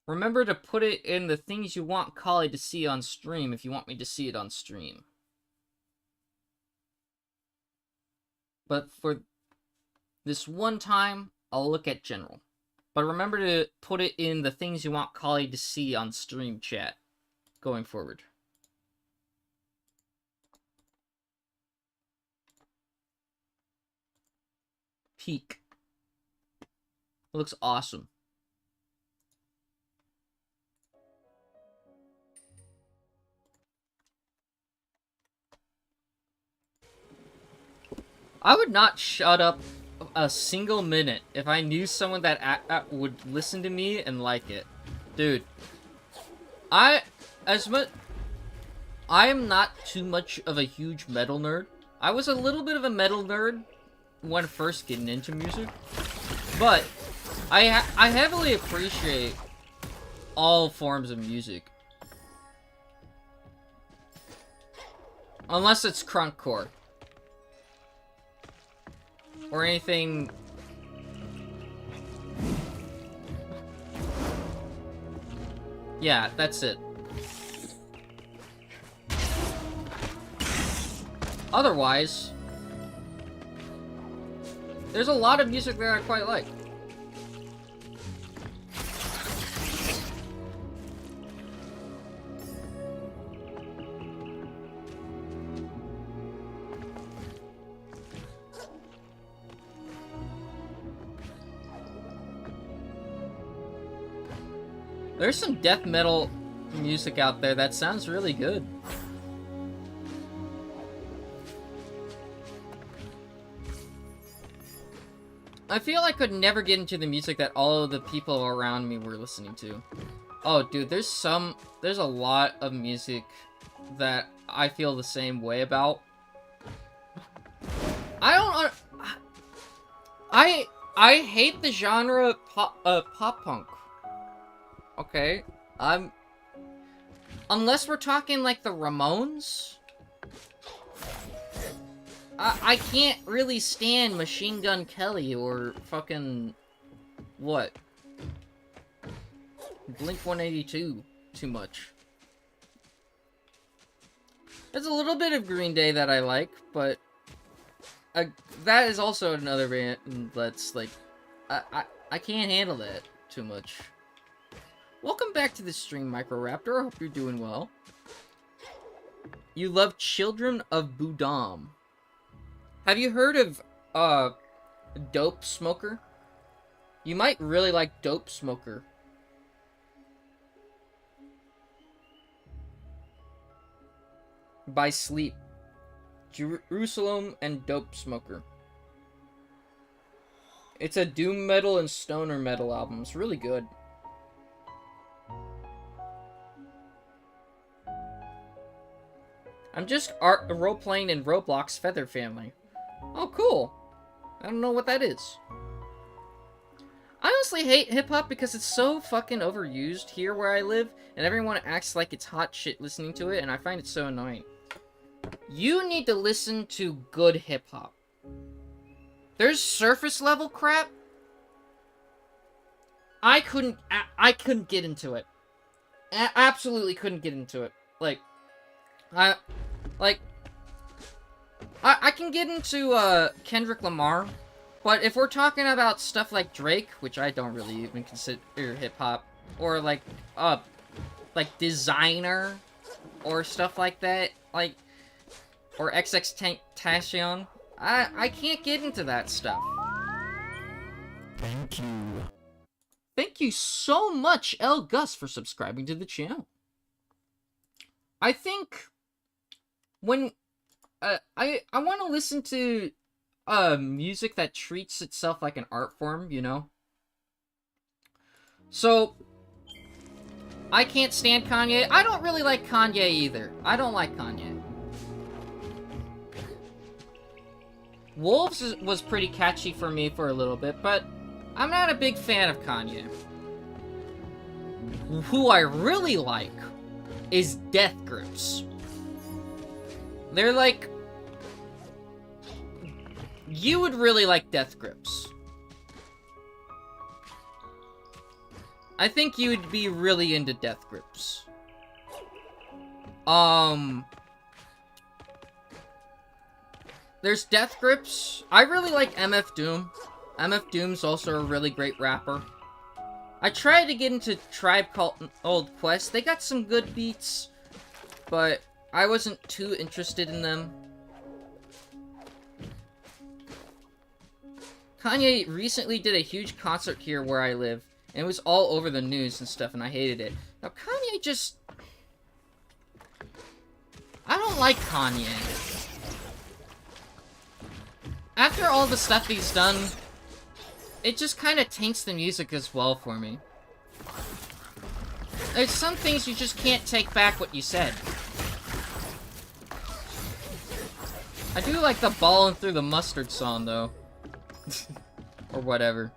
[SPEAKER 2] Remember to put it in the things you want Kali to see on stream if you want me to see it on stream. But for this one time, I'll look at general. But remember to put it in the things you want Kali to see on stream chat.
[SPEAKER 1] going forward. Peak. It looks awesome. I would not shut up a single minute if I knew someone that would listen to me and like it. Dude, I am not too much of a huge metal nerd. I was a little bit of a metal nerd when first getting into music, but I heavily appreciate all forms of music. Unless it's crunkcore. Or anything... Yeah, that's it. Otherwise, there's a lot of music that I quite like. There's some death metal music out there that sounds really good. I feel I could never get into the music that all of the people around me were listening to. Oh, dude, there's a lot of music that I feel the same way about. I hate the genre pop punk. Okay, unless we're talking like the Ramones, I can't really stand Machine Gun Kelly or fucking, what? Blink-182 too much. There's a little bit of Green Day that I like, but that is also another band that's like, I can't handle that too much. Welcome back to the stream, Microraptor. I hope you're doing well. You love Children of Budam. Have you heard of, Dope Smoker? You might really like Dope Smoker. By Sleep. Jerusalem and Dope Smoker. It's a doom metal and stoner metal album. It's really good. I'm just role-playing in Roblox Feather Family. Oh, cool. I don't know what that is. I honestly hate hip-hop because it's so fucking overused here where I live, and everyone acts like it's hot shit listening to it, and I find it so annoying. You need to listen to good hip-hop. There's surface-level crap. I couldn't get into it. Absolutely couldn't get into it. I can get into, Kendrick Lamar, but if we're talking about stuff like Drake, which I don't really even consider hip-hop, or like Designer, or stuff like that, or XXXTentacion, I can't get into that stuff.
[SPEAKER 2] Thank you.
[SPEAKER 1] Thank you so much, El Gus, for subscribing to the channel. I think when I want to listen to music that treats itself like an art form, you know? So I can't stand Kanye. I don't really like Kanye either. I don't like Kanye. Wolves was pretty catchy for me for a little bit, but I'm not a big fan of Kanye. Who I really like is Death Grips. They're like... You would really like Death Grips. I think you would be really into Death Grips. There's Death Grips. I really like MF Doom. MF Doom's also a really great rapper. I tried to get into Tribe Called Old Quest. They got some good beats, but I wasn't too interested in them. Kanye recently did a huge concert here where I live, and it was all over the news and stuff, and I hated it. Now, Kanye just... I don't like Kanye. After all the stuff he's done, it just kind of taints the music as well for me. There's some things you just can't take back what you said. I do like the ballin' through the mustard song, though. Or whatever.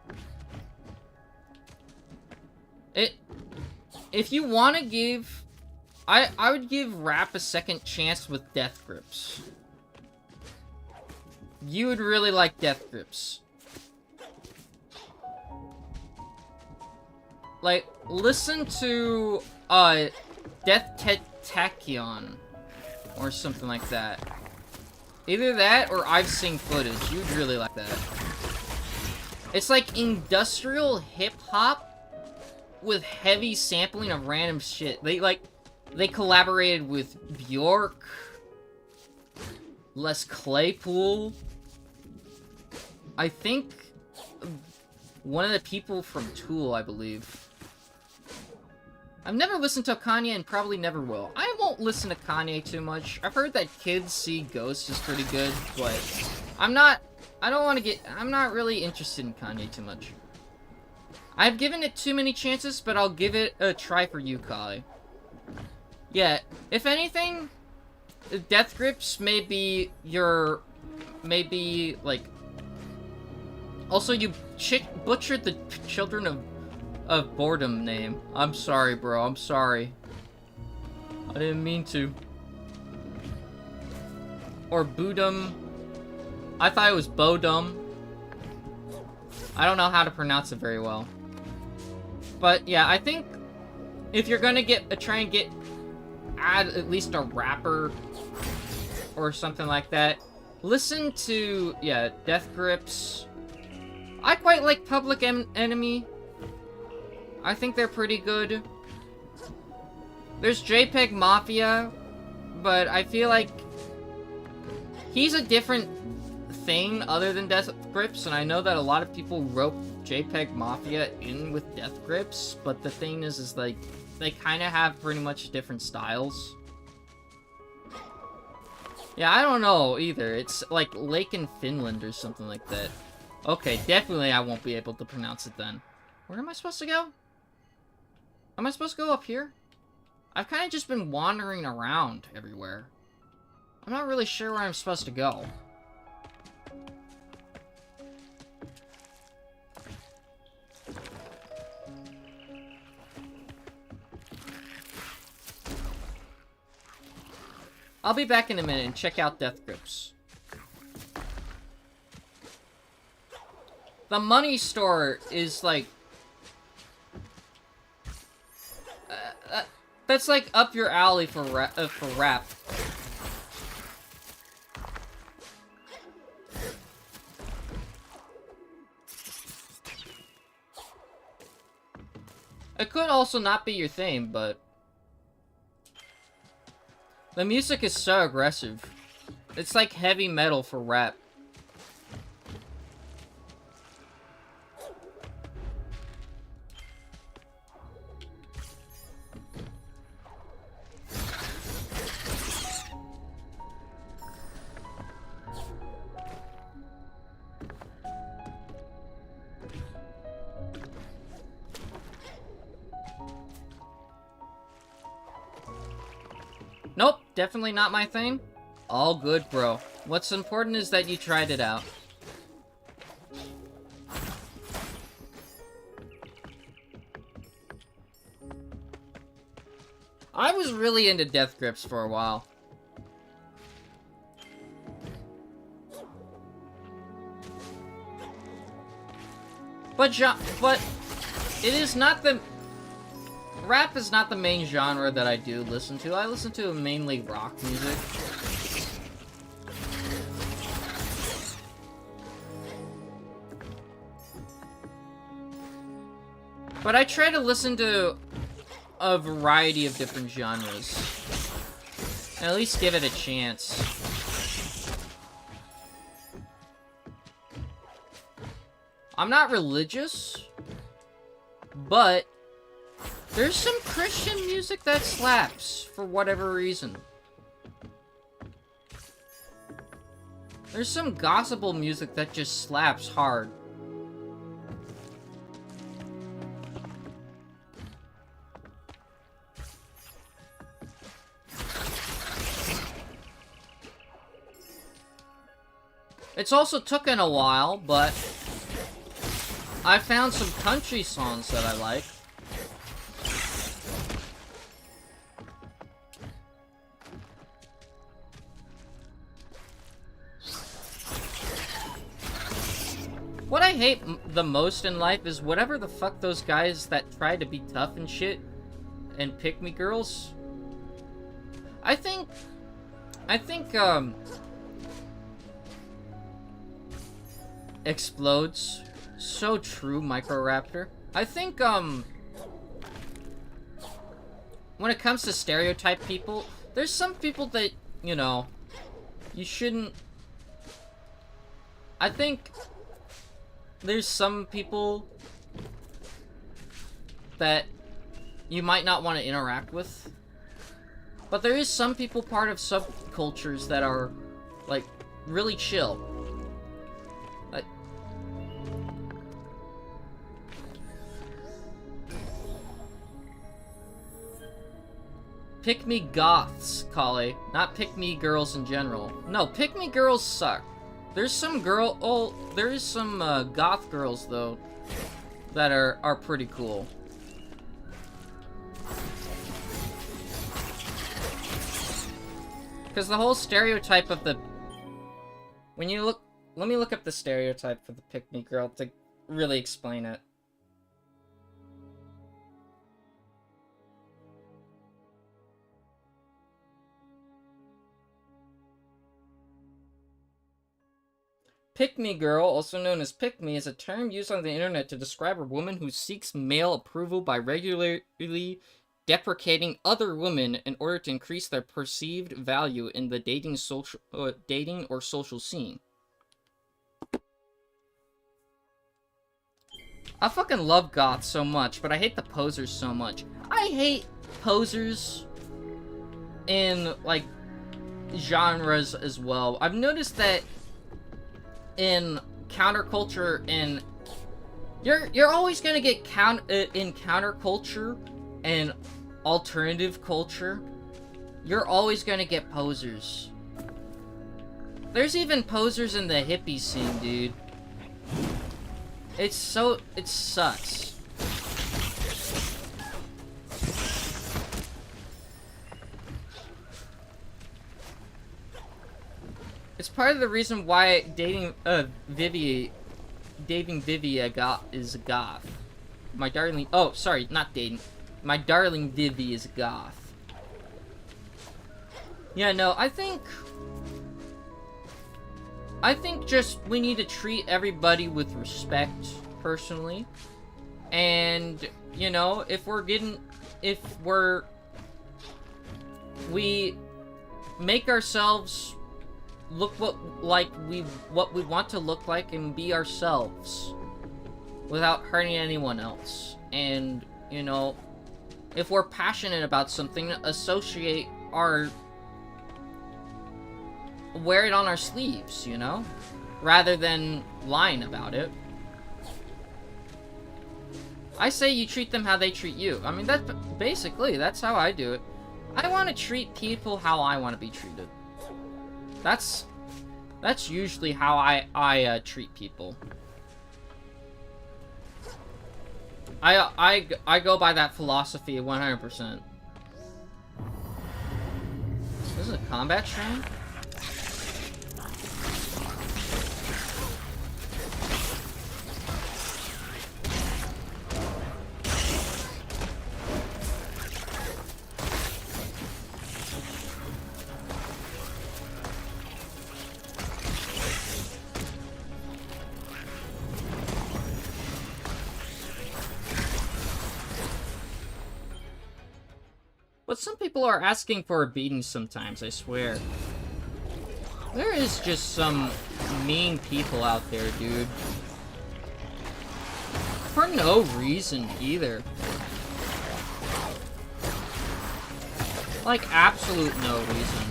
[SPEAKER 1] If you want to give... I would give rap a second chance with Death Grips. You would really like Death Grips. Like, listen to, Death Tachyon, or something like that. Either that, or I've seen footage. You'd really like that. It's like industrial hip-hop with heavy sampling of random shit. They collaborated with Bjork, Les Claypool, I think one of the people from Tool, I believe. I've never listened to Kanye and probably never will. I won't listen to Kanye too much. I've heard that Kids See Ghosts is pretty good, but I'm not really interested in Kanye too much. I've given it too many chances, but I'll give it a try for you, Kai. Yeah, if anything, Death Grips may be, like... Also, you butchered the Children of Boredom name. I'm sorry, bro. I'm sorry. I didn't mean to. Or Boodum. I thought it was Bodum. I don't know how to pronounce it very well. But yeah, I think if you're gonna add at least a rapper or something like that, listen to, yeah, Death Grips. I quite like Public Enemy. I think they're pretty good. There's JPEG Mafia, but I feel like he's a different thing other than Death Grips, and I know that a lot of people rope JPEG Mafia in with Death Grips, but the thing is like, they kind of have pretty much different styles. Yeah, I don't know either. It's like Lake in Finland or something like that. Okay, definitely I won't be able to pronounce it then. Where am I supposed to go? Am I supposed to go up here? I've kind of just been wandering around everywhere. I'm not really sure where I'm supposed to go. I'll be back in a minute and check out Death Grips. The money store is like... that's like up your alley for rap. It could also not be your thing, but... the music is so aggressive. It's like heavy metal for rap. Nope, definitely not my thing. All good, bro. What's important is that you tried it out. I was really into Death Grips for a while. But it is not the... rap is not the main genre that I do listen to. I listen to mainly rock music. But I try to listen to a variety of different genres. And at least give it a chance. I'm not religious, but there's some Christian music that slaps for whatever reason. There's some gospel music that just slaps hard. It's also taken a while, but I found some country songs that I like. What I hate the most in life is whatever the fuck those guys that try to be tough and shit and pick me girls. I think explodes. So true, Microraptor. I think, when it comes to stereotype people, there's some people that, you know, you shouldn't... I think there's some people that you might not want to interact with. But there is some people part of subcultures that are, like, really chill. Like... Pick me goths, Kale. Not pick me girls in general. No, pick me girls suck. There's some there is some goth girls though that are pretty cool. Because the whole stereotype of the... When you look... Let me look up the stereotype for the pick me girl to really explain it. Pick-me girl, also known as pick-me, is a term used on the internet to describe a woman who seeks male approval by regularly deprecating other women in order to increase their perceived value in the dating or social scene. I fucking love goths so much, but I hate the posers so much. I hate posers in, like, genres as well. I've noticed that in counterculture and you're always gonna get in counterculture and alternative culture, you're always gonna get posers. There's even posers in the hippie scene, dude. It sucks. It's part of the reason why dating Vivia is goth. My darling... Oh, sorry, not dating. My darling Vivi is goth. Yeah, no, I think just we need to treat everybody with respect, personally. And, you know, we make ourselves look what we want to look like and be ourselves without hurting anyone else. And, you know, if we're passionate about something, wear it on our sleeves, you know, rather than lying about it. I say you treat them how they treat you. I mean, that's how I do it. I want to treat people how I want to be treated. That's usually how I treat people. I go by that philosophy 100%. This is a combat stream? But some people are asking for a beating sometimes, I swear. There is just some mean people out there, dude. For no reason, either. Like, absolute no reason.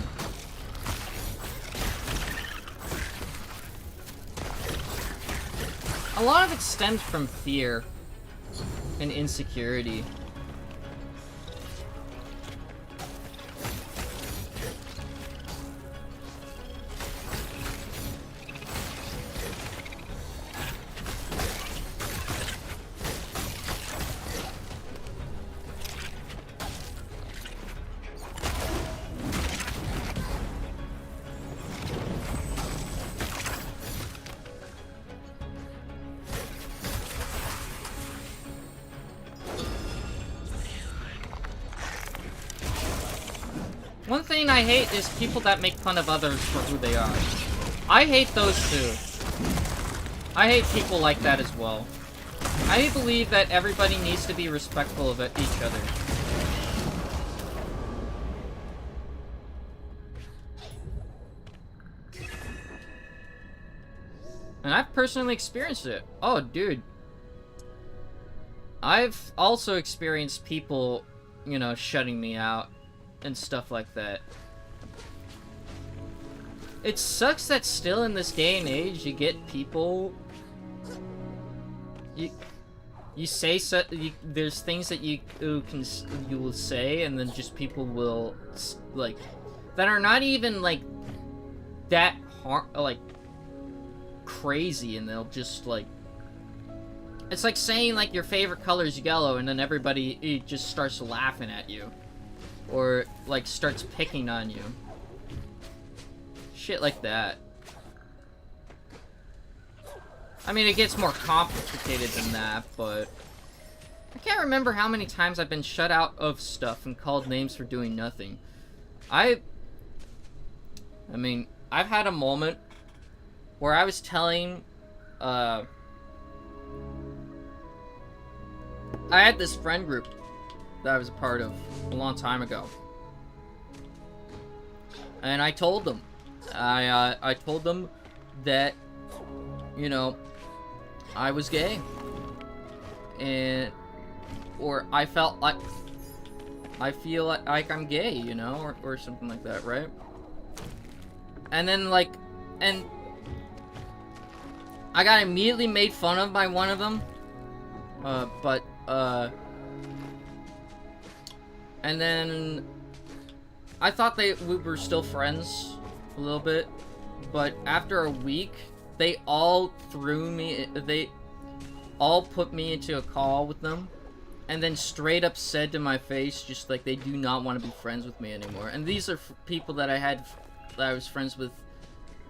[SPEAKER 1] A lot of it stems from fear and insecurity. One thing I hate is people that make fun of others for who they are. I hate those too. I hate people like that as well. I believe that everybody needs to be respectful of each other. And I've personally experienced it. Oh, dude. I've also experienced people, you know, shutting me out and stuff like that. It sucks that still in this day and age you get people you say there's things that you will say, and then just people will like that are not even like that like crazy, and they'll just like, it's like saying like your favorite color is yellow, and then everybody just starts laughing at you. Or, like, starts picking on you. Shit like that. I mean, it gets more complicated than that, but I can't remember how many times I've been shut out of stuff and called names for doing nothing. I mean, I've had a moment where I was telling, I had this friend group that I was a part of a long time ago, and I told them, I told them that, you know, I was gay, or I felt like, I feel like I'm gay, you know, or something like that, right? And then like, and I got immediately made fun of by one of them, and then I thought we were still friends a little bit, but after a week, they all put me into a call with them, and then straight up said to my face, just like, they do not want to be friends with me anymore. And these are people that I was friends with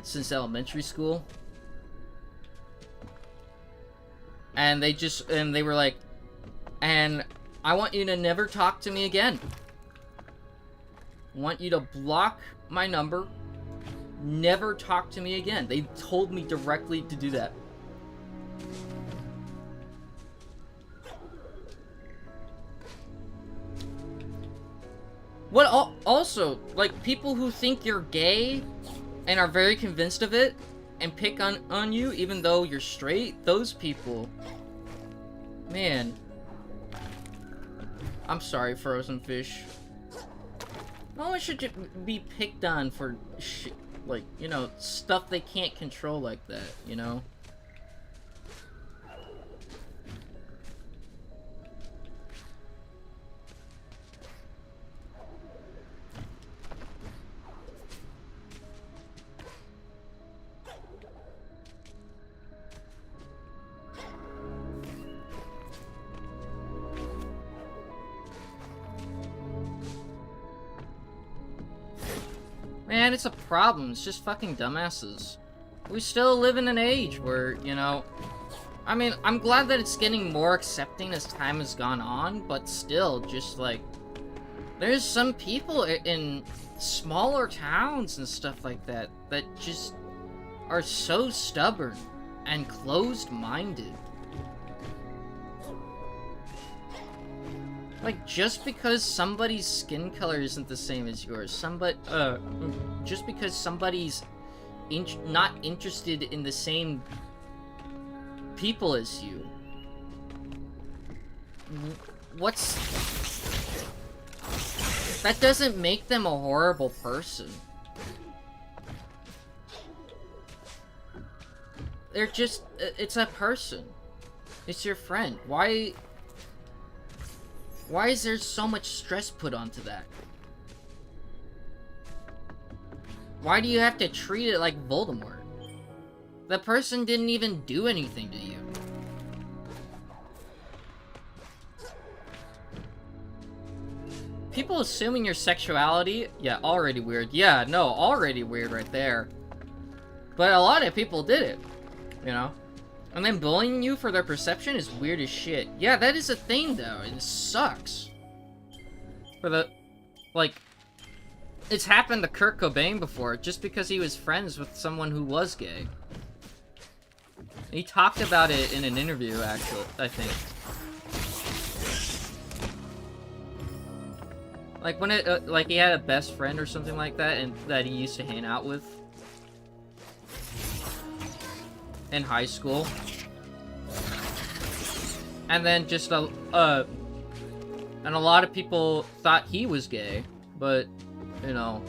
[SPEAKER 1] since elementary school. And they were like, and I want you to never talk to me again. I want you to block my number. Never talk to me again. They told me directly to do that. What also, like, people who think you're gay and are very convinced of it and pick on you even though you're straight, those people, man, I'm sorry, frozen fish. No one should be picked on for shit, like, you know, stuff they can't control like that, you know? Man, it's a problem. It's just fucking dumbasses. We still live in an age where, you know, I mean, I'm glad that it's getting more accepting as time has gone on, but still, just like, there's some people in smaller towns and stuff like that that just are so stubborn and closed-minded. Like, just because somebody's skin color isn't the same as yours, just because somebody's not interested in the same people as you, that doesn't make them a horrible person. They're just, it's a person. It's your friend. Why is there so much stress put onto that? Why do you have to treat it like Voldemort? The person didn't even do anything to you. People assuming your sexuality? Yeah, already weird. Yeah, no, already weird right there. But a lot of people did it, you know? And then bullying you for their perception is weird as shit. Yeah, that is a thing, though. It sucks. It's happened to Kurt Cobain before, just because he was friends with someone who was gay. He talked about it in an interview, actually, I think. Like, when like, he had a best friend or something like that, and that he used to hang out with. In high school. And then just and a lot of people thought he was gay, but, you know.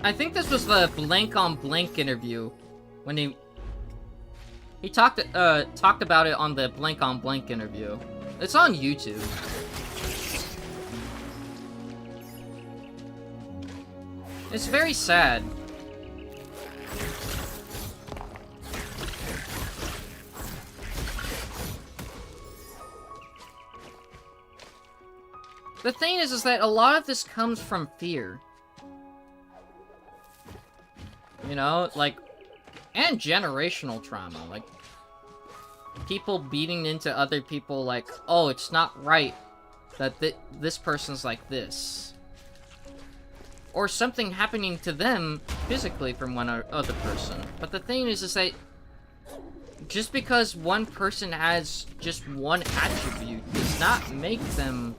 [SPEAKER 1] I think this was the Blank on Blank interview, when he talked about it on the Blank on Blank interview. It's on YouTube. It's very sad. The thing is that a lot of this comes from fear. You know, like, and generational trauma, like, people beating into other people like, oh, it's not right that this person's like this. Or something happening to them physically from one other person. But the thing is that just because one person has just one attribute does not make them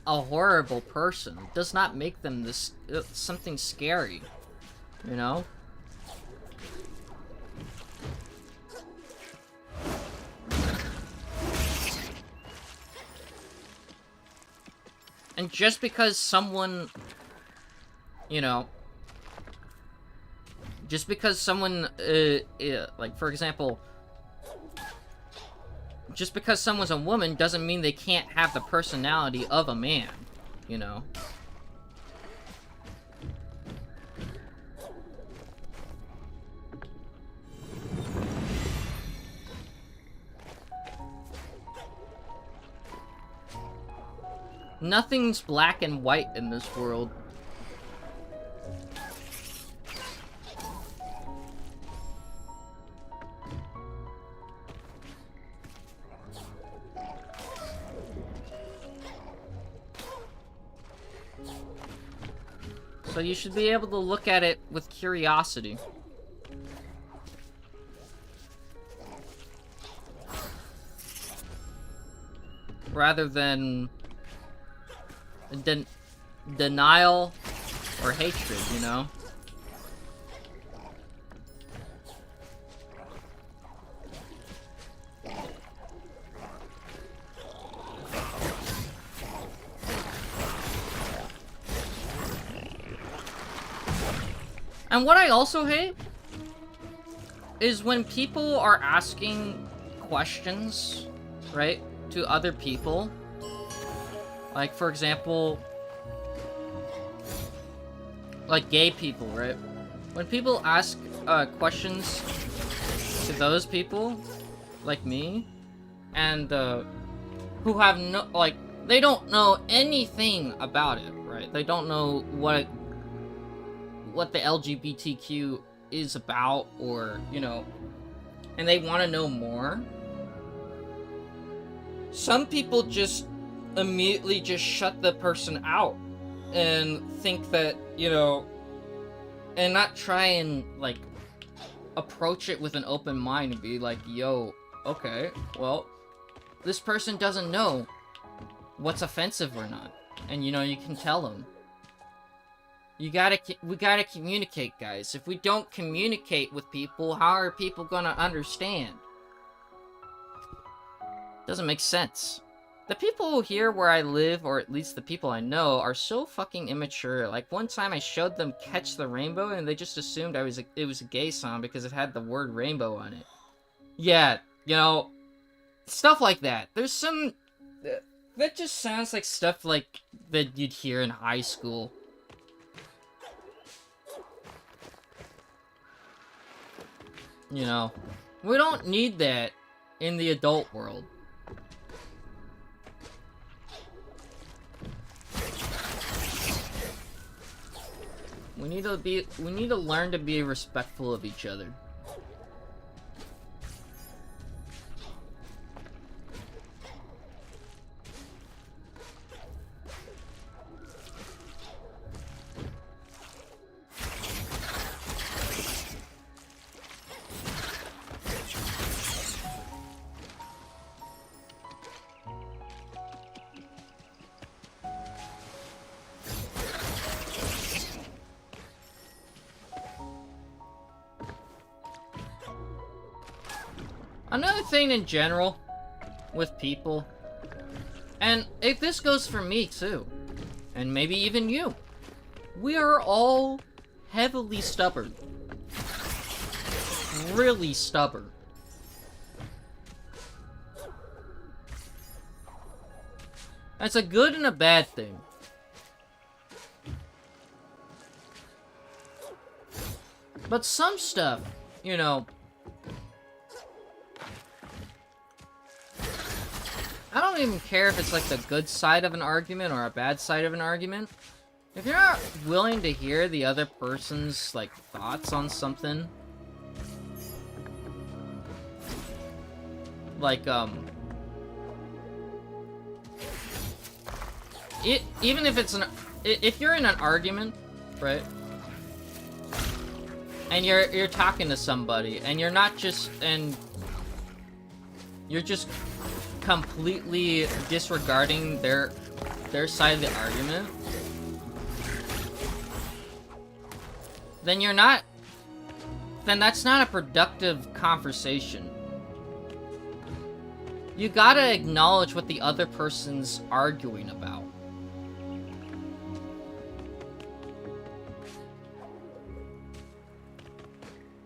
[SPEAKER 1] a horrible person. It does not make them this something scary, you know? And just because someone, you know, just because someone, like, for example, just because someone's a woman doesn't mean they can't have the personality of a man, you know? Nothing's black and white in this world. So you should be able to look at it with curiosity. Rather than denial or hatred, you know? And what I also hate is when people are asking questions, right, to other people. Like, for example, like gay people, right? When people ask questions to those people, like me, and who have no, like, they don't know anything about it, right? They don't know what the LGBTQ is about, or, you know, and they want to know more. Some people just immediately just shut the person out and think that, you know, and not try and, like, approach it with an open mind and be like, yo,
[SPEAKER 2] Okay, well, this person doesn't know what's offensive or not. And, you know, you can tell them. We gotta communicate, guys. If we don't communicate with people, how are people gonna understand? Doesn't make sense. The people here where I live, or at least the people I know, are so fucking immature. Like, one time I showed them Catch the Rainbow, and they just assumed it was a gay song because it had the word rainbow on it. Yeah, you know, stuff like that. There's some... That just sounds like stuff like that you'd hear in high school. You know, we don't need that in the adult world. We need to learn to be respectful of each other. Another thing in general with people, and if this goes for me too, and maybe even you, we are all heavily stubborn. Really stubborn. That's a good and a bad thing. But some stuff, you know, I don't even care if it's like the good side of an argument or a bad side of an argument. If you're not willing to hear the other person's, like, thoughts on something, like, even if it's if you're in an argument, right, and you're talking to somebody, and you're just completely disregarding their side of the argument, then that's not a productive conversation. You gotta acknowledge what the other person's arguing about.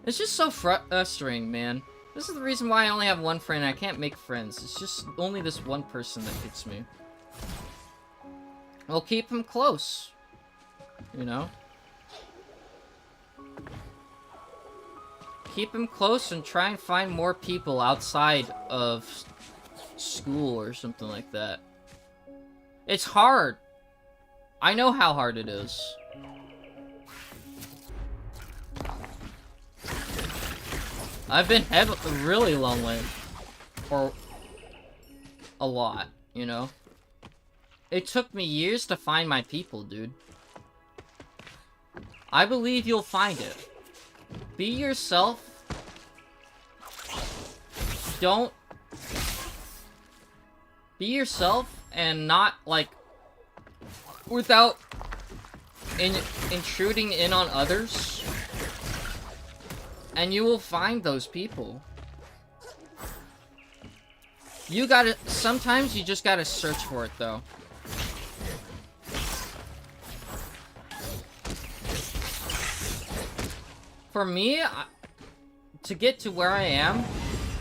[SPEAKER 2] It's just so frustrating, man. This is the reason why I only have one friend and I can't make friends. It's just only this one person that gets me. We'll keep him close. You know? Keep him close and try and find more people outside of school or something like that. It's hard. I know how hard it is. I've been really lonely for a lot, you know? It took me years to find my people, dude. I believe you'll find it. Be yourself. Don't... Be yourself and not, like, without intruding in on others. And you will find those people. Sometimes you just gotta search for it, though. For me, to get to where I am,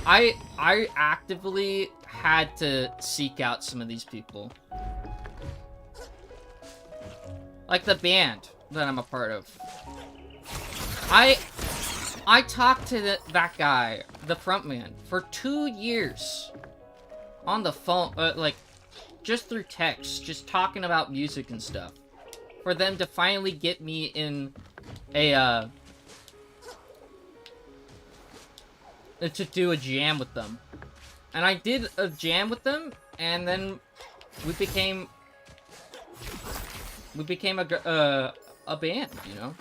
[SPEAKER 2] I actively had to seek out some of these people. Like the band that I'm a part of. I talked to that guy, the frontman, for 2 years. On the phone, like, just through text, just talking about music and stuff. For them to finally get me in a, to do a jam with them. And I did a jam with them, and then we became a band, you know?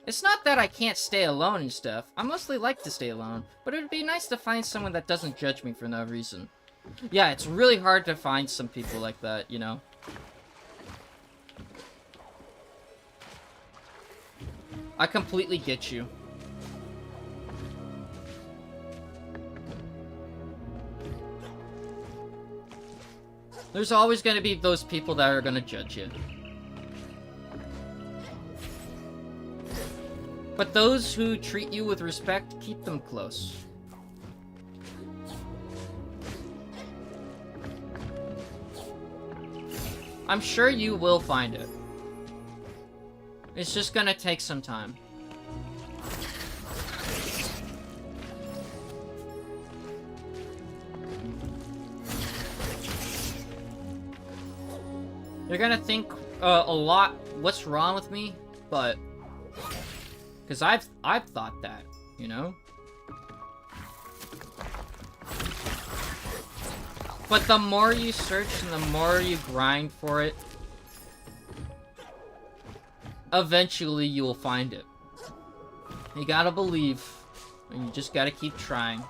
[SPEAKER 2] It's not that I can't stay alone and stuff. I mostly like to stay alone, but it would be nice to find someone that doesn't judge me for no reason. Yeah, it's really hard to find some people like that, you know? I completely get you. There's always going to be those people that are going to judge you. But those who treat you with respect, keep them close. I'm sure you will find it. It's just gonna take some time. You're gonna think a lot, what's wrong with me? But because I've thought that, you know? But the more you search and the more you grind for it, eventually you will find it. You gotta believe, and you just gotta keep trying.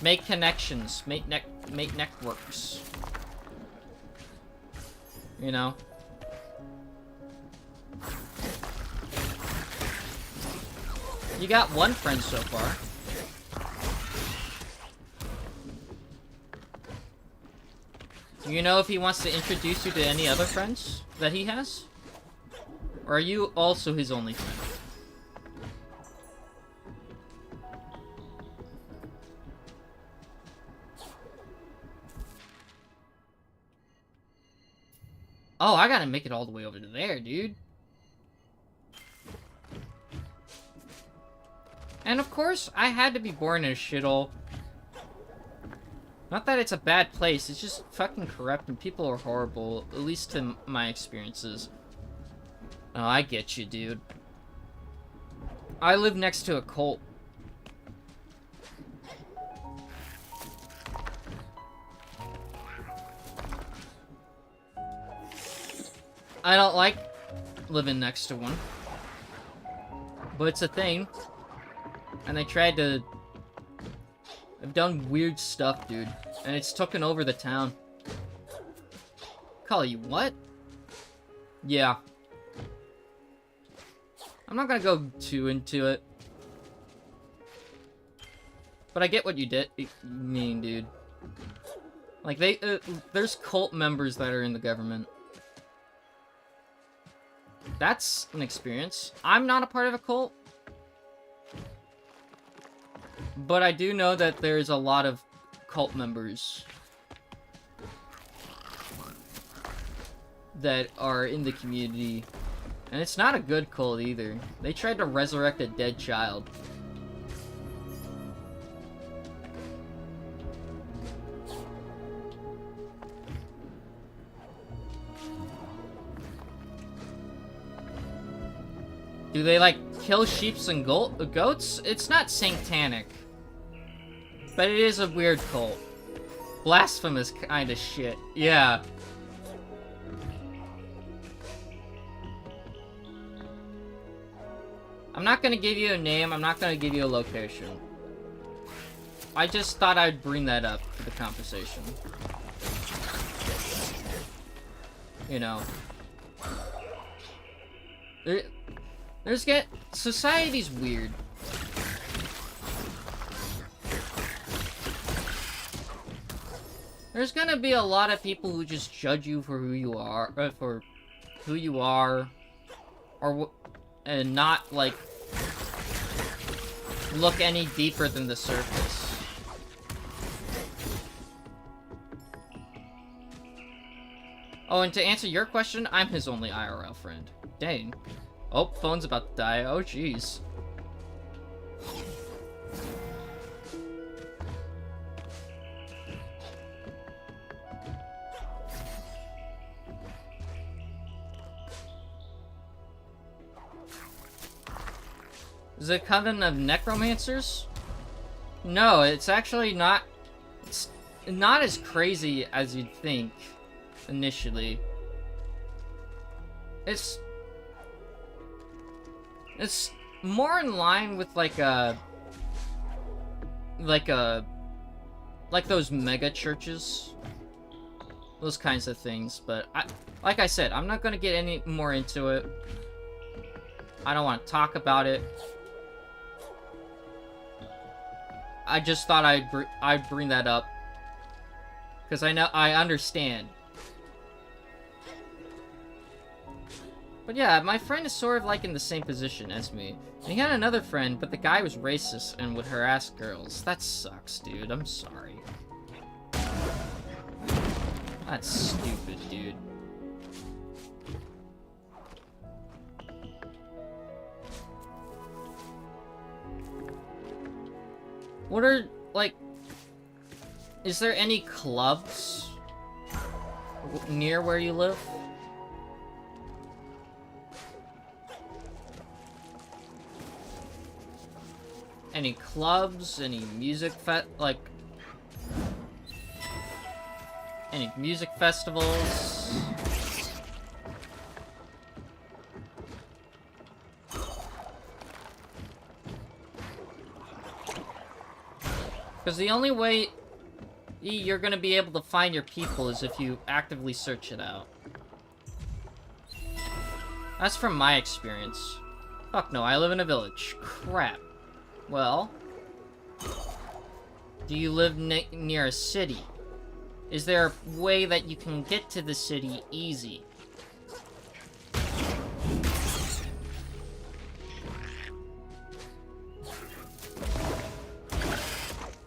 [SPEAKER 2] Make connections, make networks. You know? You got one friend so far. Do you know if he wants to introduce you to any other friends that he has? Or are you also his only friend? Oh, I gotta make it all the way over to there, dude. And of course, I had to be born in a shithole. Not that it's a bad place, it's just fucking corrupt and people are horrible, at least to my experiences. Oh, I get you, dude. I live next to a cult. I don't like living next to one. But it's a thing. And they tried to... They've done weird stuff, dude. And it's taken over the town. Call you what? Yeah. I'm not gonna go too into it. But I get what you mean, dude. Like, there's cult members that are in the government. That's an experience. I'm not a part of a cult. But I do know that there's a lot of cult members that are in the community. And it's not a good cult either. They tried to resurrect a dead child. Do they, like, kill sheeps and goats? It's not satanic. But it is a weird cult. Blasphemous kind of shit. Yeah. I'm not gonna give you a name, I'm not gonna give you a location. I just thought I'd bring that up to the conversation. You know. Society's weird. There's gonna be a lot of people who just judge you for who you are, and not, like, look any deeper than the surface. Oh, and to answer your question, I'm his only IRL friend. Dang. Oh, phone's about to die. Oh, jeez. Is it a coven of necromancers? No, it's actually not... It's not as crazy as you'd think, initially. It's...
[SPEAKER 1] It's more in line with like those mega churches, those kinds of things. But like I said, I'm not gonna get any more into it. I don't want to talk about it. I just thought I'd bring that up because I understand. But yeah, my friend is sort of like in the same position as me. And he had another friend, but the guy was racist and would harass girls. That sucks, dude. I'm sorry. That's stupid, dude. What are, like... Is there any clubs near where you live? Any clubs? Any music any music festivals? Because the only way you're gonna be able to find your people is if you actively search it out. That's from my experience. Fuck no, I live in a village. Crap. Well, do you live near a city? Is there a way that you can get to the city easy?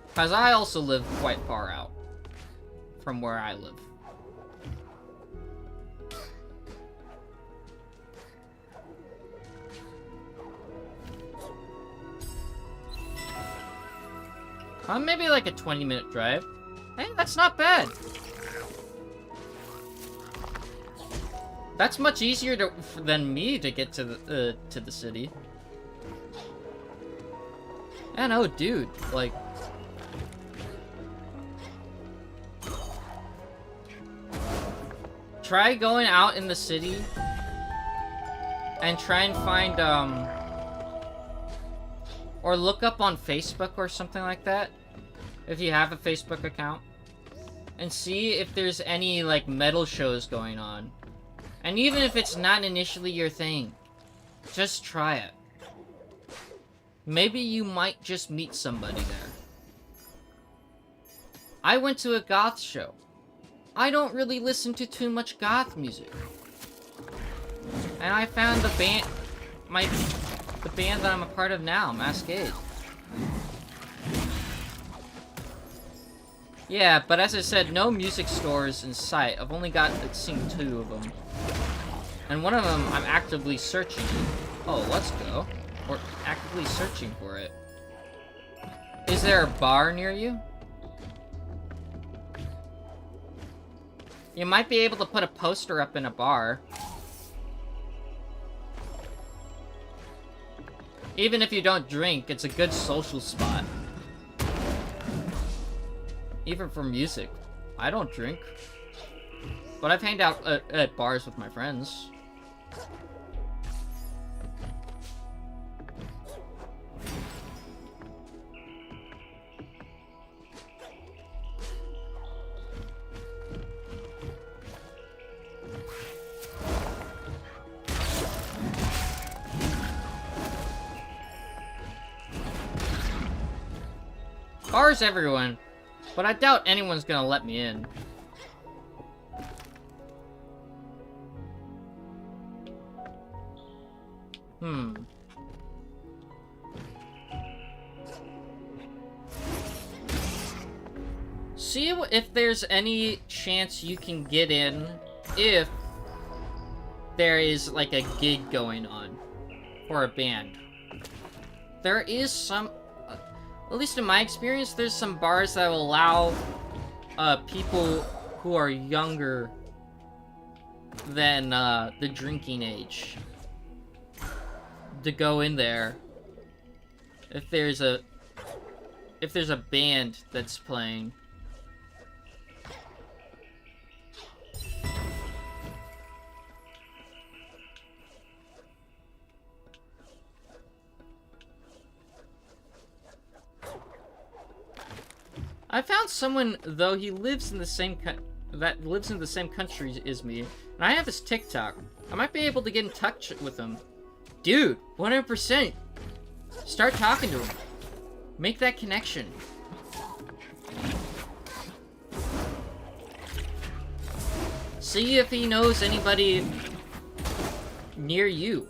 [SPEAKER 1] Because I also live quite far out from where I live. Maybe like a 20-minute drive. Hey, that's not bad. That's much easier than me to get to the city. And oh, dude, like... Try going out in the city and try and find, or look up on Facebook or something like that, if you have a Facebook account, and see if there's any, like, metal shows going on. And even if it's not initially your thing, just try it. Maybe you might just meet somebody there. I went to a goth show. I don't really listen to too much goth music. And I found the band that I'm a part of now, Masquerade. Yeah, but as I said, no music stores in sight. I've only seen 2 of them. And one of them I'm actively searching. Oh, let's go. We're actively searching for it. Is there a bar near you? You might be able to put a poster up in a bar. Even if you don't drink, it's a good social spot. Even for music. I don't drink. But I've hanged out at bars with my friends. Bars everyone, but I doubt anyone's gonna let me in. See if there's any chance you can get in if there is like a gig going on for a band. There is some... At least in my experience, there's some bars that will allow people who are younger than the drinking age to go in there if there's a band that's playing. I found someone, though he lives in the same that lives in the same country as me, and I have his TikTok. I might be able to get in touch with him. Dude, 100%. Start talking to him. Make that connection. See if he knows anybody near you.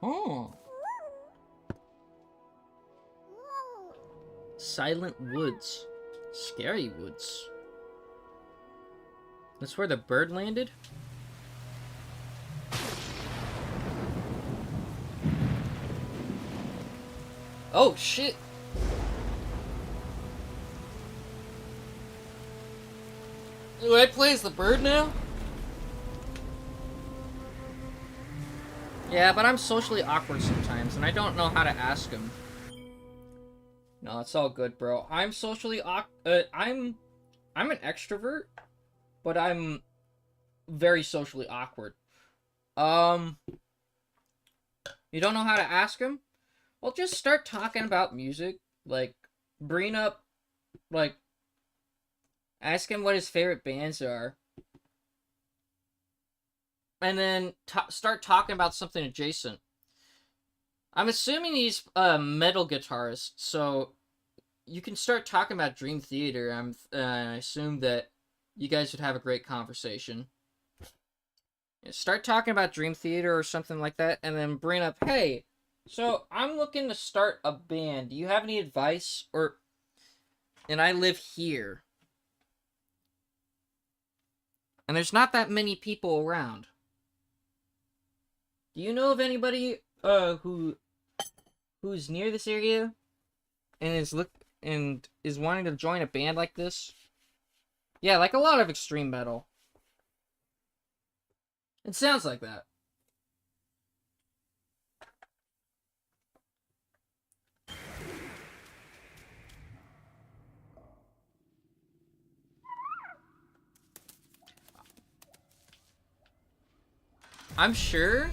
[SPEAKER 1] Oh. Silent woods. Scary woods. That's where the bird landed? Oh, shit! Do I play as the bird now? Yeah, but I'm socially awkward sometimes, and I don't know how to ask him. No, it's all good, bro. I'm socially I'm an extrovert, but I'm very socially awkward. You don't know how to ask him? Well, just start talking about music. Like, bring up, like, ask him what his favorite bands are. And then start talking about something adjacent. I'm assuming he's a metal guitarist, so you can start talking about Dream Theater. I assume that you guys would have a great conversation. Yeah, start talking about Dream Theater or something like that, and then bring up, hey, so I'm looking to start a band. Do you have any advice? And I live here. And there's not that many people around. Do you know of anybody who's near this area and is wanting to join a band like this? Yeah, like a lot of extreme metal. It sounds like that. I'm sure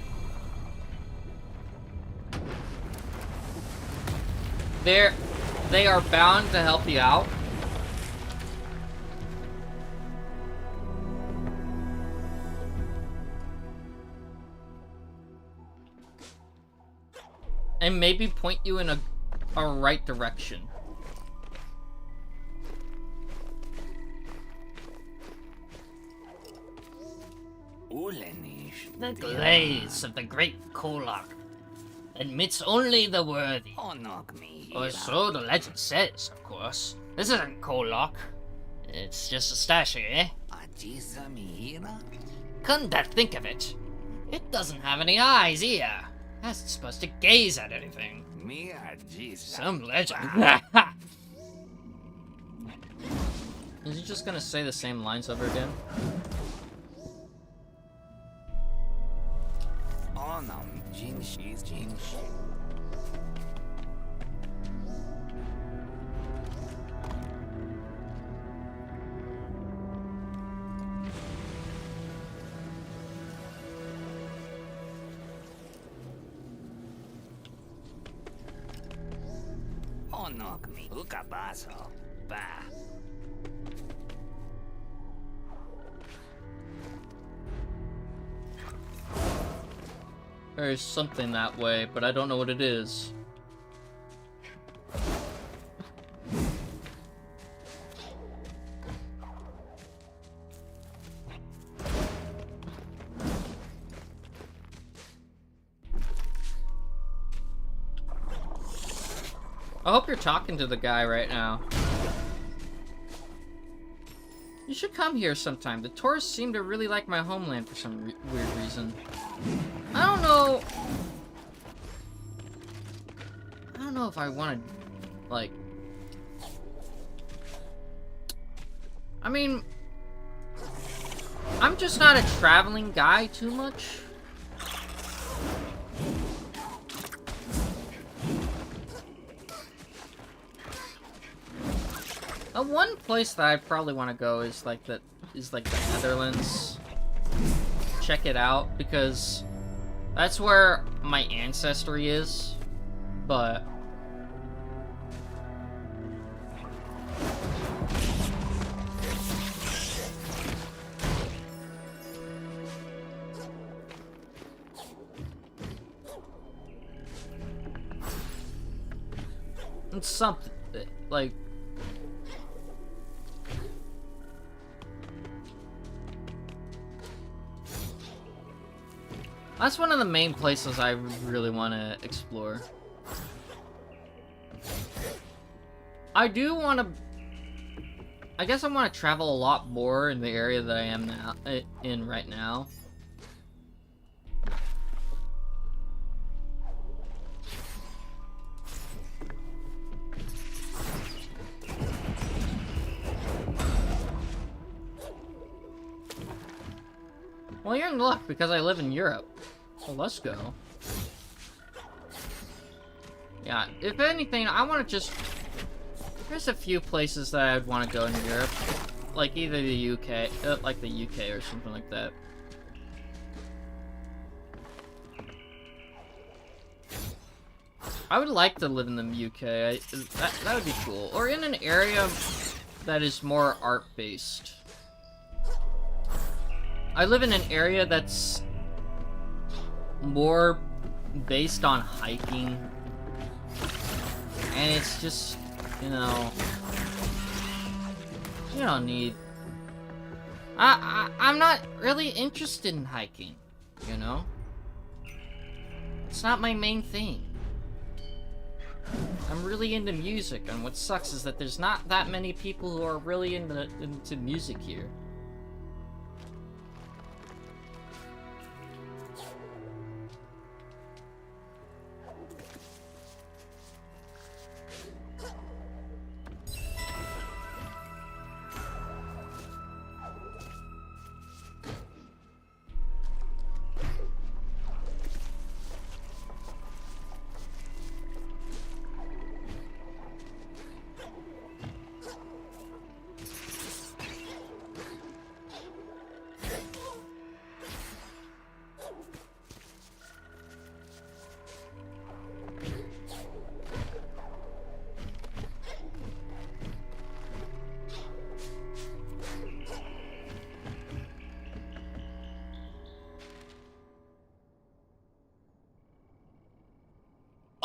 [SPEAKER 1] they are bound to help you out. And maybe point you in a right direction.
[SPEAKER 2] The glaze of the great Kolak admits only the worthy. Or so the legend says, of course. This isn't Kolak. It's just a statue, eh? Come to think of it, it doesn't have any eyes either. How's it supposed to gaze at anything? Some legend.
[SPEAKER 1] Is he just gonna say the same lines over again? There's something that way, but I don't know what it is. I hope you're talking to the guy right now. You should come here sometime. The tourists seem to really like my homeland for some weird reason. I don't know if I want to, like... I mean... I'm just not a traveling guy too much.
[SPEAKER 2] One place that I probably want to go is like the Netherlands. Check it out because that's where my ancestry is. But it's something like. That's one of the main places I really want to explore. I do want to... I guess I want to travel a lot more in the area that I am now, in right now. Well, you're in luck because I live in Europe. So let's go. Yeah, if anything, I want to just... There's a few places that I'd want to go in Europe. Like either the UK, like the UK or something like that. I would like to live in the UK. That would be cool. Or in an area that is more art-based. I live in an area that's more based on hiking. And it's just, you know, you don't need... I'm not really interested in hiking, you know? It's not my main thing. I'm really into music, and what sucks is that there's not that many people who are really into music here.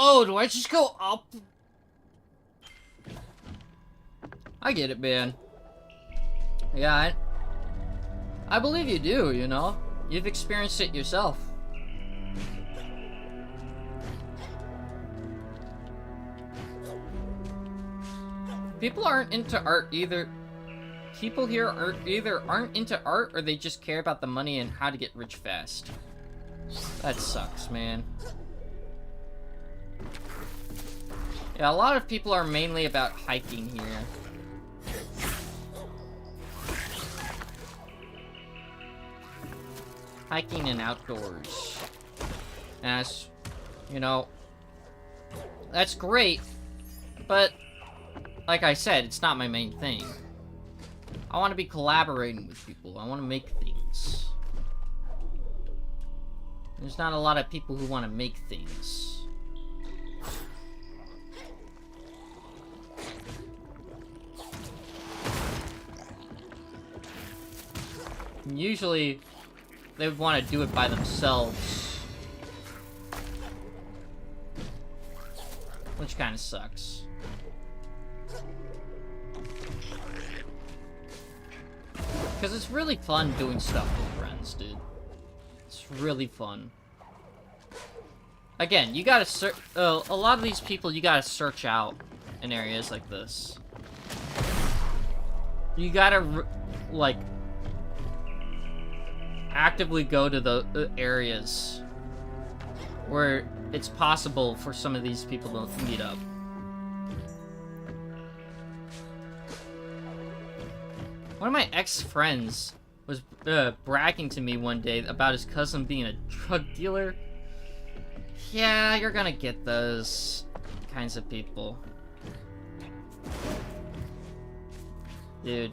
[SPEAKER 2] Oh, do I just go up? I get it, man. Yeah, I believe you do, you know? You've experienced it yourself. People aren't into art either. People here aren't into art or they just care about the money and how to get rich fast. That sucks, man. Yeah, a lot of people are mainly about hiking here. Hiking and outdoors. And that's, you know, that's great, but like I said, it's not my main thing. I want to be collaborating with people. I want to make things. There's not a lot of people who want to make things. Usually, they would want to do it by themselves. Which kind of sucks. Because it's really fun doing stuff with friends, dude. It's really fun. Again, you gotta search... a lot of these people you gotta search out in areas like this. You gotta, like... actively go to the areas where it's possible for some of these people to meet up. One of my ex-friends was bragging to me one day about his cousin being a drug dealer. Yeah, you're gonna get those kinds of people.
[SPEAKER 1] Dude.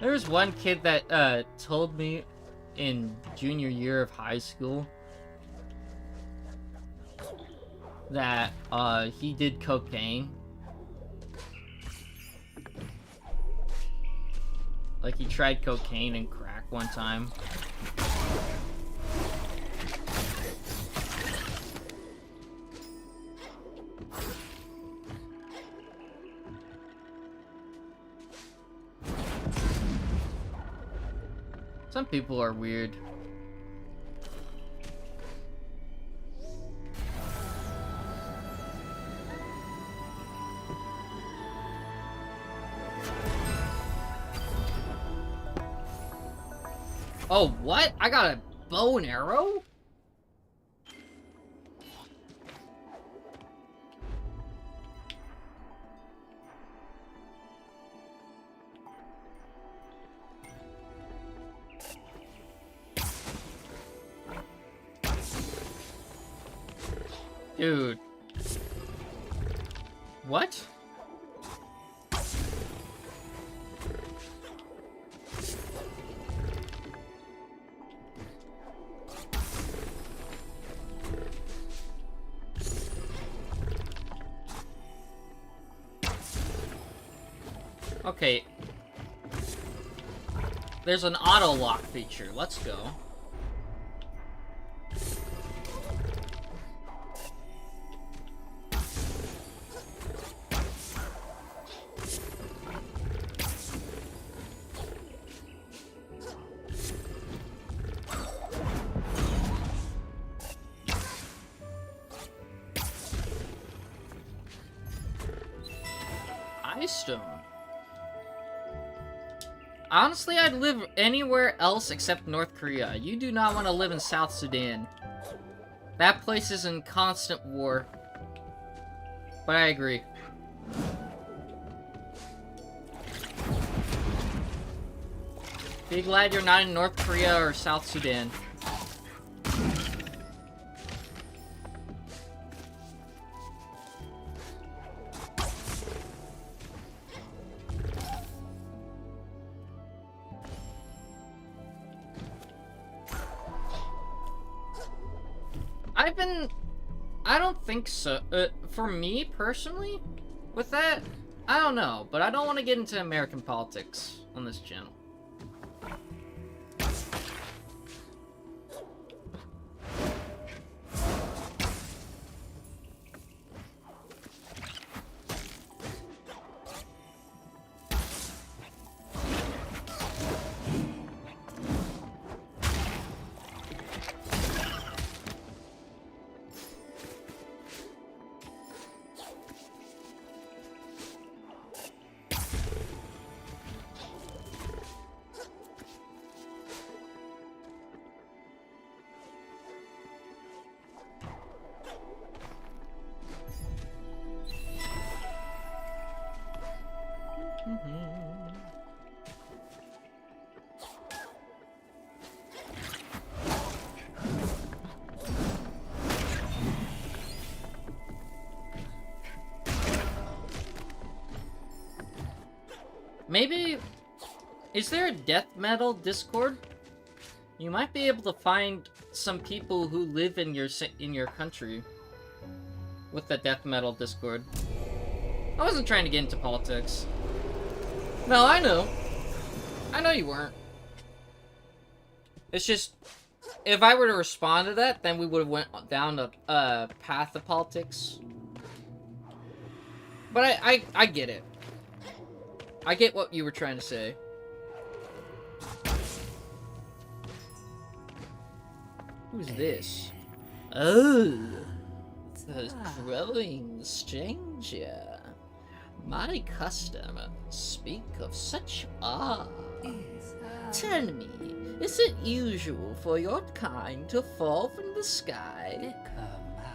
[SPEAKER 1] There was one kid that told me in junior year of high school that he did cocaine. Like he tried cocaine and crack one time. Some people are weird. Oh, what? I got a bow and arrow? Dude. What? Okay. There's an auto lock feature. Let's go. Stone. Honestly, I'd live anywhere else except North Korea. You do not want to live in South Sudan. That place is in constant war. But I agree. Be glad you're not in North Korea or South Sudan. I don't think so. For me, personally, with that, I don't know. But I don't want to get into American politics on this channel. Maybe... Is there a death metal Discord? You might be able to find some people who live in your country with the death metal Discord. I wasn't trying to get into politics. No, I know. I know you weren't. It's just, if I were to respond to that, then we would have went down the path of politics. But I get it. I get what you were trying to say. Who's this? Oh, the growing stranger. My customers speak of such awe. Tell me, is it usual for your kind to fall from the sky?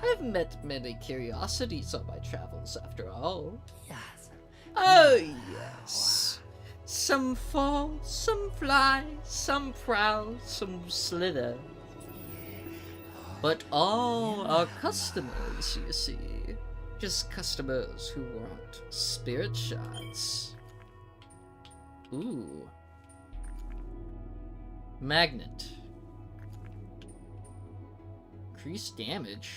[SPEAKER 1] I've met many curiosities on my travels, after all. Oh, yes. Some fall, some fly, some prowl, some slither. But all are customers, you see. just customers who want spirit shots. Ooh. Magnet. Increase damage.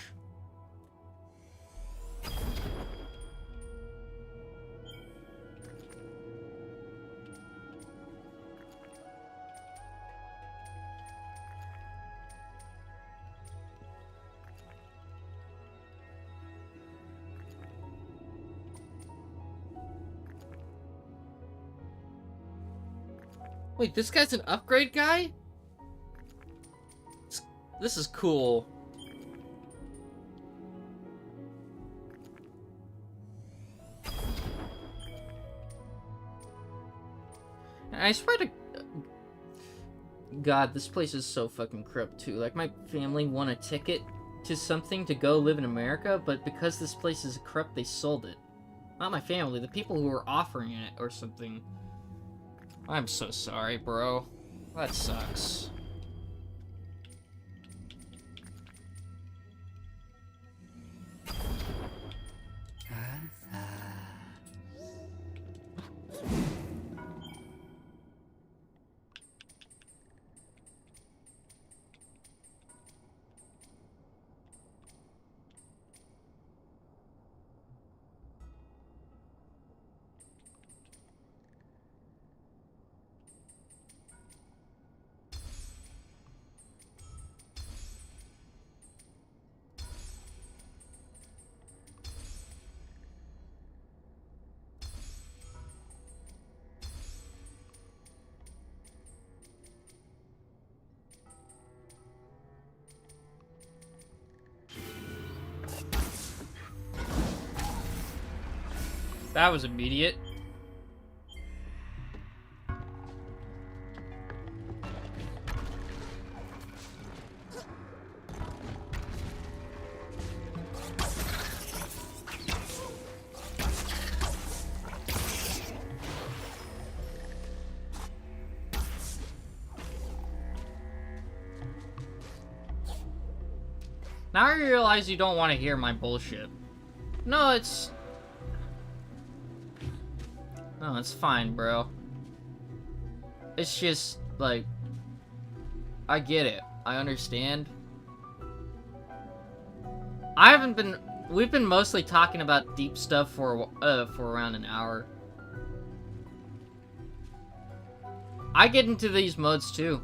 [SPEAKER 1] Wait, this guy's an upgrade guy? This is cool. And I swear to God, this place is so fucking corrupt too. Like, my family won a ticket to something to go live in America, but because this place is corrupt, they sold it. Not my family, the people who were offering it or something. I'm so sorry, bro. That sucks. That was immediate. Now I realize you don't want to hear my bullshit. No, it's fine, bro. It's just, like, I get it. I understand. We've been mostly talking about deep stuff for around an hour. I get into these modes too.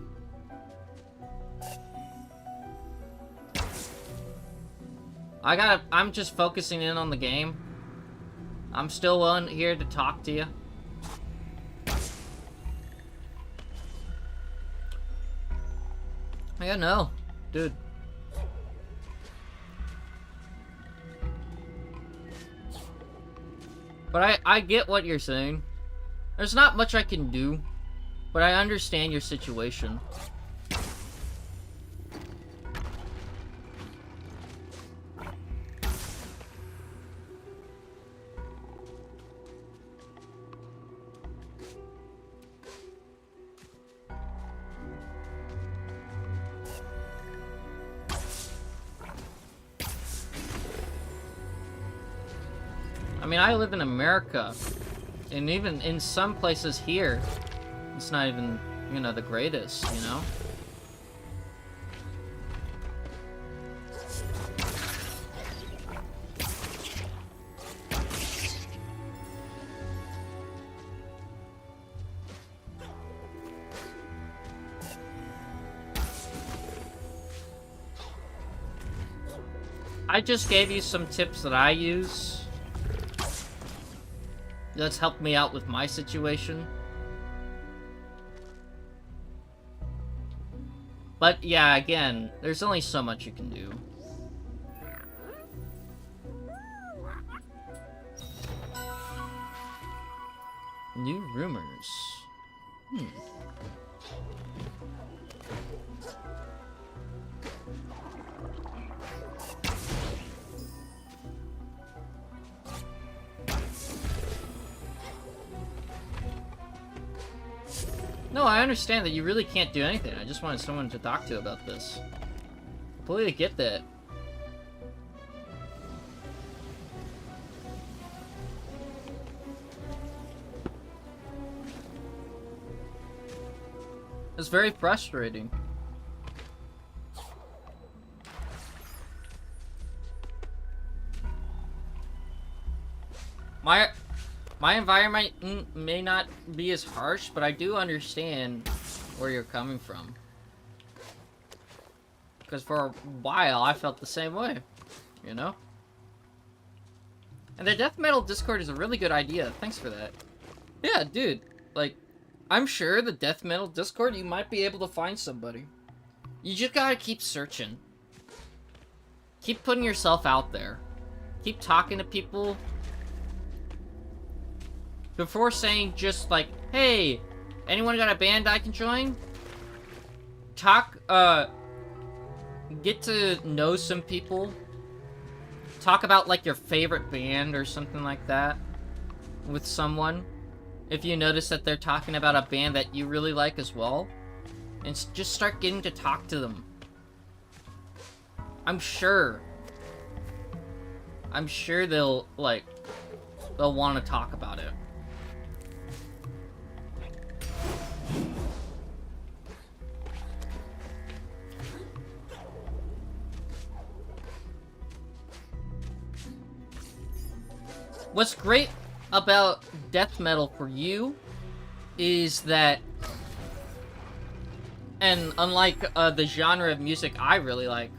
[SPEAKER 1] I'm just focusing in on the game. I'm still here to talk to you. Yeah, no, dude. But I get what you're saying. There's not much I can do, but I understand your situation. I mean, I live in America, and even in some places here, it's not even, you know, the greatest, you know? I just gave you some tips that I use. That's helped me out with my situation. But yeah, again, there's only so much you can do. New rumors. No, I understand that you really can't do anything. I just wanted someone to talk to about this. Completely get that. It's very frustrating. My environment may not be as harsh, but I do understand where you're coming from. Because for a while, I felt the same way, you know? And the death metal Discord is a really good idea. Thanks for that. Yeah, dude. Like, I'm sure the death metal Discord, you might be able to find somebody. You just gotta keep searching. Keep putting yourself out there. Keep talking to people. Before saying just like, hey, anyone got a band I can join? Get to know some people. Talk about like your favorite band or something like that with someone. If you notice that they're talking about a band that you really like as well. And just start getting to talk to them. I'm sure they'll want to talk about it. What's great about death metal for you is that, and unlike the genre of music I really like,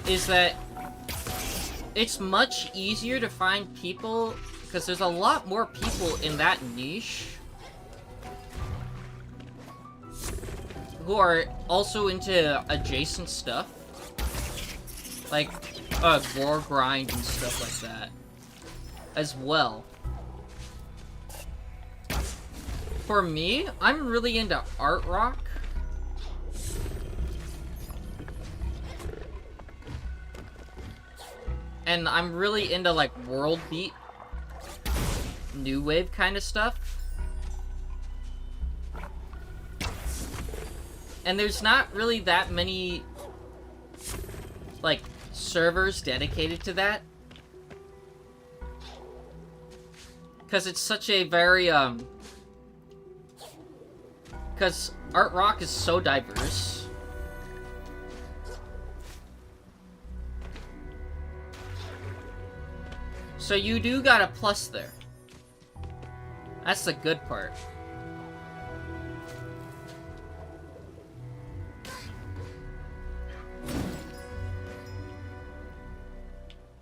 [SPEAKER 1] is that it's much easier to find people, because there's a lot more people in that niche who are also into adjacent stuff, like gore grind and stuff like that as well. For me, I'm really into art rock. And I'm really into like world beat, new wave kind of stuff. And there's not really that many like servers dedicated to that. Because it's such a very, because art rock is so diverse. So you do got a plus there. That's the good part.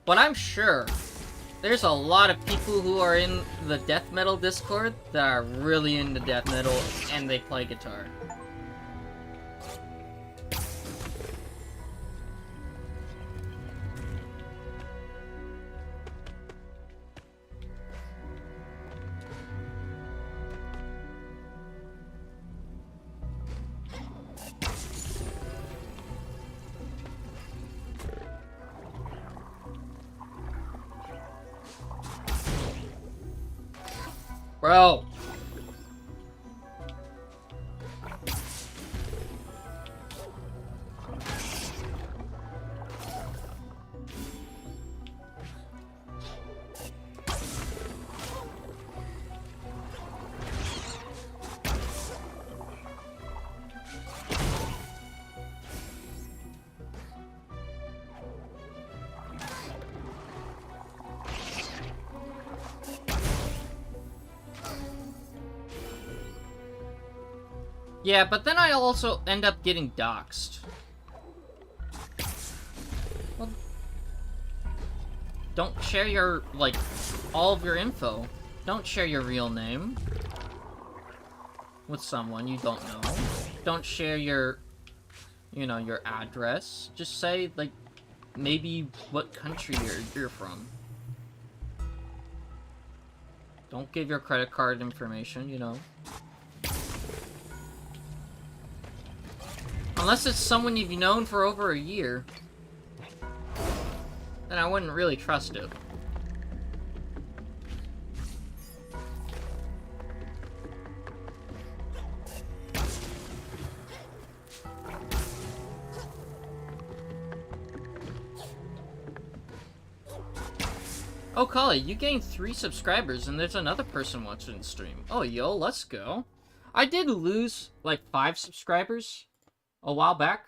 [SPEAKER 1] But I'm sure there's a lot of people who are in the death metal Discord that are really into death metal and they play guitar. Bro. Yeah, but then I also end up getting doxxed. Well, don't share your, like, all of your info. Don't share your real name with someone you don't know. Don't share your, you know, your address. Just say, like, maybe what country you're from. Don't give your credit card information, you know. Unless it's someone you've known for over a year, then I wouldn't really trust it. Oh, Kali, you gained 3 subscribers and there's another person watching the stream. Oh, yo, let's go. I did lose like 5 subscribers a while back.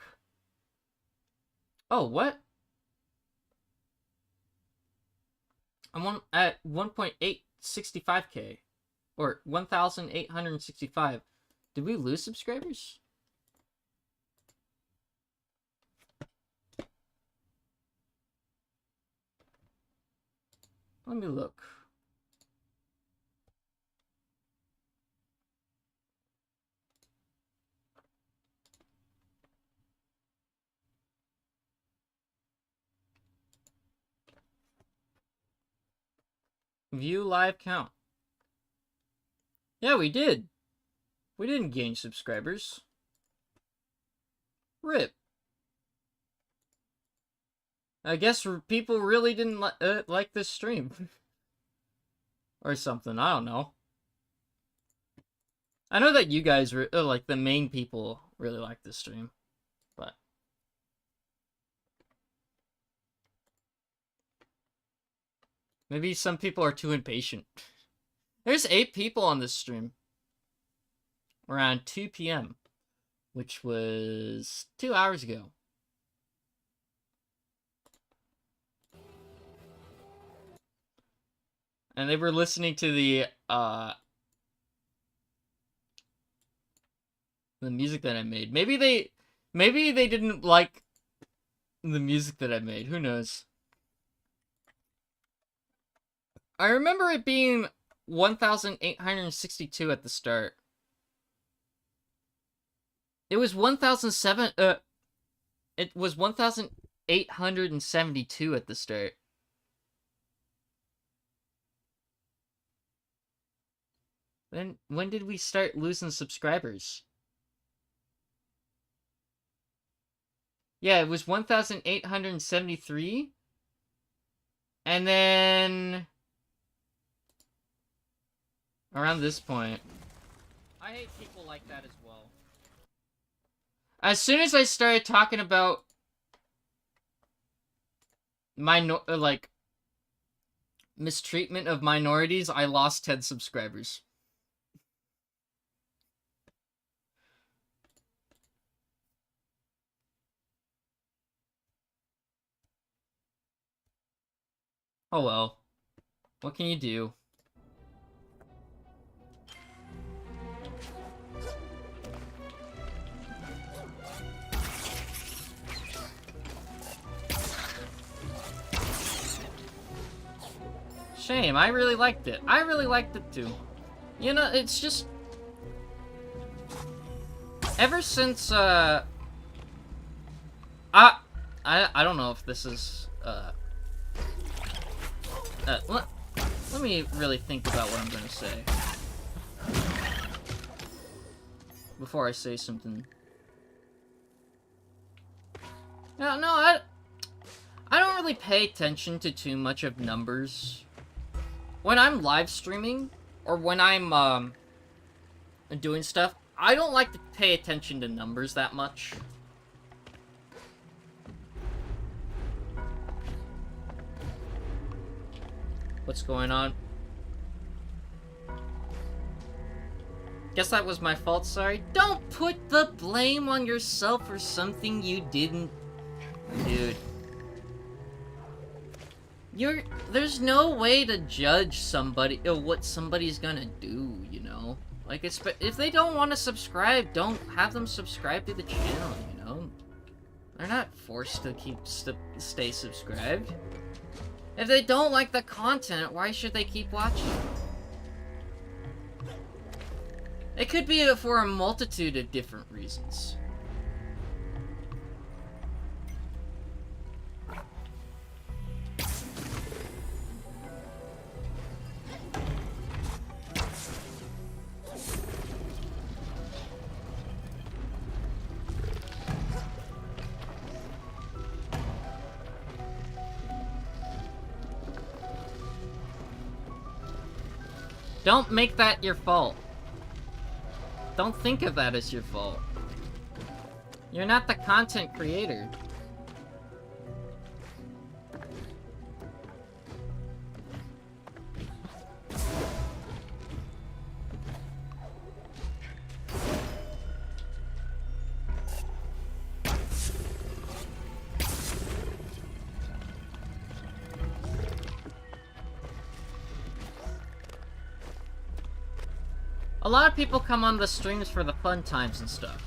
[SPEAKER 1] Oh, what? I'm at 1.865k or 1,865. Did we lose subscribers? Let me look. View live count. Yeah, we did. We didn't gain subscribers. RIP. I guess people really didn't like this stream. Or something, I don't know. I know that you guys, like, the main people really like this stream. But maybe some people are too impatient. There's 8 people on this stream. Around 2 p.m. Which was 2 hours ago. And they were listening to the music that I made. Maybe they didn't like the music that I made. Who knows? I remember it being 1,862 at the start. It was 1,007. It was 1,872 at the start. Then when did we start losing subscribers? Yeah, it was 1,873. And then around this point. I hate people like that as well. As soon as I started talking about like mistreatment of minorities, I lost 10 subscribers. Oh well. What can you do? Shame, I really liked it. I really liked it too. You know, it's just... Ever since, I don't know if this is, let me really think about what I'm gonna say before I say something. No, I don't really pay attention to too much of numbers. When I'm live streaming, or when I'm, doing stuff, I don't like to pay attention to numbers that much. What's going on? Guess that was my fault, sorry. Don't put the blame on yourself for something you didn't... Dude. There's no way to judge somebody, what somebody's gonna do, you know? Like, if they don't want to subscribe, don't have them subscribe to the channel, you know? They're not forced to stay subscribed. If they don't like the content, why should they keep watching? It could be for a multitude of different reasons. Don't make that your fault. Don't think of that as your fault. You're not the content creator.
[SPEAKER 2] A lot of people come on the streams for the fun times and stuff.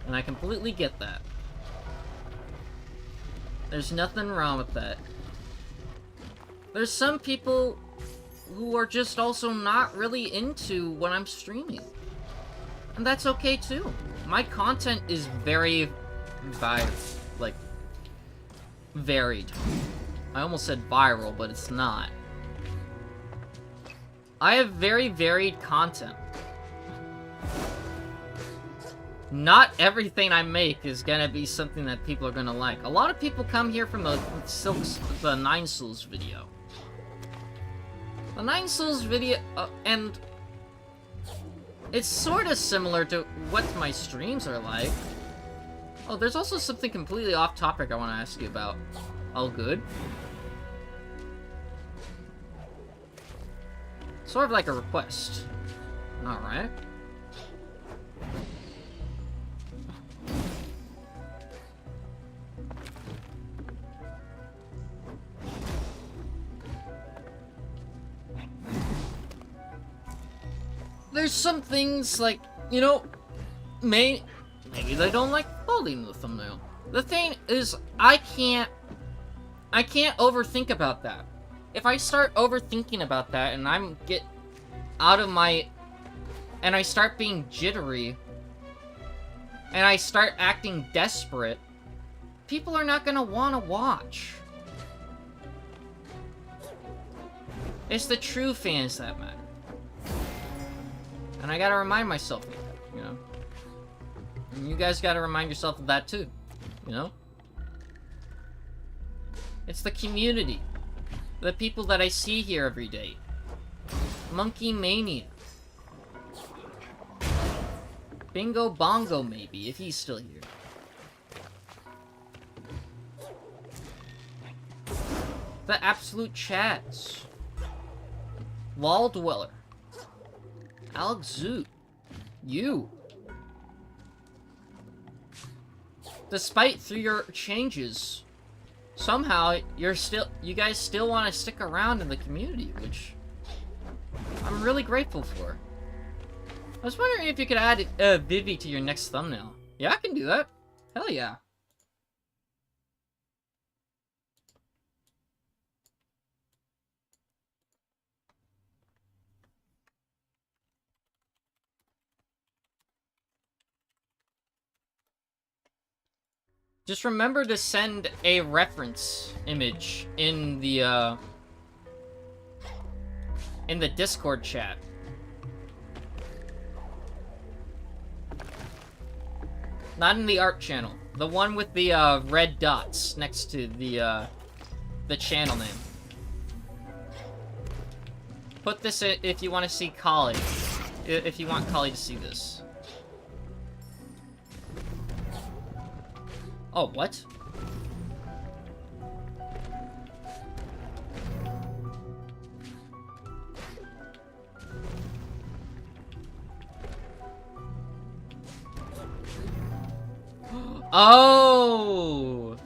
[SPEAKER 2] And I completely get that. There's nothing wrong with that. There's some people who are just also not really into what I'm streaming. And that's okay too. My content is very varied. I almost said viral, but it's not. I have very varied content. Not everything I make is gonna be something that people are gonna like. A lot of people come here from the 9 Souls video. The 9 Souls video, and it's sort of similar to what my streams are like. Oh, there's also something completely off topic I want to ask you about. All good? Sort of like a request. Alright. There's some things, like, you know, maybe they don't like folding the thumbnail. The thing is, I can't overthink about that. If I start overthinking about that and I start being jittery and I start acting desperate, people are not gonna wanna watch. It's the true fans that matter. And I gotta remind myself of that, you know? And you guys gotta remind yourself of that too, you know? It's the community. The people that I see here every day. Monkey Mania. Bingo Bongo, maybe, if he's still here. The Absolute Chads. Wall Dweller. Alex Zoot. You. Despite through your changes, somehow you guys still want to stick around in the community, which I'm really grateful for. I was wondering if you could add Vivi to your next thumbnail. Yeah, I can do that. Hell yeah. Just remember to send a reference image in the Discord chat. Not in the art channel. The one with the red dots next to the channel name. Put this in if you want to see Kali. If you want Kali to see this. Oh, what? Oh!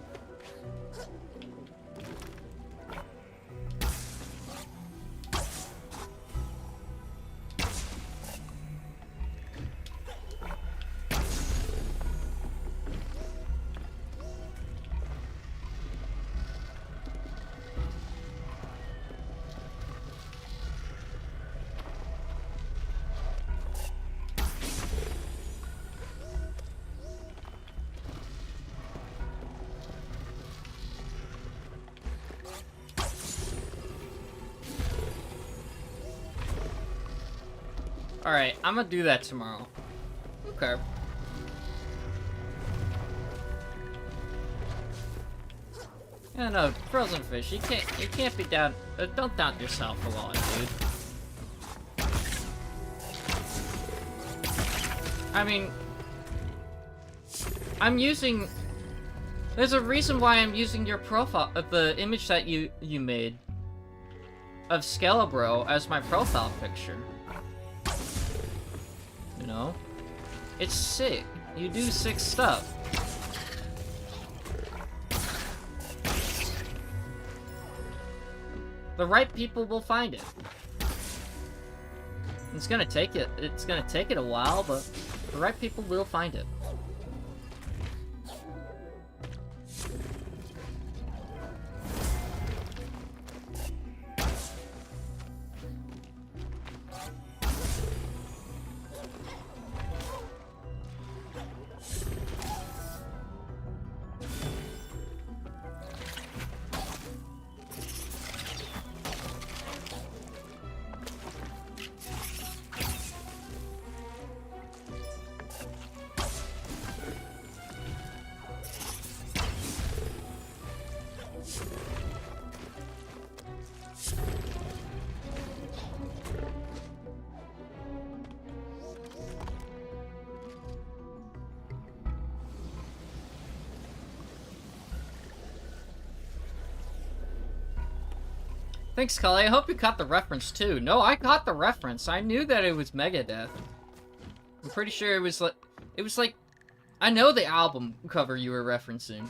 [SPEAKER 2] Alright, I'm gonna do that tomorrow. Okay. Yeah, no, frozen fish, you can't be down, don't doubt yourself a lot, dude. I mean, there's a reason why I'm using your profile, the image that you made of Skelebro as my profile picture. You know? It's sick. You do sick stuff. The right people will find it. It's gonna take it a while, but the right people will find it. Thanks, Cully. I hope you caught the reference, too. No, I caught the reference. I knew that it was Megadeth. I'm pretty sure it was like... I know the album cover you were referencing.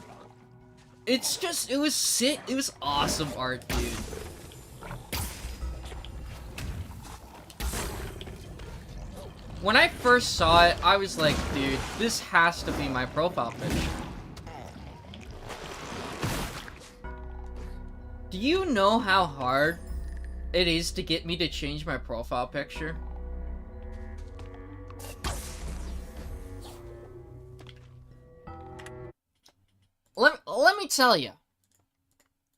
[SPEAKER 2] It's just... It was sick. It was awesome art, dude. When I first saw it, I was like, dude, this has to be my profile picture. Do you know how hard it is to get me to change my profile picture? Let me tell you.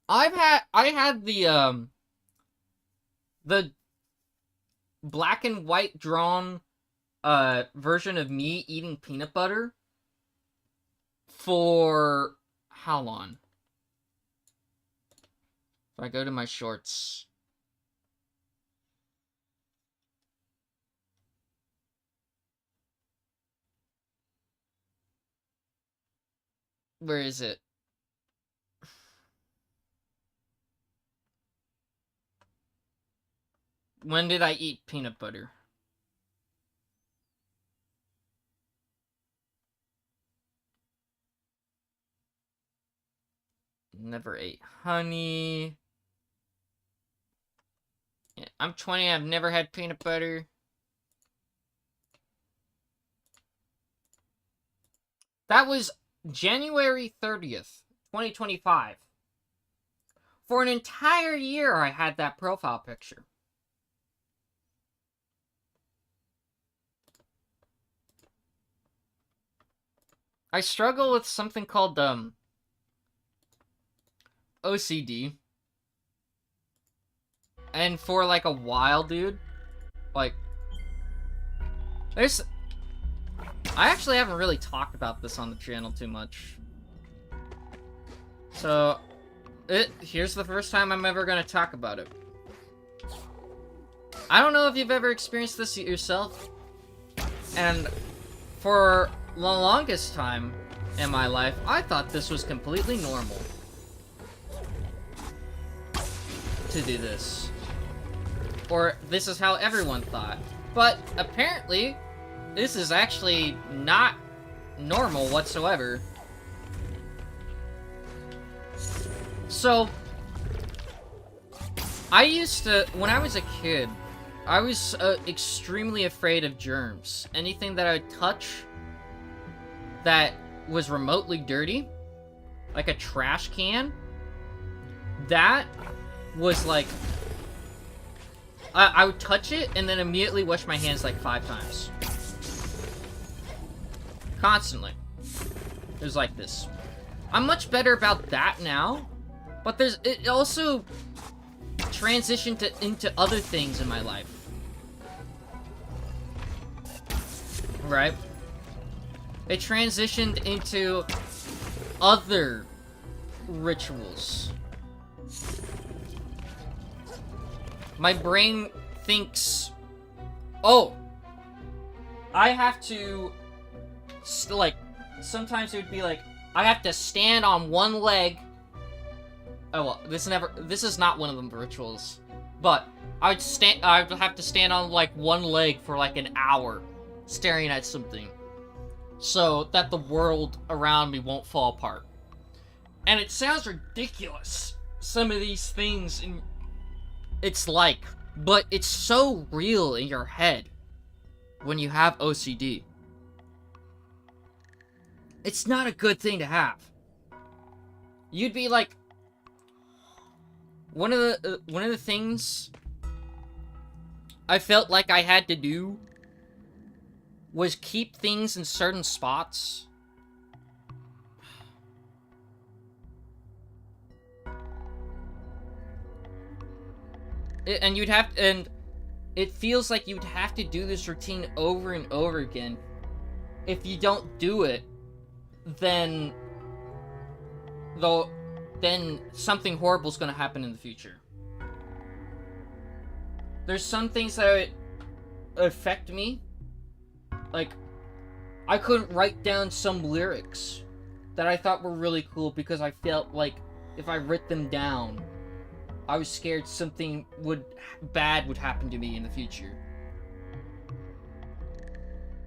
[SPEAKER 2] I had the black and white drawn version of me eating peanut butter for how long? If I go to my shorts. Where is it? When did I eat peanut butter? Never ate honey. Yeah, I'm 20, I've never had peanut butter. That was January 30th, 2025. For an entire year, I had that profile picture. I struggle with something called, OCD. And for, like, a while, dude, like, I actually haven't really talked about this on the channel too much. So, here's the first time I'm ever gonna talk about it. I don't know if you've ever experienced this yourself, and for the longest time in my life, I thought this was completely normal to do this. Or this is how everyone thought. But apparently, this is actually not normal whatsoever. So, I used to, when I was a kid, I was extremely afraid of germs. Anything that I would touch that was remotely dirty, like a trash can, that was like, I would touch it and then immediately wash my hands like 5 times. Constantly. It was like this. I'm much better about that now, but it also transitioned into other things in my life. Right? It transitioned into other rituals. My brain thinks, oh, I have to, like, sometimes it would be like, I have to stand on one leg. Oh, well, this is not one of them rituals. But I'd have to stand on, like, one leg for, like, an hour, staring at something, so that the world around me won't fall apart. And it sounds ridiculous, some of these things, and it's like, But it's so real in your head when you have OCD. It's not a good thing to have. You'd be like, one of the things I felt like I had to do was keep things in certain spots. And it feels like you'd have to do this routine over and over again. If you don't do it, then something horrible is going to happen in the future. There's some things that affect me. Like, I couldn't write down some lyrics that I thought were really cool because I felt like if I wrote them down, I was scared something bad would happen to me in the future.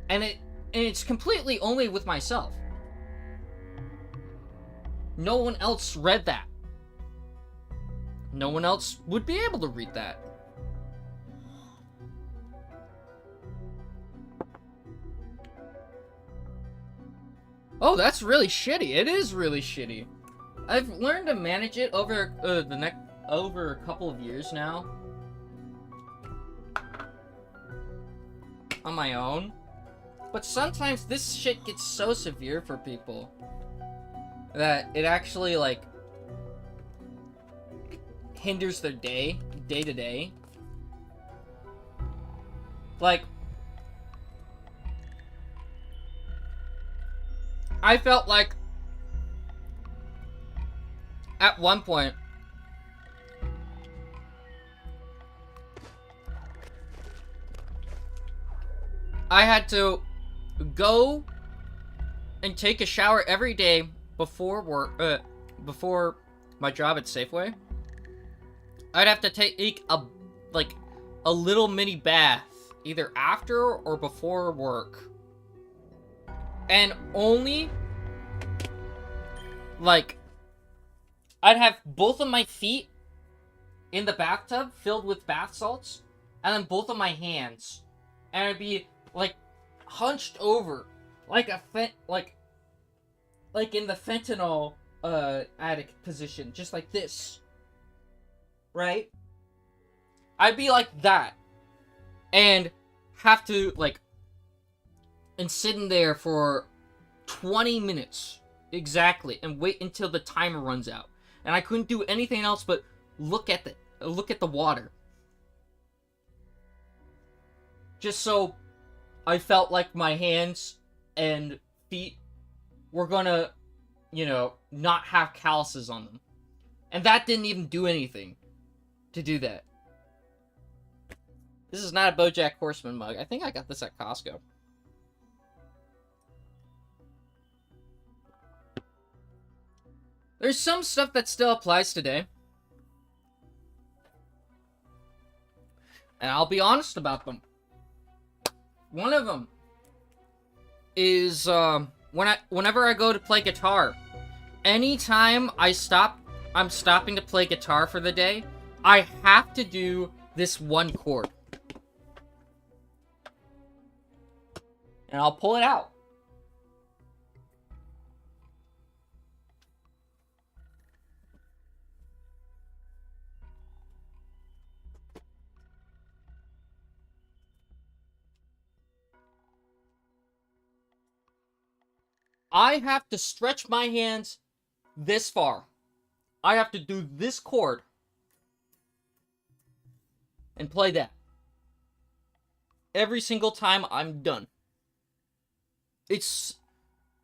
[SPEAKER 2] And it's completely only with myself. No one else read that. No one else would be able to read that. Oh, that's really shitty. It is really shitty. I've learned to manage it over over a couple of years now. On my own. But sometimes this shit gets so severe for people that it actually, like, hinders their day to day. Like, I felt like at one point I had to go and take a shower every day before work, before my job at Safeway. I'd have to take a little mini bath either after or before work. And only, like, I'd have both of my feet in the bathtub filled with bath salts, and then both of my hands. And I'd be, like, hunched over, like like in the fentanyl, addict position, just like this. Right? I'd be like that. And have to, like, and sit in there for 20 minutes exactly and wait until the timer runs out. And I couldn't do anything else but look at the water. Just so I felt like my hands and feet were gonna, you know, not have calluses on them. And that didn't even do anything to do that. This is not a BoJack Horseman mug. I think I got this at Costco. There's some stuff that still applies today. And I'll be honest about them. One of them is whenever I go to play guitar, anytime I'm stopping to play guitar for the day, I have to do this one chord. And I'll pull it out. I have to stretch my hands this far. I have to do this chord and play that every single time I'm done. It's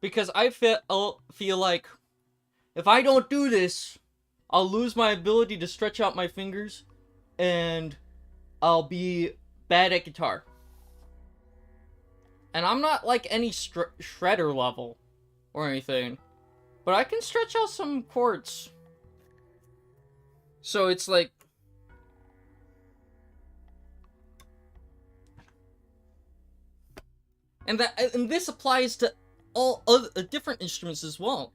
[SPEAKER 2] because I feel like if I don't do this, I'll lose my ability to stretch out my fingers and I'll be bad at guitar. And I'm not like any shredder level or anything, but I can stretch out some chords. So it's like, and this applies to all other different instruments as well,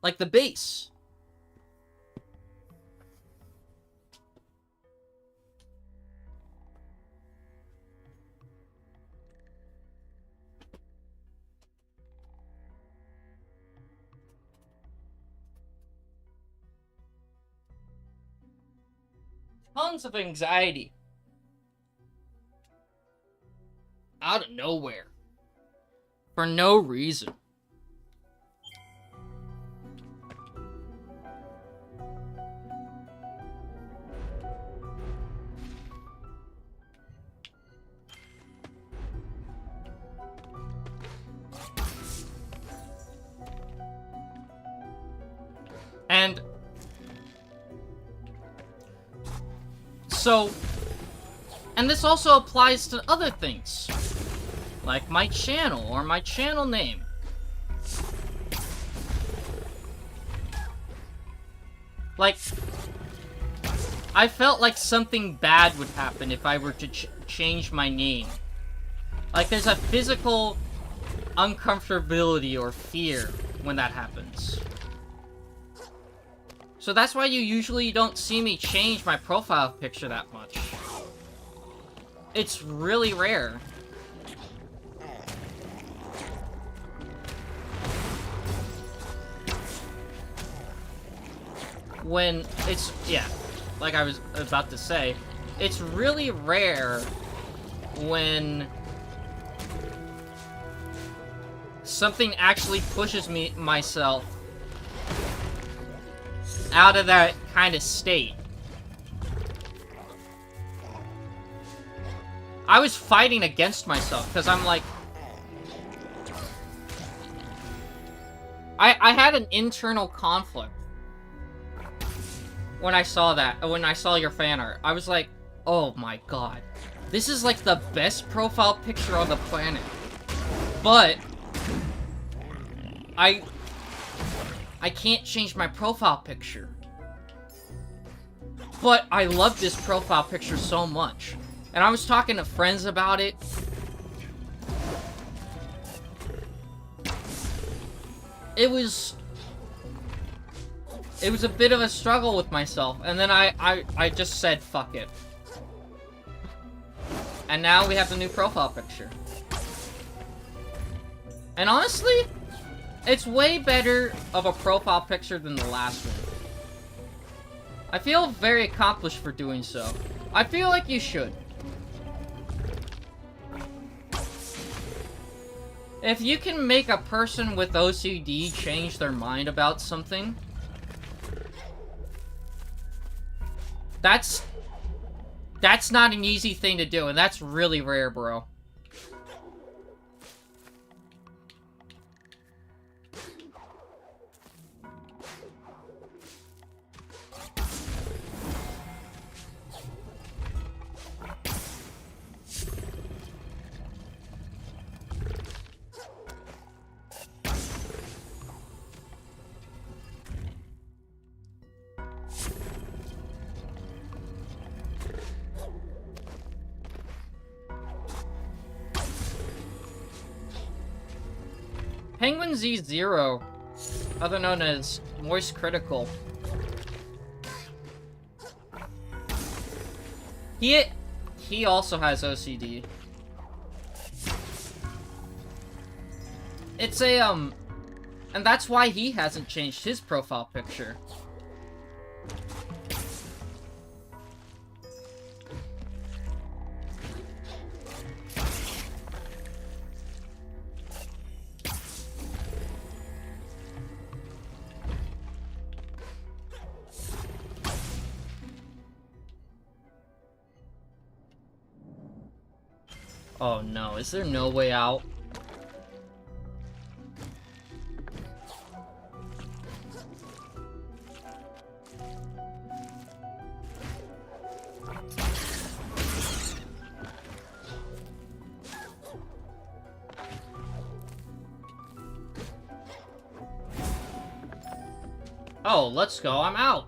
[SPEAKER 2] like the bass.
[SPEAKER 1] Tons of anxiety. Out of nowhere. For no reason. And so, and this also applies to other things, like my channel or my channel name. Like, I felt like something bad would happen if I were to change my name. Like, there's a physical uncomfortability or fear when that happens. So that's why you usually don't see me change my profile picture that much. It's really rare. When it's, yeah, like I was about to say, it's really rare when something actually pushes myself out of that kind of state. I was fighting against myself, because I'm like... I had an internal conflict when I saw that, when I saw your fan art. I was like, oh my god. This is like the best profile picture on the planet. But... I can't change my profile picture. But I love this profile picture so much. And I was talking to friends about it. It was a bit of a struggle with myself. And then I just said, fuck it. And now we have the new profile picture. And honestly, it's way better of a profile picture than the last one. I feel very accomplished for doing so. I feel like you should. If you can make a person with OCD change their mind about something, that's not an easy thing to do, and that's really rare, bro. Penguin Z0, other known as Moist Critical. He also has OCD. It's a, and that's why he hasn't changed his profile picture. Oh no, is there no way out? Oh, let's go, I'm out.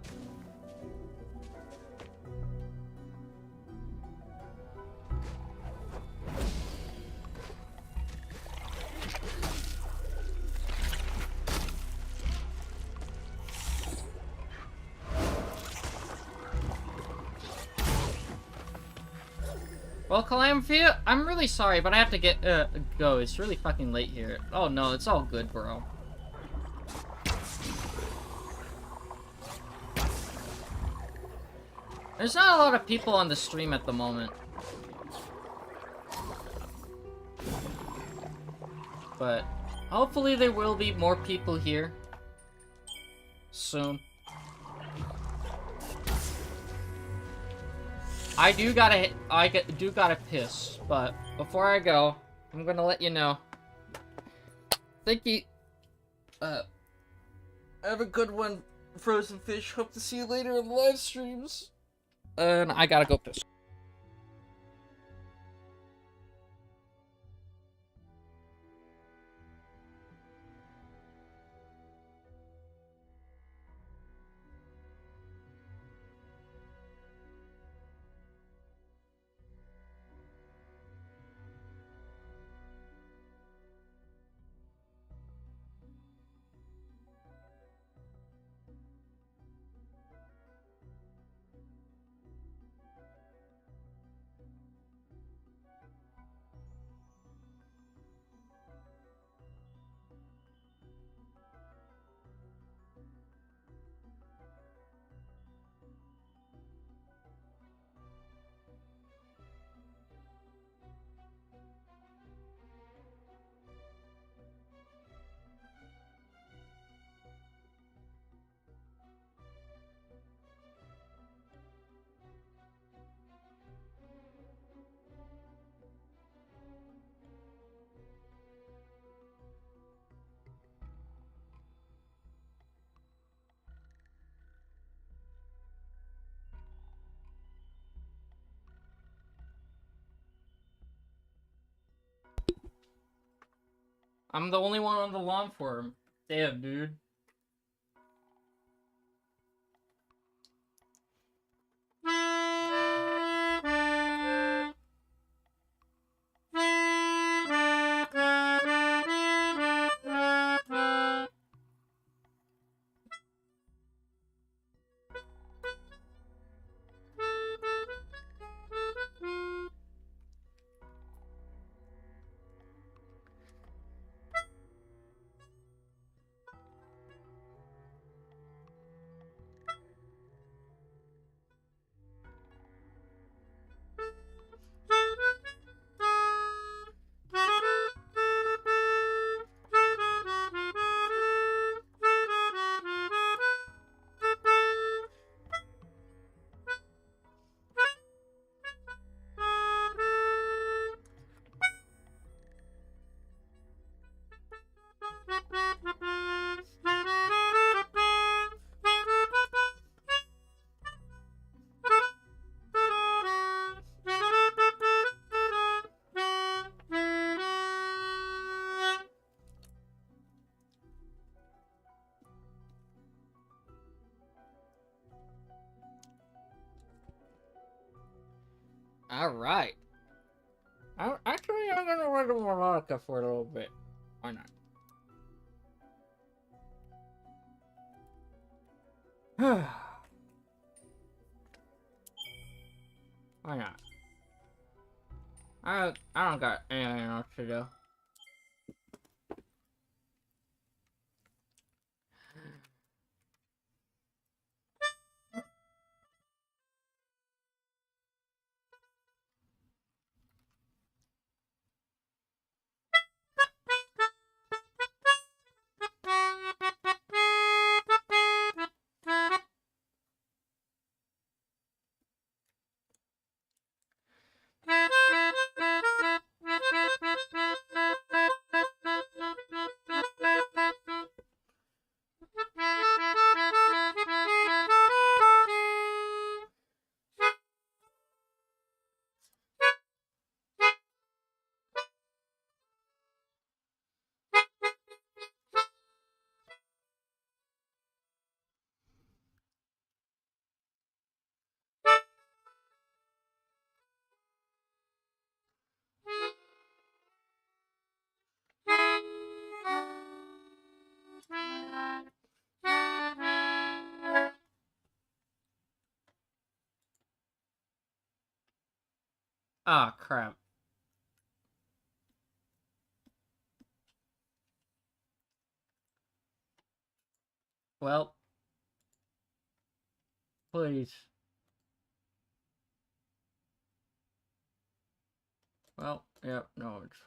[SPEAKER 1] Well, Calamity, I'm really sorry, but I have to go. It's really fucking late here. Oh no, it's all good, bro. There's not a lot of people on the stream at the moment. But hopefully there will be more people here soon. I do gotta piss, but before I go, I'm gonna let you know. Thank you. Have a good one, Frozen Fish. Hope to see you later in the live streams. And I gotta go piss. I'm the only one on the lawn for him. Damn, dude. Alright. Actually, I'm gonna read the melodica for a little bit. Why not? Why not? I don't got anything else to do. Ah, crap. Well, please. Well, yeah, no, it's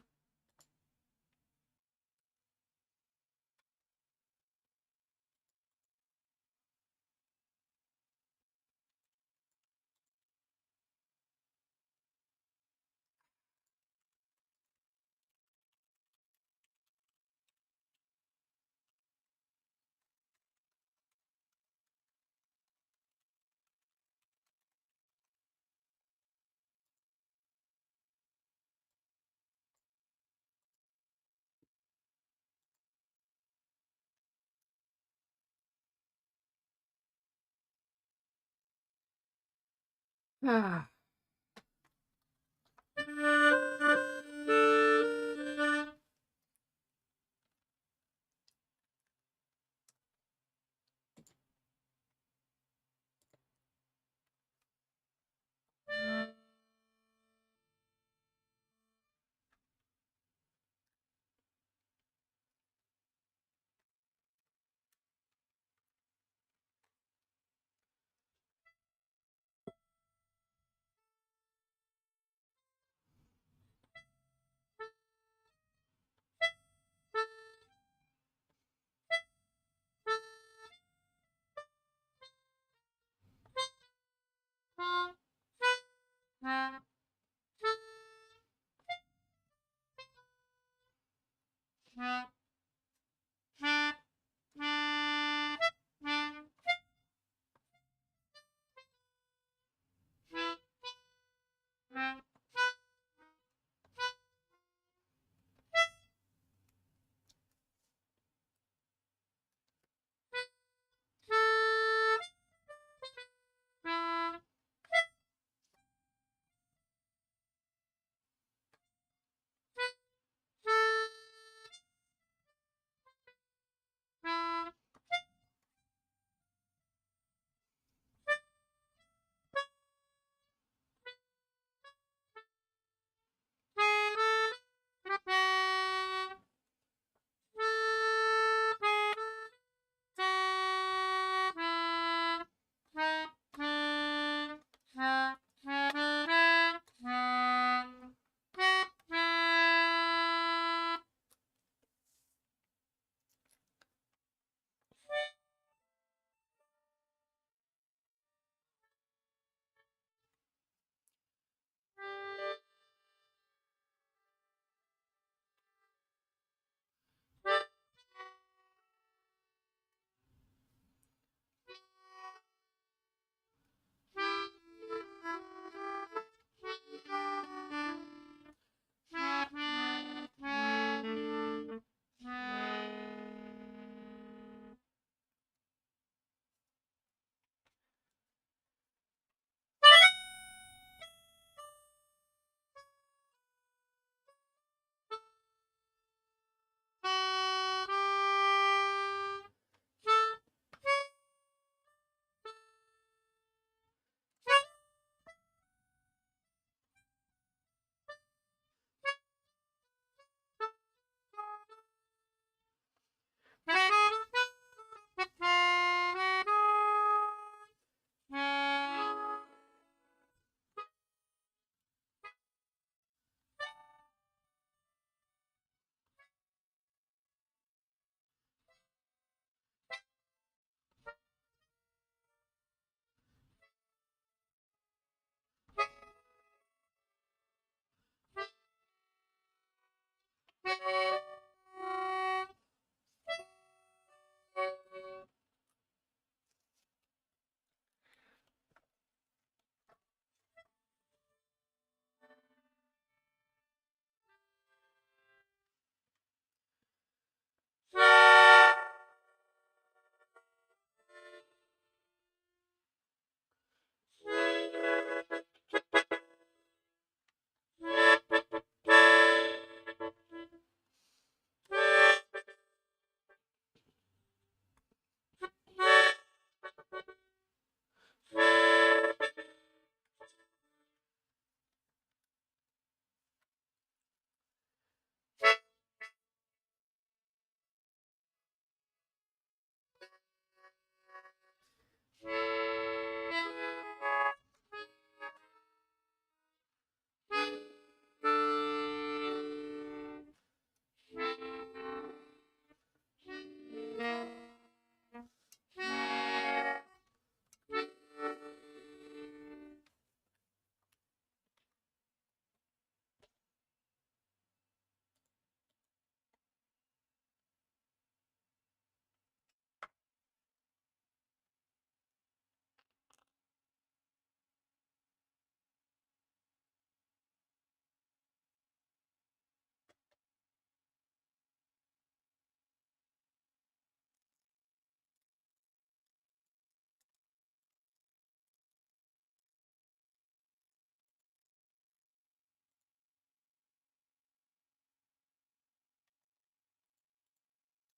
[SPEAKER 1] ah.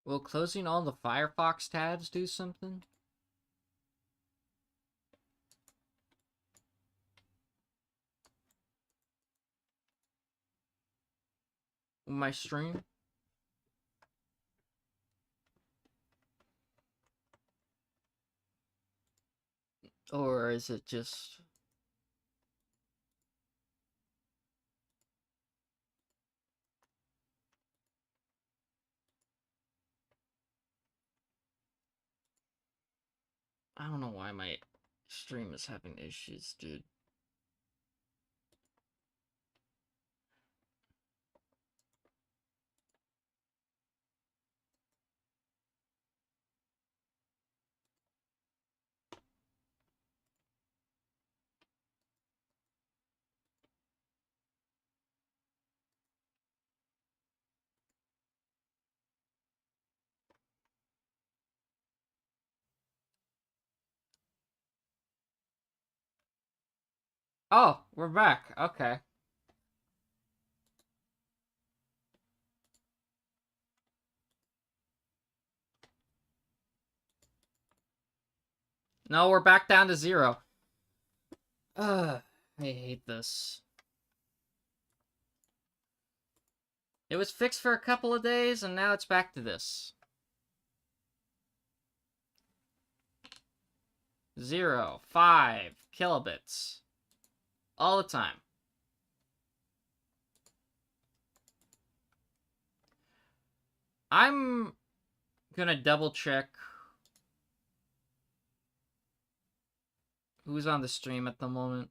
[SPEAKER 1] Will closing all the Firefox tabs do something? My stream? Or is it just... I don't know why my stream is having issues, dude. Oh, we're back. Okay. No, we're back down to 0. I hate this. It was fixed for a couple of days, and now it's back to this. 0, 5 kilobits. All the time. I'm gonna double check who's on the stream at the moment.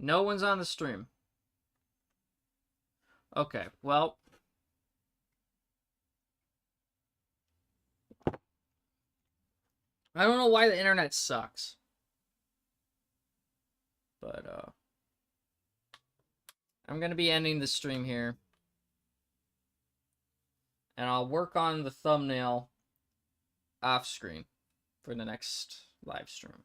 [SPEAKER 1] No one's on the stream. Okay, well. I don't know why the internet sucks. But, I'm gonna be ending the stream here. And I'll work on the thumbnail off screen for the next live stream.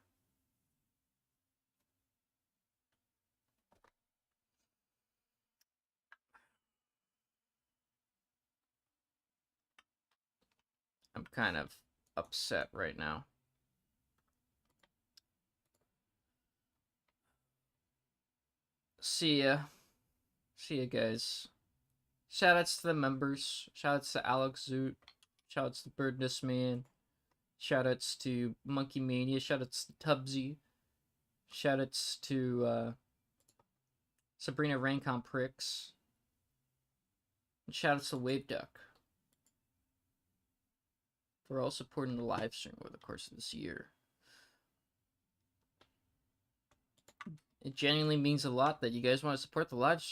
[SPEAKER 1] I'm kind of upset right now. See ya. See ya, guys. Shoutouts to the members. Shoutouts to Alex Zoot. Shoutouts to Birdness Man. Shoutouts to Monkey Mania. Shoutouts to Tubsy. Shoutouts to Sabrina Raincon Pricks. And shoutouts to Wave Duck for all supporting the live stream over the course of this year. It genuinely means a lot that you guys want to support the live stream.